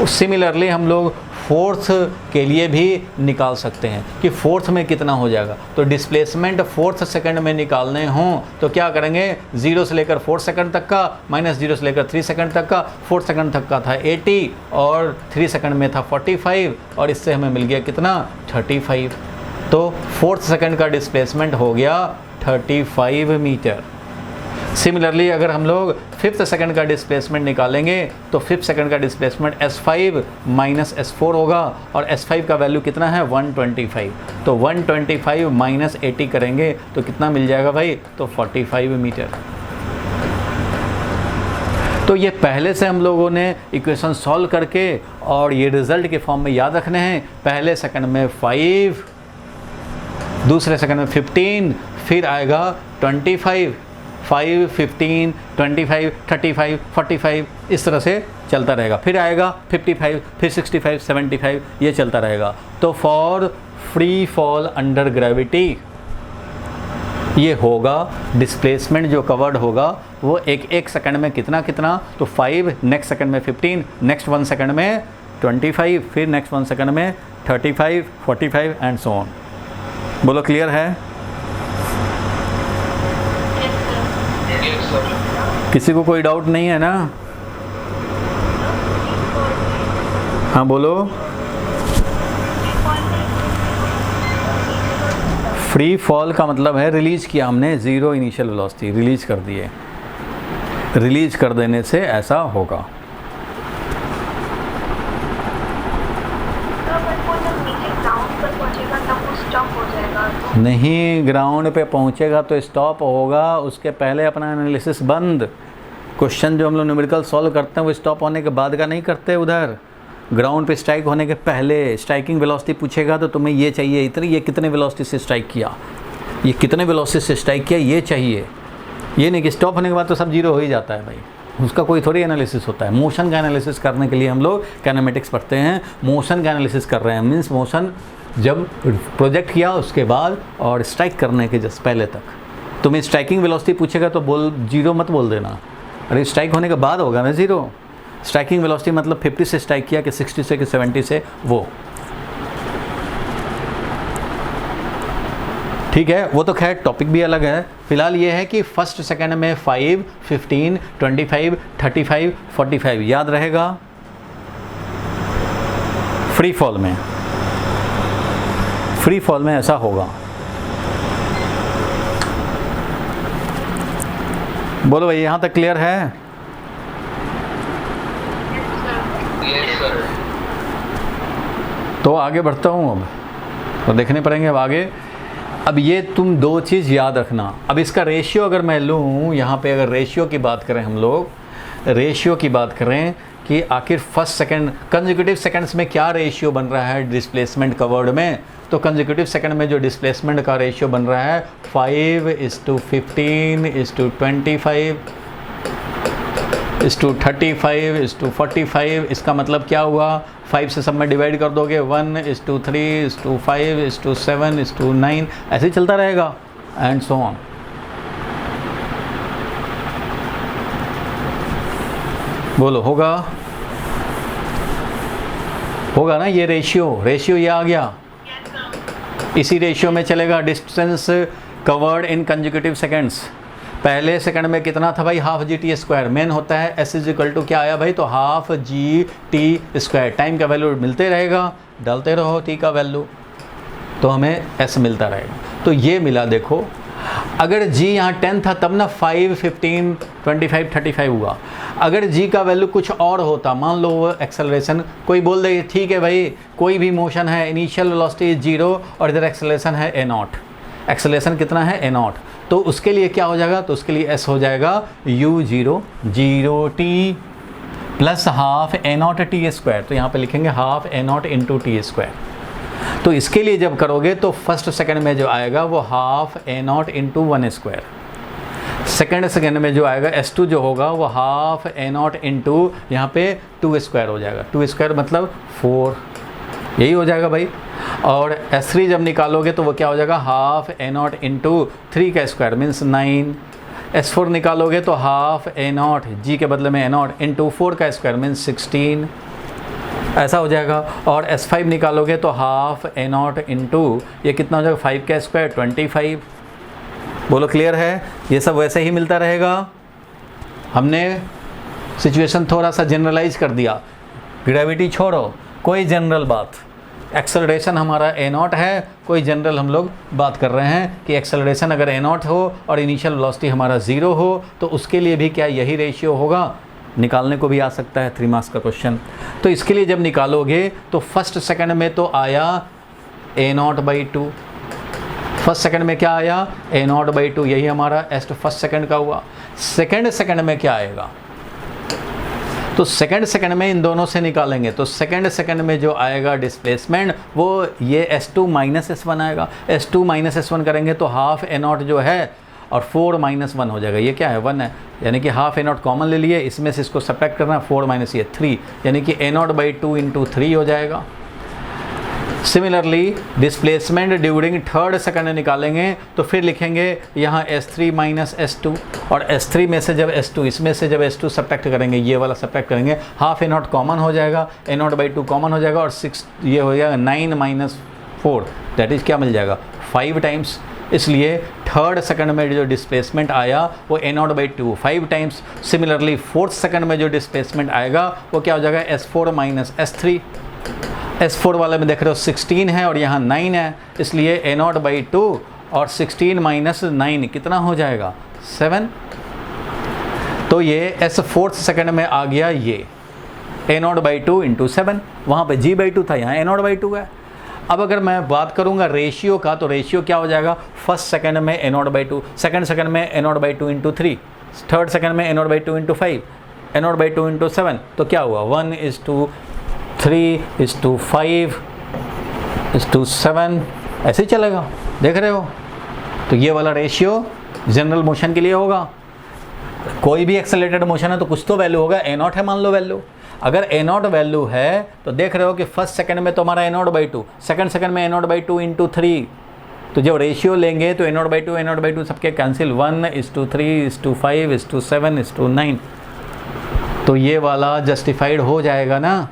सिमिलरली हम लोग फोर्थ के लिए भी निकाल सकते हैं कि फोर्थ में कितना हो जाएगा। तो डिस्प्लेसमेंट फोर्थ सेकंड में निकालने हों तो क्या करेंगे, 0 से लेकर 4 सेकंड तक का माइनस 0 से लेकर 3 सेकंड तक का। 4 सेकंड तक का था 80 और 3 सेकंड में था 45 और इससे हमें मिल गया कितना, 35। तो फोर्थ सेकंड का डिस्प्लेसमेंट हो गया 35 मीटर। सिमिलरली अगर हम लोग फिफ्थ सेकंड का डिस्प्लेसमेंट निकालेंगे तो फिफ्थ सेकंड का डिस्प्लेसमेंट S5 माइनस S4 होगा और S5 का वैल्यू कितना है, 125। तो 125 माइनस 80 करेंगे तो कितना मिल जाएगा भाई, तो 45 मीटर। तो ये पहले से हम लोगों ने इक्वेशन सॉल्व करके और ये रिजल्ट के फॉर्म में याद रखने हैं। पहले सेकंड में 5, दूसरे सेकंड में 15, फिर आएगा 25, 5, 15, 25, 35, 45, इस तरह से चलता रहेगा। फिर आएगा 55, फिर 65, 75, ये चलता रहेगा। तो for free fall under gravity ये होगा, डिस्प्लेसमेंट जो कवर्ड होगा वो एक सेकंड में कितना, तो 5, नेक्स्ट सेकंड में 15, नेक्स्ट 1 सेकंड में 25, फिर नेक्स्ट 1 सेकंड में 35, 45 एंड सो ऑन। बोलो क्लियर है? Yes sir. किसी को कोई डाउट नहीं है ना? हाँ बोलो। फ्री फॉल का मतलब है रिलीज किया हमने, ज़ीरो इनिशियल वेलोसिटी, रिलीज कर दिए। रिलीज कर देने से ऐसा होगा। नहीं, ग्राउंड पे पहुंचेगा तो स्टॉप होगा, उसके पहले अपना एनालिसिस बंद। क्वेश्चन जो हम लोग न्यूमेरिकल सॉल्व करते हैं वो स्टॉप होने के बाद का नहीं करते, उधर ग्राउंड पे स्ट्राइक होने के पहले स्ट्राइकिंग वेलोसिटी पूछेगा तो तुम्हें ये चाहिए इतनी, ये कितने वेलोसिटी से स्ट्राइक किया, ये कितने वेलोसिटी से स्ट्राइक किया, ये चाहिए। ये नहीं कि स्टॉप होने के बाद तो सब जीरो हो ही जाता है भाई, उसका कोई थोड़ी एनालिसिस होता है। मोशन का एनालिसिस करने के लिए हम लोग काइनेमेटिक्स पढ़ते हैं, मोशन का एनालिसिस कर रहे हैं, मीन्स मोशन जब प्रोजेक्ट किया उसके बाद और स्ट्राइक करने के जस्ट पहले तक। तुम्हें स्ट्राइकिंग वेलोसिटी पूछेगा तो बोल जीरो मत बोल देना, अरे स्ट्राइक होने के बाद होगा ना ज़ीरो। स्ट्राइकिंग वेलोसिटी मतलब 50 से स्ट्राइक किया कि 60 से कि 70 से, वो ठीक है। वो तो खैर टॉपिक भी अलग है। फिलहाल ये है कि फर्स्ट सेकंड में 5, 15, 25, 35, 45 याद रहेगा फ्री फॉल में। फ्री फॉल में ऐसा होगा। बोलो भाई, यहाँ तक क्लियर है? Yes sir. तो आगे बढ़ता हूँ अब, तो देखने पड़ेंगे अब आगे। अब ये तुम दो चीज़ याद रखना। अब इसका रेशियो अगर मैं लूँ, यहाँ पे अगर रेशियो की बात करें, हम लोग रेशियो की बात करें कि आखिर फर्स्ट सेकंड कंसेक्यूटिव सेकंड्स में क्या रेशियो बन रहा है डिस्प्लेसमेंट कवर्ड में, तो कंसेक्यूटिव सेकंड में जो डिस्प्लेसमेंट का रेशियो बन रहा है 5:15:25:35:45। इसका मतलब क्या हुआ, 5 से सब में डिवाइड कर दोगे, 1:3:5:7:9, ऐसे ही चलता रहेगा एंड सो ऑन। बोलो होगा? होगा ना? ये रेशियो ये आ गया। इसी रेशियो में चलेगा distance covered in consecutive seconds. पहले सेकंड में कितना था भाई, half g t square. Main होता है एस इज इक्वल टू क्या आया भाई, तो half g t square. Time का वैल्यू मिलते रहेगा, डालते रहो टी का वैल्यू, तो हमें एस मिलता रहेगा। तो ये मिला। देखो अगर जी यहाँ 10 था तब ना 5, 15, 25, 35 हुआ। अगर जी का वैल्यू कुछ और होता, मान लो वो एक्सेलरेशन, कोई बोल दे ठीक है भाई कोई भी मोशन है, इनिशियल वेलोसिटी 0 और इधर एक्सेलरेशन है a0, एक्सेलरेशन कितना है a0, तो उसके लिए क्या हो जाएगा, तो उसके लिए s हो जाएगा u0 0t plus half a0 t square. तो यहाँ पे लिखेंगे half a0 into T square. तो इसके लिए जब करोगे तो फर्स्ट सेकंड में जो आएगा वो half a0 into 1 square. Second में जो आएगा s2 जो होगा वो हाफ a0 इंटू यहाँ पे 2 स्क्वायर हो जाएगा। 2 स्क्वायर मतलब 4, यही हो जाएगा भाई। और s3 जब निकालोगे तो वो क्या हो जाएगा, हाफ a0 इंटू 3 का स्क्वायर मीन्स 9। s4 निकालोगे तो हाफ a0 g के बदले में a0 इंटू 4 का स्क्वायर मीन्स 16, ऐसा हो जाएगा। और s5 निकालोगे तो हाफ a0 इंटू ये कितना हो जाएगा 5 का स्क्वायर 25। बोलो क्लियर है? ये सब वैसे ही मिलता रहेगा। हमने सिचुएशन थोड़ा सा जनरलाइज कर दिया, ग्रेविटी छोड़ो, कोई जनरल बात। एक्सेलरेशन हमारा a0 है, कोई जनरल हम लोग बात कर रहे हैं कि एक्सेलरेशन अगर a0 हो और इनिशियल वेलोसिटी हमारा 0 हो तो उसके लिए भी क्या यही रेशियो होगा। निकालने को भी आ सकता है 3 मार्क्स का क्वेश्चन। तो इसके लिए जब निकालोगे तो फर्स्ट सेकंड में तो आया a0/2, फर्स्ट सेकंड में क्या आया a0/2, यही हमारा एस्ट फर्स्ट सेकंड का हुआ। सेकंड में क्या आएगा, तो सेकंड में इन दोनों से निकालेंगे तो सेकंड में जो आएगा डिस्प्लेसमेंट वो ये s2 माइनस s1 आएगा। s2 माइनस s1 करेंगे तो हाफ a0 जो है और 4 माइनस 1 हो जाएगा, ये क्या है 1 है, यानी कि हाफ a0 कॉमन ले लिए, इसमें से इसको सब्ट्रैक्ट करना, 4 माइनस ये 3, यानी कि a0/2 इंटू 3 हो जाएगा। Similarly displacement during third second निकालेंगे तो फिर लिखेंगे यहाँ s3 माइनस s2, और s3 में से जब s2 इसमें से जब s2 सब्ट्रैक्ट करेंगे, ये वाला सब्ट्रैक्ट करेंगे, हाफ a0 कॉमन हो जाएगा, a0/2 कॉमन हो जाएगा और 6 ये हो जाएगा 9 माइनस 4, दैट इज़ क्या मिल जाएगा 5 टाइम्स। इसलिए थर्ड सेकंड में जो डिस्प्लेसमेंट आया वो a0/2 5 times. Similarly fourth second में जो डिस्प्लेसमेंट आएगा वो क्या हो जाएगा s4 माइनस s3। s4 वाले में देख रहे हो 16 है और यहाँ 9 है, इसलिए a0/2 और 16 माइनस 9 कितना हो जाएगा 7। तो ये s4 सेकंड में आ गया ये a0/2 इंटू 7। वहाँ पे g/2 था, यहाँ a0/2 है। अब अगर मैं बात करूँगा रेशियो का, तो रेशियो क्या हो जाएगा, फर्स्ट सेकंड में a0/2, सेकंड सेकंड में a0/2 इंटू 3, थर्ड सेकंड में a0/2 इंटू 5, a0/2 इंटू 7, तो क्या हुआ 1:3:5:7, ऐसे ही चलेगा, देख रहे हो। तो ये वाला रेशियो जनरल मोशन के लिए होगा। कोई भी एक्सेलरेटेड मोशन है तो कुछ तो वैल्यू होगा, a0 है मान लो वैल्यू। अगर a0 वैल्यू है तो देख रहे हो कि फर्स्ट सेकंड में तो हमारा a0/2, सेकंड सेकंड में a0/2 इंटू 3, तो जब रेशियो लेंगे तो a0/2 सबके कैंसिल, 1:3:5:7:9, तो ये वाला जस्टिफाइड हो जाएगा ना।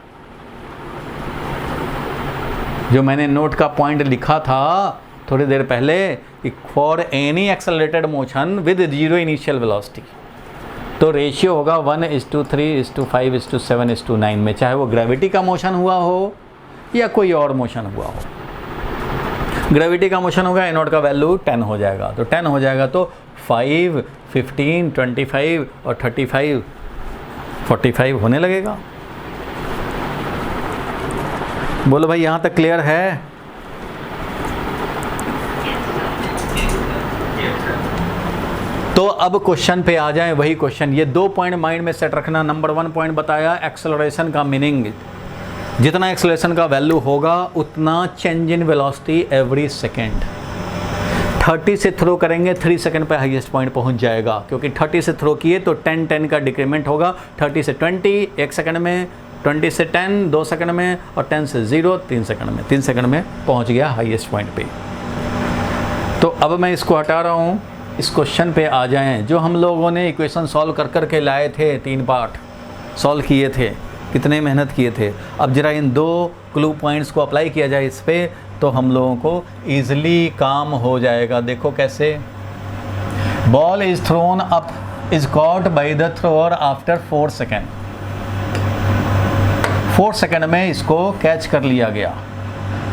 जो मैंने नोट का पॉइंट लिखा था थोड़ी देर पहले कि for any accelerated motion with 0 initial velocity, तो रेशियो होगा 1:3:5:7:9 में, चाहे वो ग्रेविटी का मोशन हुआ हो या कोई और मोशन हुआ हो। ग्रेविटी का मोशन होगा, a0 का वैल्यू 10 हो जाएगा, तो 10 हो जाएगा तो 5, 15, 25 और 35, 45 होने लगेगा। बोलो भाई यहाँ तक क्लियर है? तो अब क्वेश्चन पे आ जाएं, वही क्वेश्चन। ये 2 पॉइंट माइंड में सेट रखना। नंबर 1 पॉइंट बताया एक्सेलरेशन का मीनिंग, जितना एक्सेलरेशन का वैल्यू होगा उतना change in velocity every second. 30 से थ्रो करेंगे 3 सेकंड पे हाईएस्ट पॉइंट पहुंच जाएगा, क्योंकि 30 से थ्रो किए तो 10 का डिक्रीमेंट होगा। 30 से 20 1 सेकंड में, 20 से 10 2 सेकंड में, और 10 से 0 3 सेकंड में। 3 सेकंड में पहुंच गया हाईएस्ट पॉइंट पे। तो अब मैं इसको हटा रहा हूँ, इस क्वेश्चन पे आ जाएं। जो हम लोगों ने इक्वेशन सॉल्व कर कर के लाए थे, 3 पार्ट सॉल्व किए थे, कितने मेहनत किए थे। अब जरा इन 2 क्लू पॉइंट्स को अप्लाई किया जाए इस पे, तो हम लोगों को ईजिली काम हो जाएगा। देखो कैसे। Ball is throne up, is caught by the thrower after 4 second. 4 second में इसको कैच कर लिया गया।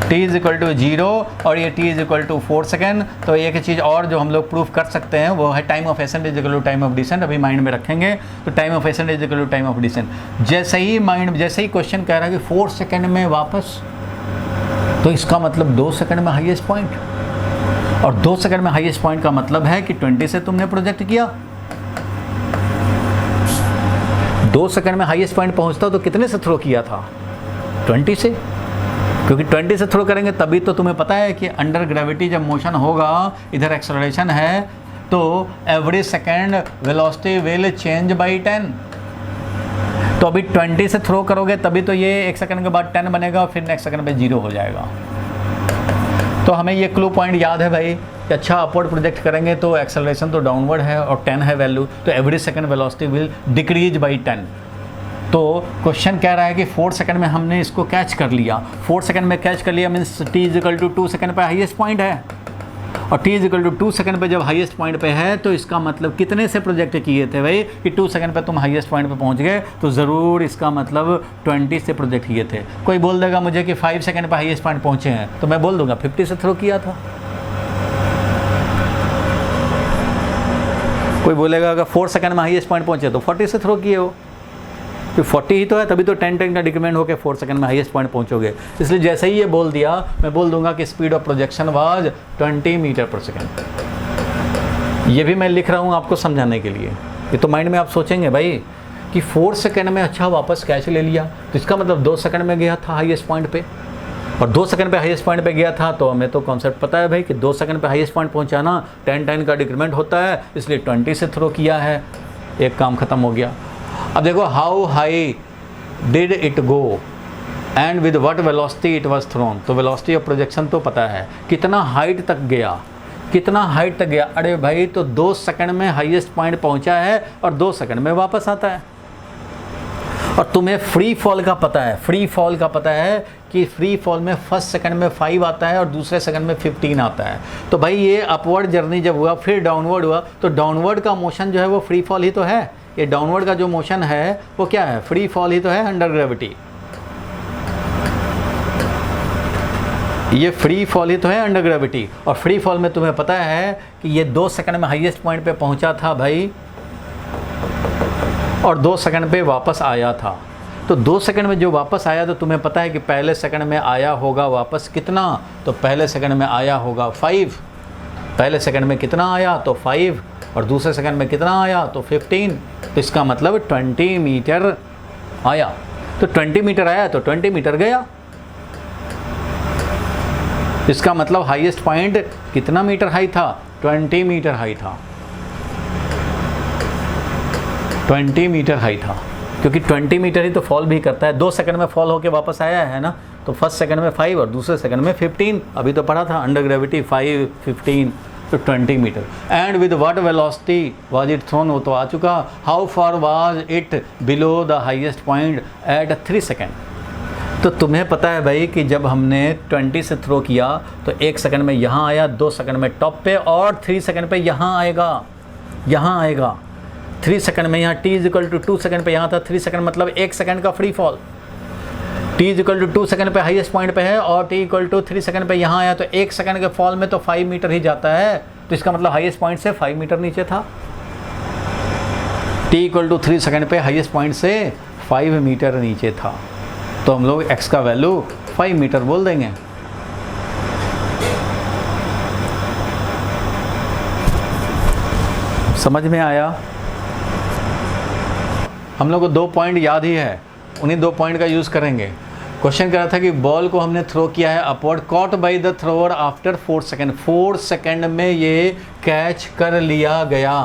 t इज इक्वल टू 0 और ये t is equal to 4 second. तो एक चीज़ और जो हम लोग प्रूफ कर सकते हैं वो है time of ascent is equal to time of descent. अभी माइंड में रखेंगे तो time of ascent is equal to time of descent. जैसे ही क्वेश्चन कह रहा है कि 4 सेकेंड में वापस, तो इसका मतलब 2 सेकेंड में हाईएस्ट पॉइंट, और 2 सेकेंड में हाईएस्ट पॉइंट का मतलब है कि 20 से तुमने प्रोजेक्ट किया। 2 सेकेंड में हाईएस्ट पॉइंट पहुंचता तो कितने से थ्रो किया था? 20 से, क्योंकि 20 से थ्रो करेंगे तभी तो तुम्हें पता है कि अंडर ग्रेविटी जब मोशन होगा, इधर एक्सेलरेशन है, तो every second velocity will change by 10। तो अभी 20 से थ्रो करोगे तभी तो ये 1 सेकंड के बाद 10 बनेगा, फिर नेक्स्ट सेकंड पे 0 हो जाएगा। तो हमें ये क्लू पॉइंट याद है भाई कि अच्छा अपवर्ड प्रोजेक्ट करेंगे तो एक्सेलरेशन तो डाउनवर्ड है और 10 है वैल्यू, तो every second velocity will decrease by 10। तो क्वेश्चन कह रहा है कि 4 सेकंड में हमने इसको कैच कर लिया। 4 सेकंड में कैच कर लिया means t is equal to 2 second पे हाईएस्ट पॉइंट है, और t is equal to 2 second पे जब हाईएस्ट पॉइंट पे है तो इसका मतलब कितने से प्रोजेक्ट किए थे भाई कि 2 सेकंड पे तुम हाईएस्ट पॉइंट पे पहुंच गए, तो ज़रूर इसका मतलब 20 से प्रोजेक्ट किए थे। कोई बोल देगा मुझे कि 5 सेकंड पे हाईएस्ट पॉइंट पहुंचे हैं, तो मैं बोल दूंगा 50 से थ्रो किया था। कोई बोलेगा अगर 4 सेकंड में हाईएस्ट पॉइंट पहुंचे तो 40 से थ्रो किए हो, तो 40 ही तो है, तभी तो 10 का डिक्रीमेंट होकर 4 सेकंड में हाईएस्ट पॉइंट पहुंचोगे। इसलिए जैसे ही ये बोल दिया, मैं बोल दूंगा कि speed of projection was 20 metre पर सेकंड। ये भी मैं लिख रहा हूँ आपको समझाने के लिए। ये तो माइंड में आप सोचेंगे भाई कि 4 सेकंड में अच्छा वापस कैच ले लिया, तो इसका मतलब 2 सेकंड में गया था हाईएस्ट पॉइंट पे, और 2 सेकंड पे हाईएस्ट पॉइंट पे गया था। तो हमें तो कॉन्सेप्ट पता है भाई कि 2 सेकंड पे हाईएस्ट पॉइंट पहुँचाना 10 का डिक्रीमेंट होता है, इसलिए 20 से थ्रो किया है, एक काम ख़त्म हो गया। अब देखो how high did it go and with what velocity it was throne. तो वेलोसिटी ऑफ प्रोजेक्शन तो पता है, कितना हाइट तक गया, कितना हाइट तक गया। अरे भाई तो 2 सेकंड में हाईएस्ट पॉइंट पहुंचा है और 2 सेकंड में वापस आता है। और तुम्हें फ्री फॉल का पता है, फ्री फॉल का पता है कि फ्री फॉल में फर्स्ट सेकंड में 5 आता है और दूसरे सेकंड में 15 आता है। तो भाई ये अपवर्ड जर्नी जब हुआ फिर डाउनवर्ड हुआ, तो डाउनवर्ड का मोशन जो है वो फ्री फॉल ही तो है। ये डाउनवर्ड का जो मोशन है वो क्या है, फ्री फॉल ही तो है अंडर ग्रेविटी। ये फ्री फॉल ही तो है अंडर ग्रेविटी। और फ्री फॉल में तुम्हें पता है कि ये 2 सेकंड में हाईएस्ट पॉइंट पे पहुंचा था भाई, और 2 सेकंड पे वापस आया था। तो 2 सेकंड में जो वापस आया, तो तुम्हें पता है कि पहले सेकंड में आया होगा वापस कितना, तो पहले सेकंड में आया होगा 5। पहले सेकंड में कितना आया, तो 5, और दूसरे सेकंड में कितना आया, तो 15। तो इसका मतलब 20 मीटर आया। तो 20 मीटर आया तो 20 मीटर गया। इसका मतलब हाईएस्ट पॉइंट कितना मीटर हाई था, 20 मीटर हाई था। 20 मीटर हाई था, क्योंकि 20 मीटर ही तो फॉल भी करता है। 2 सेकंड में फॉल होके वापस आया है ना, तो फर्स्ट सेकंड में 5 और दूसरे सेकंड में 15। अभी तो पढ़ा था अंडर ग्रेविटी 5, 15 तो 20 metre. And with what velocity was it thrown, वो तो आ चुका। How far was it below the highest point at 3 second. तो तुम्हें पता है भाई कि जब हमने 20 से थ्रो किया तो 1 सेकंड में यहाँ आया, 2 सेकंड में टॉप पे, और 3 सेकंड पे यहाँ आएगा, यहाँ आएगा। 3 सेकंड में यहाँ t = 2 सेकंड पे यहाँ था। 3 सेकंड मतलब 1 सेकंड का फ्री फॉल। t = 2 सेकंड पे हाईएस्ट पॉइंट पे है और t = 3 सेकंड पे यहाँ आया, तो 1 सेकंड के फॉल में तो 5 मीटर ही जाता है। तो इसका मतलब हाईएस्ट पॉइंट से 5 मीटर नीचे था। t = 3 सेकंड पे हाईएस्ट पॉइंट से 5 मीटर नीचे था। तो हम लोग x का वैल्यू 5 मीटर बोल देंगे। समझ में आया? हम लोग को 2 पॉइंट याद ही है, उन्हीं 2 पॉइंट का यूज़ करेंगे। क्वेश्चन कह रहा था कि बॉल को हमने थ्रो किया है upward, caught by the thrower after 4 second. 4 second में ये कैच कर लिया गया।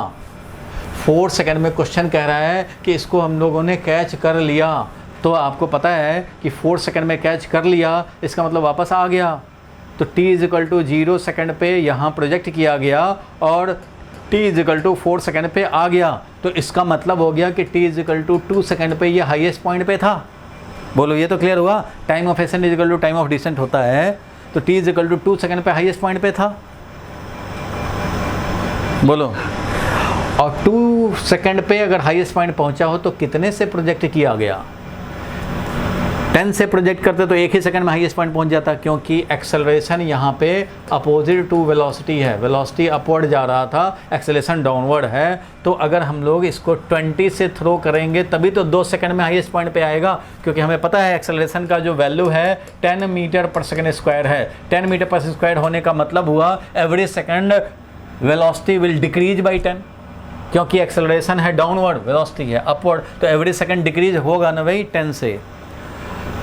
4 सेकंड में क्वेश्चन कह रहा है कि इसको हम लोगों ने कैच कर लिया। तो आपको पता है कि 4 सेकंड में कैच कर लिया, इसका मतलब वापस आ गया। तो t = 0 सेकंड पे यहाँ प्रोजेक्ट किया गया और t = 4 सेकंड पे आ गया। तो इसका मतलब हो गया कि t = 2 सेकंड पे ये हाईएस्ट पॉइंट पे था। बोलो, ये तो क्लियर हुआ? Time of ascent = time of descent होता है, तो t = 2 सेकंड पे हाईएस्ट पॉइंट पे था। बोलो, और 2 सेकंड पे अगर हाईएस्ट पॉइंट पहुंचा हो तो कितने से प्रोजेक्ट किया गया? 10 से प्रोजेक्ट करते तो 1 ही सेकंड में हाईएस्ट पॉइंट पहुंच जाता, क्योंकि एक्सेलरेशन यहाँ पे अपोजिट टू वेलोसिटी है। वेलोसिटी अपवर्ड जा रहा था, एक्सेलरेशन डाउनवर्ड है। तो अगर हम लोग इसको 20 से थ्रो करेंगे तभी तो 2 सेकंड में हाईएस्ट पॉइंट पे आएगा, क्योंकि हमें पता है एक्सेलरेशन का जो वैल्यू है 10 मीटर पर सेकंड स्क्वायर है। 10 मीटर पर सेकंड स्क्वायर होने का मतलब हुआ every second velocity will decrease by 10, क्योंकि एक्सेलरेशन है डाउनवर्ड, वेलोसिटी है अपवर्ड, तो एवरी सेकंड डिक्रीज होगा ना भाई 10 से।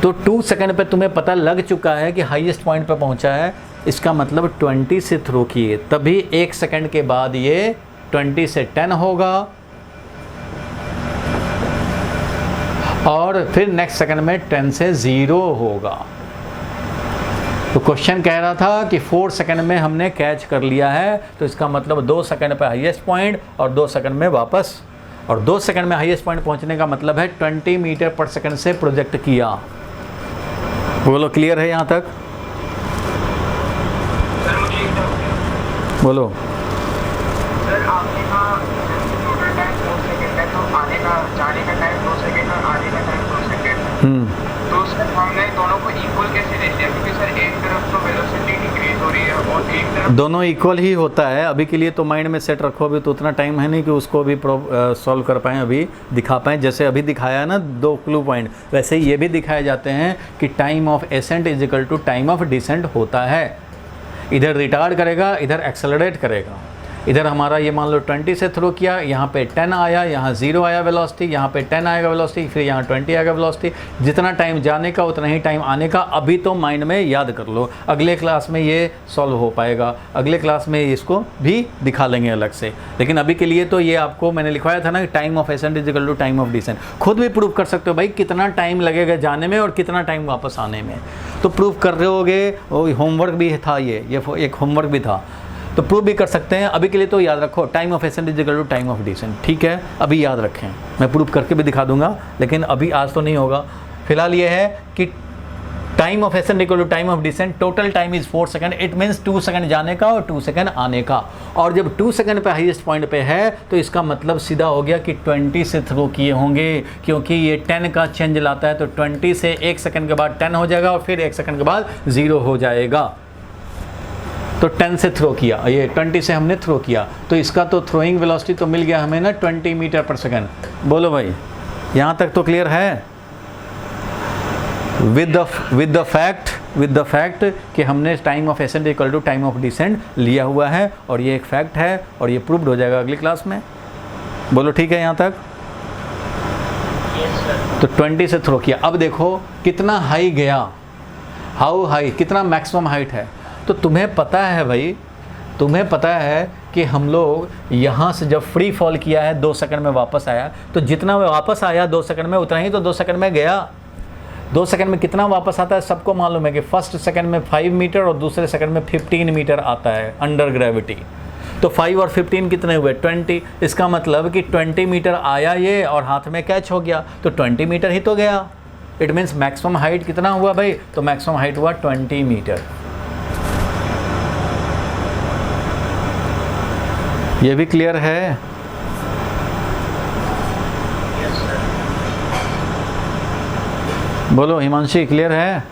तो 2 सेकंड पे तुम्हें पता लग चुका है कि हाईएस्ट पॉइंट पे पहुंचा है। इसका मतलब 20 से थ्रो किए तभी 1 सेकंड के बाद ये 20 से 10 होगा, और फिर नेक्स्ट सेकंड में 10 से 0 होगा। तो क्वेश्चन कह रहा था कि 4 सेकंड में हमने कैच कर लिया है, तो इसका मतलब 2 सेकंड पे हाईएस्ट पॉइंट और 2 सेकंड में वापस, और 2 सेकंड में हाईएस्ट पॉइंट पहुंचने का मतलब है 20 मीटर पर सेकंड से प्रोजेक्ट किया। बोलो, क्लियर है यहाँ तक? सर मुझे एक डाउट है। बोलो। सर आपने कहा टोटल टाइम 2 सेकंड है, तो आने का जाने का टाइम 2 सेकंड और आने का टाइम 2 सेकंड। तो सर हमने दोनों को इक्वल कैसे ले लिया? क्योंकि सर एक तरफ तो वेलोसिटी डिक्रीज हो रही है और एक तरफ दोनों इक्वल ही होता है। अभी के लिए तो माइंड में सेट रखो, अभी तो उतना टाइम है नहीं कि उसको भी सॉल्व कर पाएँ, अभी दिखा पाएँ। जैसे अभी दिखाया ना 2 क्लू पॉइंट, वैसे ये भी दिखाए जाते हैं कि time of ascent = time of descent होता है। इधर रिटार्ड करेगा, इधर एक्सेलरेट करेगा। इधर हमारा ये मान लो 20 से थ्रो किया, यहाँ पे 10 आया, यहाँ 0 आया वेलोसिटी, यहाँ पे 10 आएगा वेलोसिटी, फिर यहाँ 20 आएगा वेलोसिटी। जितना टाइम जाने का उतना ही टाइम आने का। अभी तो माइंड में याद कर लो, अगले क्लास में ये सॉल्व हो पाएगा, अगले क्लास में इसको भी दिखा लेंगे अलग से। लेकिन अभी के लिए तो ये आपको मैंने लिखवाया था ना, time of ascent = time of descent. खुद भी प्रूव कर सकते हो भाई कितना टाइम लगेगा जाने में और कितना टाइम वापस आने में। तो प्रूव कर रहे होगे, होमवर्क भी था, ये एक होमवर्क भी था। तो प्रूव भी कर सकते हैं। अभी के लिए तो याद रखो time of ascent is equal to time of descent, ठीक है, अभी याद रखें, मैं प्रूव करके भी दिखा दूंगा, लेकिन अभी आज तो नहीं होगा। फिलहाल ये है कि time of ascent equal to time of descent, total time is 4 second, it means 2 second जाने का और 2 सेकंड आने का। और जब 2 सेकंड पे हाईएस्ट पॉइंट पे है तो इसका मतलब सीधा हो गया कि 20 से थ्रो किए होंगे, क्योंकि ये 10 का चेंज लाता है, तो 20 से 1 सेकंड के बाद 10 हो जाएगा और फिर 1 सेकंड के बाद 0 हो जाएगा। तो 10 से थ्रो किया, ये 20 से हमने थ्रो किया, तो इसका तो थ्रोइंग वेलोसिटी तो मिल गया हमें ना 20 मीटर पर सेकंड। बोलो भाई, यहाँ तक तो क्लियर है? विद द फैक्ट कि हमने time of ascent equal to time of descent लिया हुआ है, और ये एक फैक्ट है और ये प्रूव्ड हो जाएगा अगली क्लास में। बोलो ठीक है यहाँ तक? तो 20 से थ्रो किया। अब देखो कितना हाई गया, हाउ हाई, कितना मैक्सिमम हाइट है। तो तुम्हें पता है भाई, तुम्हें पता है कि हम लोग यहाँ से जब फ्री फॉल किया है 2 सेकंड में वापस आया, तो जितना वापस आया 2 सेकंड में उतना ही तो 2 सेकंड में गया। 2 सेकंड में कितना वापस आता है सबको मालूम है कि फर्स्ट सेकंड में 5 मीटर और दूसरे सेकंड में 15 मीटर आता है अंडर ग्रेविटी। तो 5 और 15 कितने हुए? 20। इसका मतलब कि 20 मीटर आया ये और हाथ में कैच हो गया, तो 20 मीटर ही तो गया। इट मीन्स मैक्सिमम हाइट कितना हुआ भाई? तो मैक्सिमम हाइट हुआ 20 मीटर। ये भी क्लियर है? बोलो हिमांशी, क्लियर है?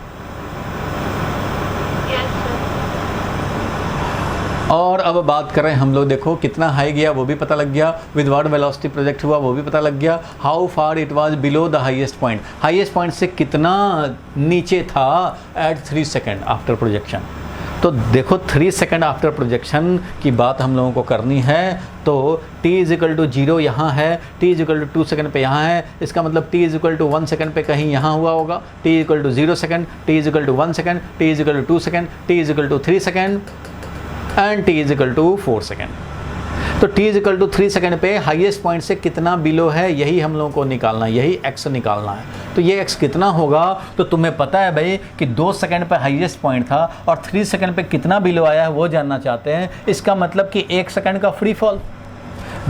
और अब बात करें हम लोग, देखो कितना हाई गया वो भी पता लग गया, विद व्हाट वेलोसिटी प्रोजेक्ट हुआ वो भी पता लग गया, how far it was below the highest point, highest point से कितना नीचे था एट 3 सेकंड आफ्टर प्रोजेक्शन। तो देखो 3 सेकंड आफ्टर प्रोजेक्शन की बात हम लोगों को करनी है, तो t इज इक्वल टू 0 यहाँ है, t is equal to 2 second पे यहाँ है, इसका मतलब t is equal to 1 second पे कहीं यहाँ हुआ होगा, t is equal to 0 second, t is equal to 1 second, t is equal to 2 second, t is equal to 3 second and t is equal to 4 second. तो t is equal to 3 second पे हाईएस्ट पॉइंट से कितना बिलो है, यही हम लोगों को निकालना है, यही x निकालना है। तो ये x कितना होगा? तो तुम्हें पता है भाई कि 2 सेकंड पे हाईएस्ट पॉइंट था और 3 सेकंड पे कितना बिलो आया है वो जानना चाहते हैं। इसका मतलब कि 1 सेकंड का फ्री फॉल,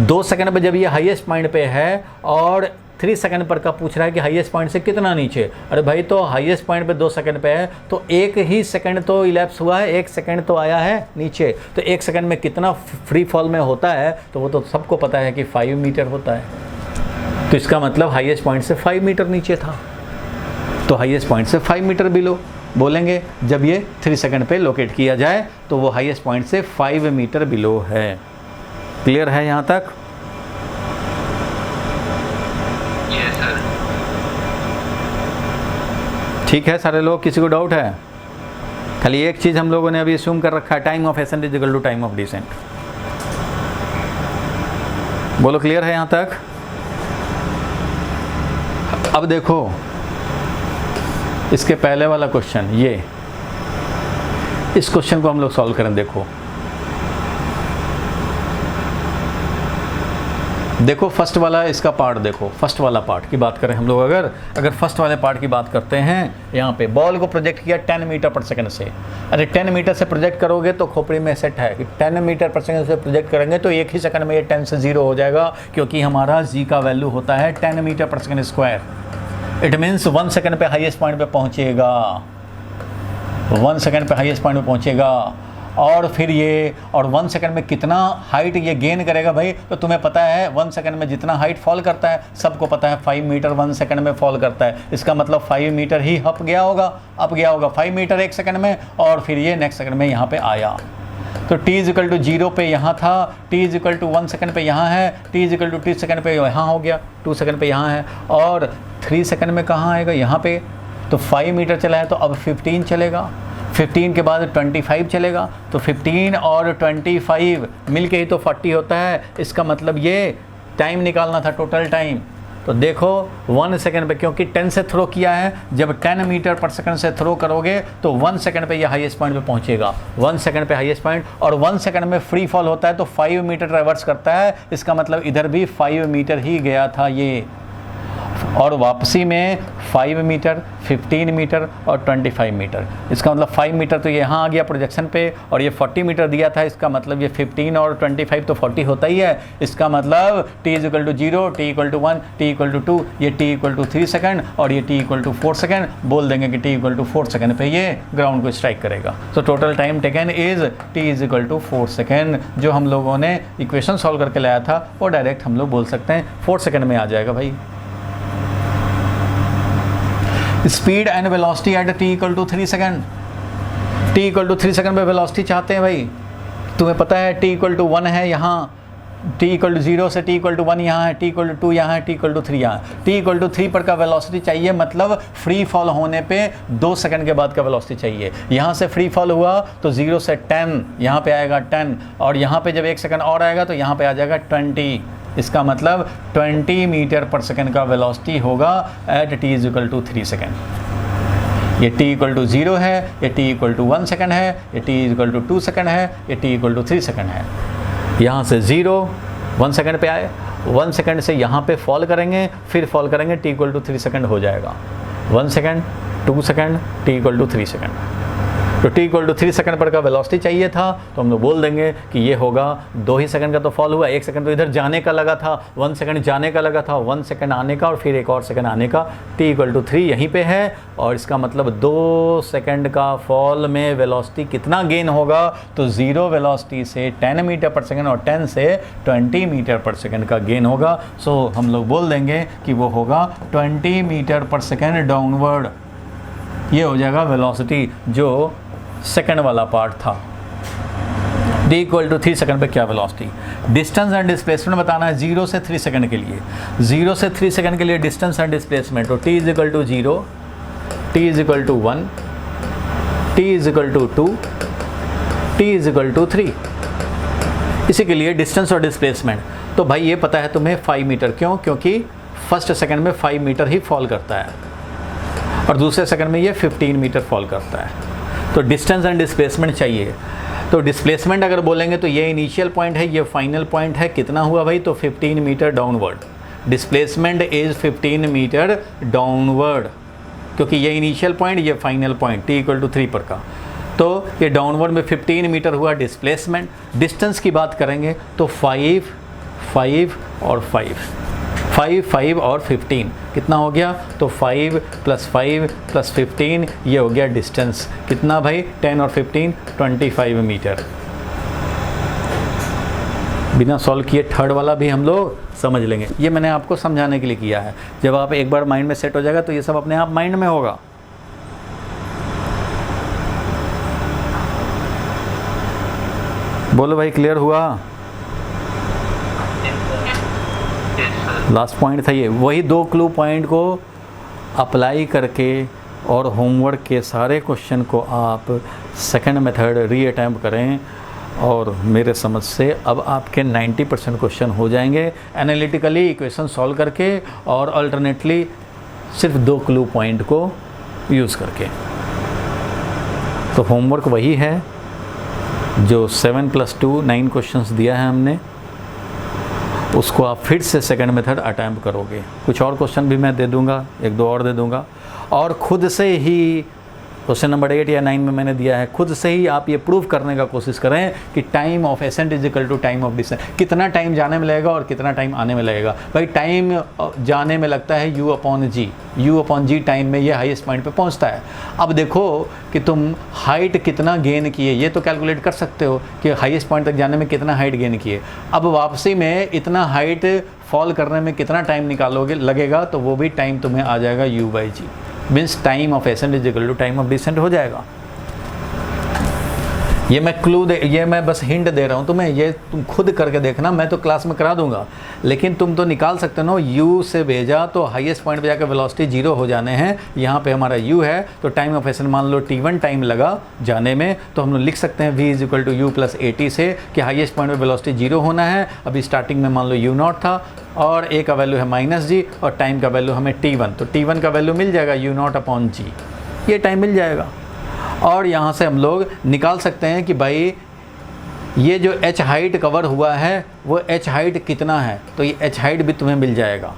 2 सेकंड पे जब ये हाईएस्ट पॉइंट पे है और 3 सेकंड पर का पूछ रहा है कि हाईएस्ट पॉइंट से कितना नीचे। अरे भाई तो हाईएस्ट पॉइंट पे 2 सेकंड पे है, तो 1 ही सेकंड तो इलैप्स हुआ है, 1 सेकंड तो आया है नीचे। तो 1 सेकंड में कितना फ्री फॉल में होता है, तो वो तो सबको पता है कि 5 मीटर होता है। तो इसका मतलब हाईएस्ट पॉइंट से 5 मीटर नीचे था, तो हाईएस्ट पॉइंट से 5 मीटर बिलो बोलेंगे। जब ये 3 सेकंड पे लोकेट किया जाए तो वो हाईएस्ट पॉइंट से 5 मीटर बिलो है। क्लियर है यहाँ तक? ठीक है सारे लोग, किसी को डाउट है? खाली एक चीज़ हम लोगों ने अभी assume कर रखा है, time of ascent is equal to time of descent. बोलो क्लियर है यहाँ तक? अब देखो इसके पहले वाला क्वेश्चन, ये इस क्वेश्चन को हम लोग सॉल्व करें। देखो फर्स्ट वाला इसका पार्ट, देखो फर्स्ट वाला पार्ट की बात करें हम लोग, अगर फर्स्ट वाले पार्ट की बात करते हैं, यहाँ पे बॉल को प्रोजेक्ट किया 10 मीटर पर सेकंड से। अरे 10 मीटर से प्रोजेक्ट करोगे तो खोपड़ी में सेट है कि 10 मीटर पर सेकंड से प्रोजेक्ट करेंगे तो 1 ही सेकंड में ये 10 से 0 हो जाएगा, क्योंकि हमारा जी का वैल्यू होता है 10 मीटर पर second square. It means 1 second पे हाईएस्ट पॉइंट पे पहुँचेगा, 1 सेकंड पे हाईएस्ट पॉइंट पे पहुँचेगा। और फिर ये, और 1 सेकंड में कितना हाइट ये गेन करेगा भाई? तो तुम्हें पता है 1 सेकंड में जितना हाइट फॉल करता है, सबको पता है 5 मीटर 1 सेकंड में फॉल करता है। इसका मतलब 5 मीटर ही अप गया होगा, 5 मीटर 1 सेकंड में, और फिर ये नेक्स्ट सेकंड में यहाँ पे आया। तो t इज इक्वल टू 0 पे यहाँ था, t is equal to 1 second पे यहाँ है, t is equal to 2 second पे यहाँ हो गया, 2 सेकंड पे यहाँ है, और 3 सेकंड में कहाँ आएगा? यहाँ पे। तो 5 मीटर चला है तो अब 15 चलेगा, 15 के बाद 25 चलेगा, तो 15 और 25 मिल के ही तो 40 होता है। इसका मतलब ये टाइम निकालना था, टोटल टाइम। तो देखो 1 सेकंड पे, क्योंकि 10 से थ्रो किया है, जब 10 मीटर पर सेकंड से थ्रो करोगे तो 1 सेकंड पे ये हाईएस्ट पॉइंट पे पहुंचेगा, 1 सेकंड पे हाईएस्ट पॉइंट, और 1 सेकंड में फ्री फॉल होता है तो 5 मीटर रिवर्स करता है। इसका मतलब इधर भी 5 मीटर ही गया था ये। और वापसी में 5 मीटर, 15 मीटर और 25 मीटर। इसका मतलब 5 मीटर तो यहाँ आ गया प्रोजेक्शन पे, और ये 40 मीटर दिया था, इसका मतलब ये 15 और 25 तो 40 होता ही है। इसका मतलब t = 0, t = 1, t = 2, ये t = 3 सेकंड और ये t = 4 सेकंड। बोल देंगे कि t = 4 सेकंड पे ये ग्राउंड को स्ट्राइक करेगा। तो total time taken is t = 4 second. जो हम लोगों ने इक्वेशन सॉल्व करके लाया था वो डायरेक्ट हम लोग बोल सकते हैं 4 सेकंड में आ जाएगा भाई। Speed and velocity at t = 3 second. t = 3 second पे वेलोसिटी चाहते हैं भाई। तुम्हें पता है t = 1 है यहाँ, t = 0 से t = 1 यहाँ है, t = 2 यहाँ है, t = 3 यहाँ है। t = 3 पर का वेलोसिटी चाहिए, मतलब फ्री फॉल होने पे 2 सेकंड के बाद का वेलोसिटी चाहिए। यहाँ से फ्री फॉल हुआ तो 0 से 10 यहाँ पे आएगा 10, और यहाँ पे जब 1 सेकंड और आएगा तो यहाँ पे आ जाएगा 20। इसका मतलब 20 मीटर पर सेकंड का वेलोसिटी होगा एट t = 3 सेकंड। ये t = 0 है, ये t = 1 सेकंड है, ये t = 2 सेकंड है, ये t = 3 सेकंड है। यहाँ से 0 1 सेकंड पे आए, 1 सेकंड से यहाँ पे फॉल करेंगे, फिर फॉल करेंगे, t = 3 सेकंड हो जाएगा। 1 सेकंड, 2 सेकंड, t = 3 सेकंड। तो t = 3 सेकंड पर का वेलोसिटी चाहिए था, तो हम लोग बोल देंगे कि ये होगा 2 ही सेकंड का तो फॉल हुआ, 1 सेकंड तो इधर जाने का लगा था, 1 सेकंड जाने का लगा था, 1 सेकंड आने का और फिर एक और सेकंड आने का। t = 3 यहीं पे है, और इसका मतलब 2 सेकंड का फॉल में वेलोसिटी कितना गेन होगा, तो 0 वेलोसिटी से 10 मीटर पर सेकंड और 10 से 20 मीटर पर सेकंड का गेन होगा। सो हम लोग बोल देंगे कि वो होगा 20 मीटर पर सेकंड डाउनवर्ड। ये हो जाएगा वेलोसिटी जो सेकंड वाला पार्ट था। d = 3 सेकंड पे क्या वेलोसिटी। डिस्टेंस एंड डिस्प्लेसमेंट बताना है 0 से 3 सेकंड के लिए। 0 से 3 सेकंड के लिए डिस्टेंस एंड डिस्प्लेसमेंट, तो t = 0, t = 1, t = 2, t = 3। इसी के लिए डिस्टेंस और डिस्प्लेसमेंट। तो भाई ये पता है तुम्हें 5 मीटर, क्यों? क्योंकि फर्स्ट सेकंड में 5 मीटर ही फॉल करता है और दूसरे सेकंड में ये 15 मीटर फॉल करता है। तो डिस्टेंस एंड डिस्प्लेसमेंट चाहिए। तो डिस्प्लेसमेंट अगर बोलेंगे तो ये इनिशियल पॉइंट है, ये फाइनल पॉइंट है, कितना हुआ भाई, तो 15 metre downward. Displacement is 15 metre downward, क्योंकि ये इनिशियल पॉइंट, ये फाइनल पॉइंट t = 3 पर का, तो ये डाउनवर्ड में 15 मीटर हुआ डिस्प्लेसमेंट। डिस्टेंस की बात करेंगे तो 5, 5 और 5, 5, 5 और 15 कितना हो गया, तो 5 + 5 + 15 ये हो गया डिस्टेंस। कितना भाई, 10 और 15 25 मीटर। बिना सॉल्व किए थर्ड वाला भी हम लोग समझ लेंगे। ये मैंने आपको समझाने के लिए किया है। जब आप एक बार माइंड में सेट हो जाएगा तो ये सब अपने आप माइंड में होगा। बोलो भाई, क्लियर हुआ? लास्ट पॉइंट था ये। वही 2 क्लू पॉइंट को अप्लाई करके और होमवर्क के सारे क्वेश्चन को आप सेकंड मेथड री अटैम्प्ट करें, और मेरे समझ से अब आपके 90% क्वेश्चन हो जाएंगे एनालिटिकली इक्वेशन सॉल्व करके और अल्टरनेटली सिर्फ 2 क्लू पॉइंट को यूज़ करके। तो होमवर्क वही है जो 7 + 2 9 क्वेश्चंस दिया है हमने, उसको आप फिर से सेकंड मेथड अटैम्प्ट करोगे। कुछ और क्वेश्चन भी मैं दे दूंगा, 1-2 और दे दूंगा, और खुद से ही क्वेश्चन नंबर 8 या 9 में मैंने दिया है, खुद से ही आप ये प्रूव करने का कोशिश करें कि time of ascent is equal to time of descent. कितना टाइम जाने में लगेगा और कितना टाइम आने में लगेगा। भाई टाइम जाने में लगता है u/g, u/g टाइम में ये हाईएस्ट पॉइंट पे पहुंचता है। अब देखो कि तुम हाइट कितना गेन किए, ये तो कैलकुलेट कर सकते हो कि हाईएस्ट पॉइंट तक जाने में कितना हाइट गेन किए। अब वापसी में इतना हाइट फॉल करने में कितना टाइम निकालोगे लगेगा, तो वो भी टाइम तुम्हें आ जाएगा u/g, means time of ascent is equal to time of descent हो जाएगा। ये मैं ये मैं बस हिंट दे रहा हूँ तुम्हें, ये तुम खुद करके देखना, मैं तो क्लास में करा दूंगा, लेकिन तुम तो निकाल सकते हो। u से भेजा तो हाईएस्ट पॉइंट पे जाकर वेलोसिटी 0 हो जाने हैं। यहाँ पे हमारा u है, तो टाइम ऑफ एसेंट मान लो t1 टाइम लगा जाने में, तो हम लोग लिख सकते हैं v is equal to u + at से कि हाईएस्ट पॉइंट पे वेलोसिटी 0 होना है। अभी स्टार्टिंग में मान लो u0 था और a का वैल्यू है -g और टाइम का वैल्यू हमें t1, तो t1 का वैल्यू मिल जाएगा u0/g, ये टाइम मिल जाएगा। और यहाँ से हम लोग निकाल सकते हैं कि भाई ये जो h हाइट कवर हुआ है वो h हाइट कितना है, तो ये h हाइट भी तुम्हें मिल जाएगा।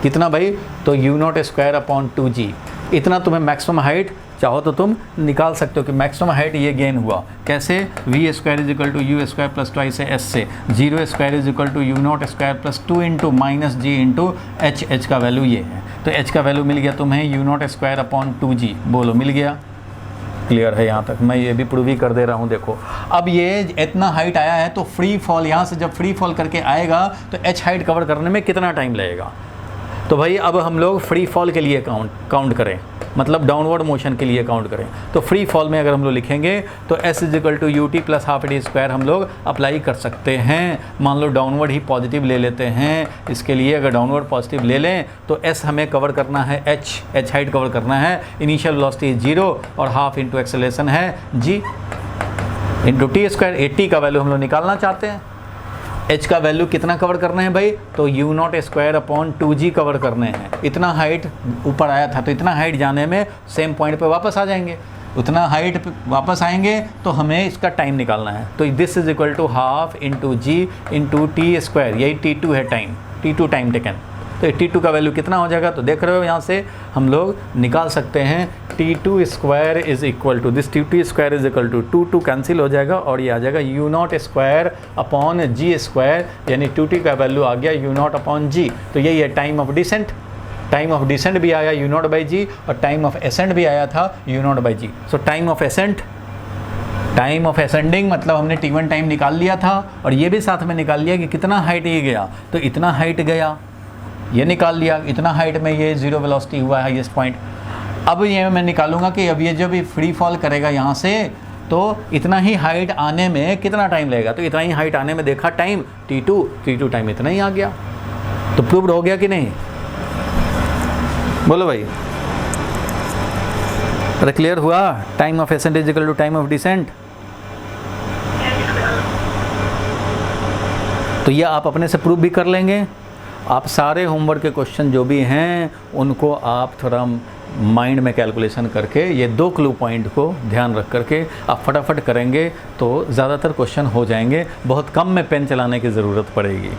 कितना भाई? तो u0² / 2g, इतना तुम्हें मैक्सिमम हाइट चाहो तो तुम निकाल सकते हो कि मैक्सिमम हाइट ये गेन हुआ। कैसे? v² = u² + 2s से 0² = u0² + 2 × - g × h का वैल्यू ये है। तो h का वैल्यू मिल गया तुम्हें u0² / 2g। बोलो मिल गया? क्लियर है यहाँ तक? मैं ये भी प्रूव ही कर दे रहा हूँ। देखो अब ये इतना हाइट आया है तो फ्री फॉल, यहाँ से जब फ्री फॉल करके आएगा तो h हाइट कवर करने में कितना टाइम लगेगा? तो भाई अब हम लोग फ्री फॉल के लिए काउंट करें, मतलब डाउनवर्ड मोशन के लिए काउंट करें। तो फ्री फॉल में अगर हम लोग लिखेंगे तो s = ut + ½ हम लोग अप्लाई कर सकते हैं। मान लो डाउनवर्ड ही पॉजिटिव ले लेते हैं, इसके लिए अगर डाउनवर्ड पॉजिटिव ले लें तो s हमें कवर करना है h हाइट कवर करना है। इनिशियल वेलोसिटी 0 और हाफ इंटू एक्सेलरेशन है g इंटू t²। 80 का वैल्यू हम लोग निकालना चाहते हैं। h का वैल्यू कितना कवर करना है भाई? तो u0² / 2g कवर करने हैं। इतना हाइट ऊपर आया था तो इतना हाइट जाने में सेम पॉइंट पे वापस आ जाएंगे। उतना हाइट पे वापस आएंगे तो हमें इसका टाइम निकालना है। तो this is equal to ½ × g × t², यही t2 है टाइम, t2 टाइम टेकन। तो t2 का वैल्यू कितना हो जाएगा? तो देख रहे हो यहाँ से हम लोग निकाल सकते हैं t2² = दिस t2² = 2 कैंसिल हो जाएगा और ये आ जाएगा u0² / g², यानी 2t का वैल्यू आ गया u0/g। तो यही है time of descent. Time of descent भी आया u0/g और टाइम ऑफ एसेंट भी आया था u0/g। So time of accent, time of ascending मतलब हमने t1 टाइम निकाल लिया था और ये भी साथ में निकाल लिया कि कितना हाइट ये गया। तो इतना हाइट गया, ये निकाल लिया। इतना हाइट में ये 0 वेलोसिटी हुआ है हाईएस्ट पॉइंट। अब ये मैं निकालूंगा कि अब ये जब फ्री फॉल करेगा यहाँ से तो इतना ही हाइट आने में कितना टाइम लगेगा। तो इतना ही हाइट आने में देखा टाइम t2 टाइम इतना ही आ गया। तो प्रूव्ड हो गया कि नहीं? बोलो भाई। अरे क्लियर हुआ? Time of ascent is equal to time of descent. तो ये आप अपने से प्रूव भी कर लेंगे। आप सारे होमवर्क के क्वेश्चन जो भी हैं उनको आप थोड़ा माइंड में कैलकुलेशन करके ये 2 क्लू पॉइंट को ध्यान रख करके आप फटाफट करेंगे तो ज़्यादातर क्वेश्चन हो जाएंगे। बहुत कम में पेन चलाने की ज़रूरत पड़ेगी।